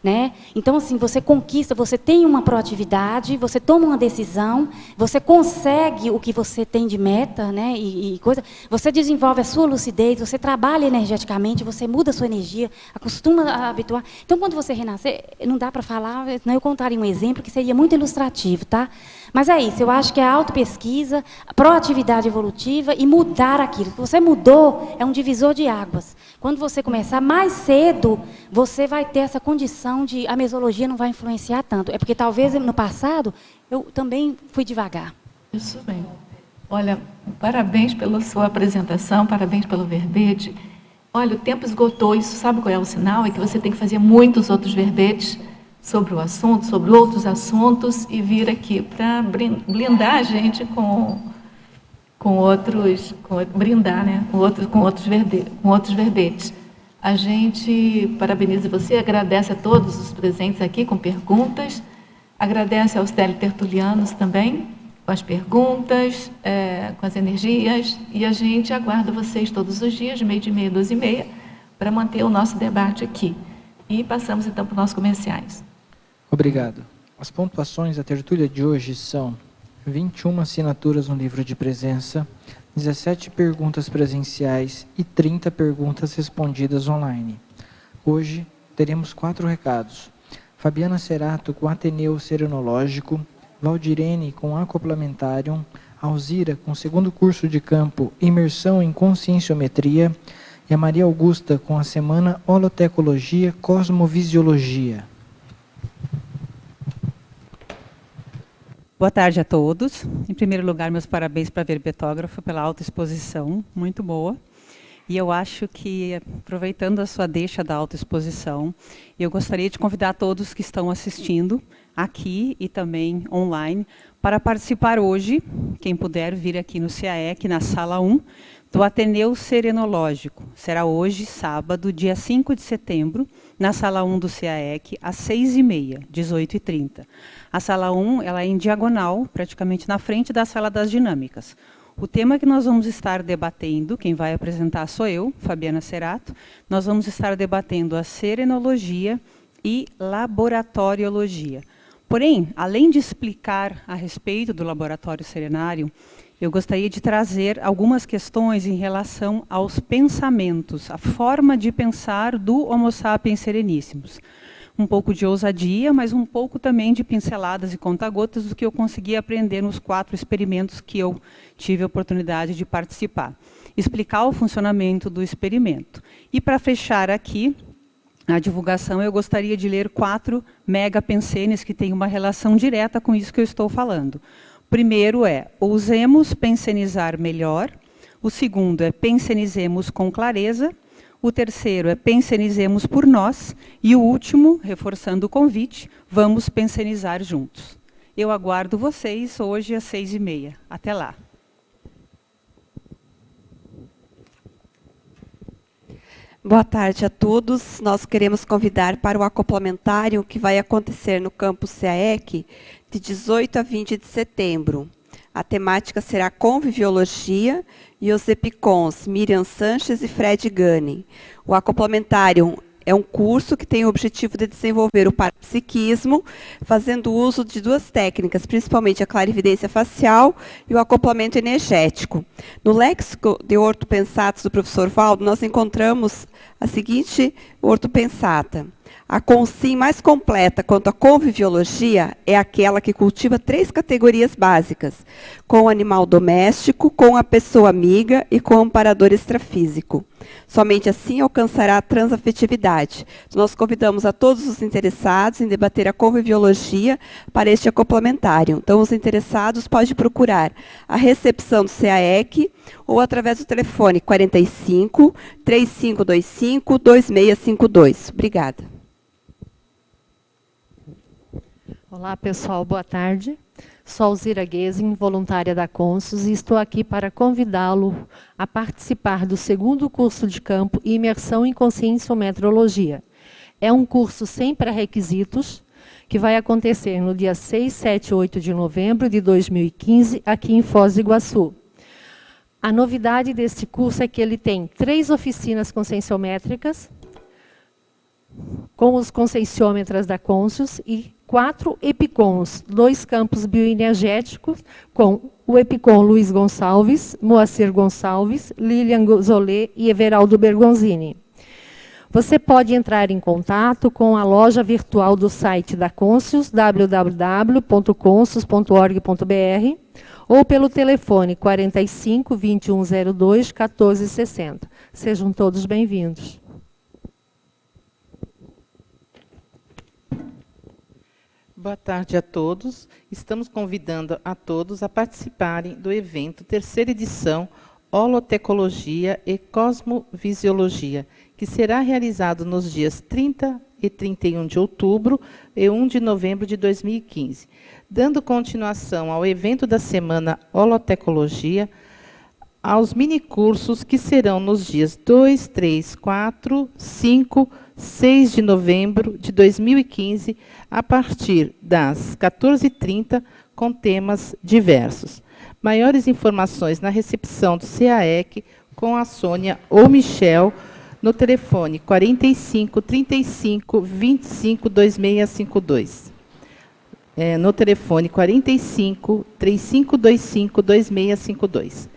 Né? Então, assim, você conquista, você tem uma proatividade, você toma uma decisão, você consegue o que você tem de meta, né? e coisa, você desenvolve a sua lucidez, você trabalha energeticamente, você muda a sua energia, acostuma a habituar. Então, quando você renascer, não dá para falar, senão eu contaria um exemplo que seria muito ilustrativo, tá? Mas é isso, eu acho que é a autopesquisa, a proatividade evolutiva e mudar aquilo. Se você mudou, é um divisor de águas. Quando você começar mais cedo, você vai ter essa condição de a mesologia não vai influenciar tanto. É porque talvez no passado eu também fui devagar. Isso bem. Olha, parabéns pela sua apresentação, parabéns pelo verbete. Olha, o tempo esgotou, isso sabe qual é o sinal? É que você tem que fazer muitos outros verbetes sobre o assunto, sobre outros assuntos, e vir aqui para blindar a gente brindar, né, com outros verbetes. A gente parabeniza você, agradece a todos os presentes aqui com perguntas, agradece aos teletertulianos também, com as perguntas, com as energias, e a gente aguarda vocês todos os dias, de 12h30 a 12h30, para manter o nosso debate aqui. E passamos então para os nossos comerciais. Obrigado. As pontuações da tertúlia de hoje são 21 assinaturas no livro de presença, 17 perguntas presenciais e 30 perguntas respondidas online. Hoje, teremos 4 recados. Fabiana Cerato com Ateneu Serenológico, Valdirene com Acoplamentarium, Alzira com segundo curso de campo Imersão em Conscienciometria e a Maria Augusta com a semana Holotecologia Cosmovisiologia. Boa tarde a todos. Em primeiro lugar, meus parabéns para a Verbetógrafa pela autoexposição, muito boa. E eu acho que, aproveitando a sua deixa da autoexposição, eu gostaria de convidar todos que estão assistindo aqui e também online para participar hoje, quem puder vir aqui no CAEC, na sala 1, do Ateneu Serenológico. Será hoje, sábado, dia 5 de setembro, na sala 1 do CAEC, às 6h30, 18h30. A sala 1 ela é em diagonal, praticamente na frente da sala das dinâmicas. O tema que nós vamos estar debatendo, quem vai apresentar sou eu, Fabiana Cerato, nós vamos estar debatendo a serenologia e laboratoriologia. Porém, além de explicar a respeito do laboratório serenário, eu gostaria de trazer algumas questões em relação aos pensamentos, a forma de pensar do Homo sapiens sereníssimos. Um pouco de ousadia, mas um pouco também de pinceladas e conta-gotas do que eu consegui aprender nos 4 experimentos que eu tive a oportunidade de participar. Explicar o funcionamento do experimento. E para fechar aqui a divulgação, eu gostaria de ler 4 megapensenes que têm uma relação direta com isso que eu estou falando. O primeiro é, ousemos pensenizar melhor. O segundo é, pensenizemos com clareza. O terceiro é, pensenizemos por nós. E o último, reforçando o convite, vamos pensenizar juntos. Eu aguardo vocês hoje às 6h30. Até lá. Boa tarde a todos. Nós queremos convidar para o acoplamentário que vai acontecer no campus CAEC de 18 a 20 de setembro. A temática será Conviviologia e os EPICONs Miriam Sanches e Fred Gunning. O acoplamentário é um curso que tem o objetivo de desenvolver o parapsiquismo, fazendo uso de 2 técnicas, principalmente a clarividência facial e o acoplamento energético. No léxico de ortopensatas do professor Valdo, nós encontramos a seguinte ortopensata. A consim mais completa quanto à conviviologia é aquela que cultiva 3 categorias básicas, com o animal doméstico, com a pessoa amiga e com o amparador extrafísico. Somente assim alcançará a transafetividade. Nós convidamos a todos os interessados em debater a conviviologia para este acoplamentário. Então, os interessados podem procurar a recepção do CAEC ou através do telefone 45 3525 2652. Obrigada. Olá, pessoal, boa tarde. Sou Alzira Guesing, voluntária da Consus, e estou aqui para convidá-lo a participar do 2º curso de campo Imersão em Conscienciometrologia. É um curso sem pré-requisitos, que vai acontecer no dia 6, 7 e 8 de novembro de 2015, aqui em Foz do Iguaçu. A novidade deste curso é que ele tem 3 oficinas conscienciométricas, com os conscienciômetras da Consus, e 4 EPICONs, 2 campos bioenergéticos, com o EPICON Luiz Gonçalves, Moacir Gonçalves, Lilian Zolé e Everaldo Bergonzini. Você pode entrar em contato com a loja virtual do site da Consus, www.consus.org.br, ou pelo telefone 45 2102 1460. Sejam todos bem-vindos. Boa tarde a todos. Estamos convidando a todos a participarem do evento 3ª edição Holotecologia e Cosmovisiologia, que será realizado nos dias 30 e 31 de outubro e 1 de novembro de 2015. Dando continuação ao evento da semana Holotecologia, aos minicursos que serão nos dias 2, 3, 4, 5, 6 de novembro de 2015, a partir das 14h30, com temas diversos. Maiores informações na recepção do CAEC com a Sônia ou Michel, no telefone 45 35 25 2652. no telefone 45 3525 2652.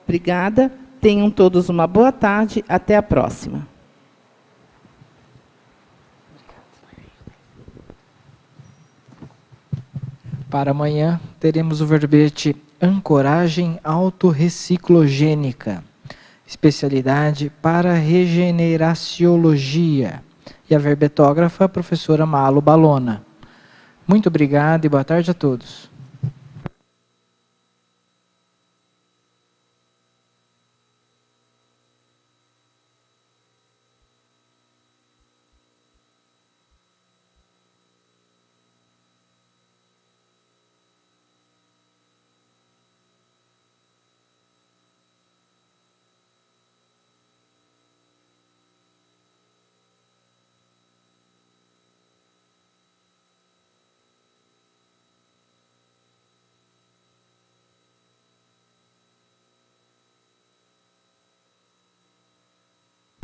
Obrigada. Tenham todos uma boa tarde. Até a próxima. Para amanhã, teremos o verbete Ancoragem Autorreciclogênica, especialidade para regeneraciologia. E a verbetógrafa, a professora Malo Balona. Muito obrigado e boa tarde a todos.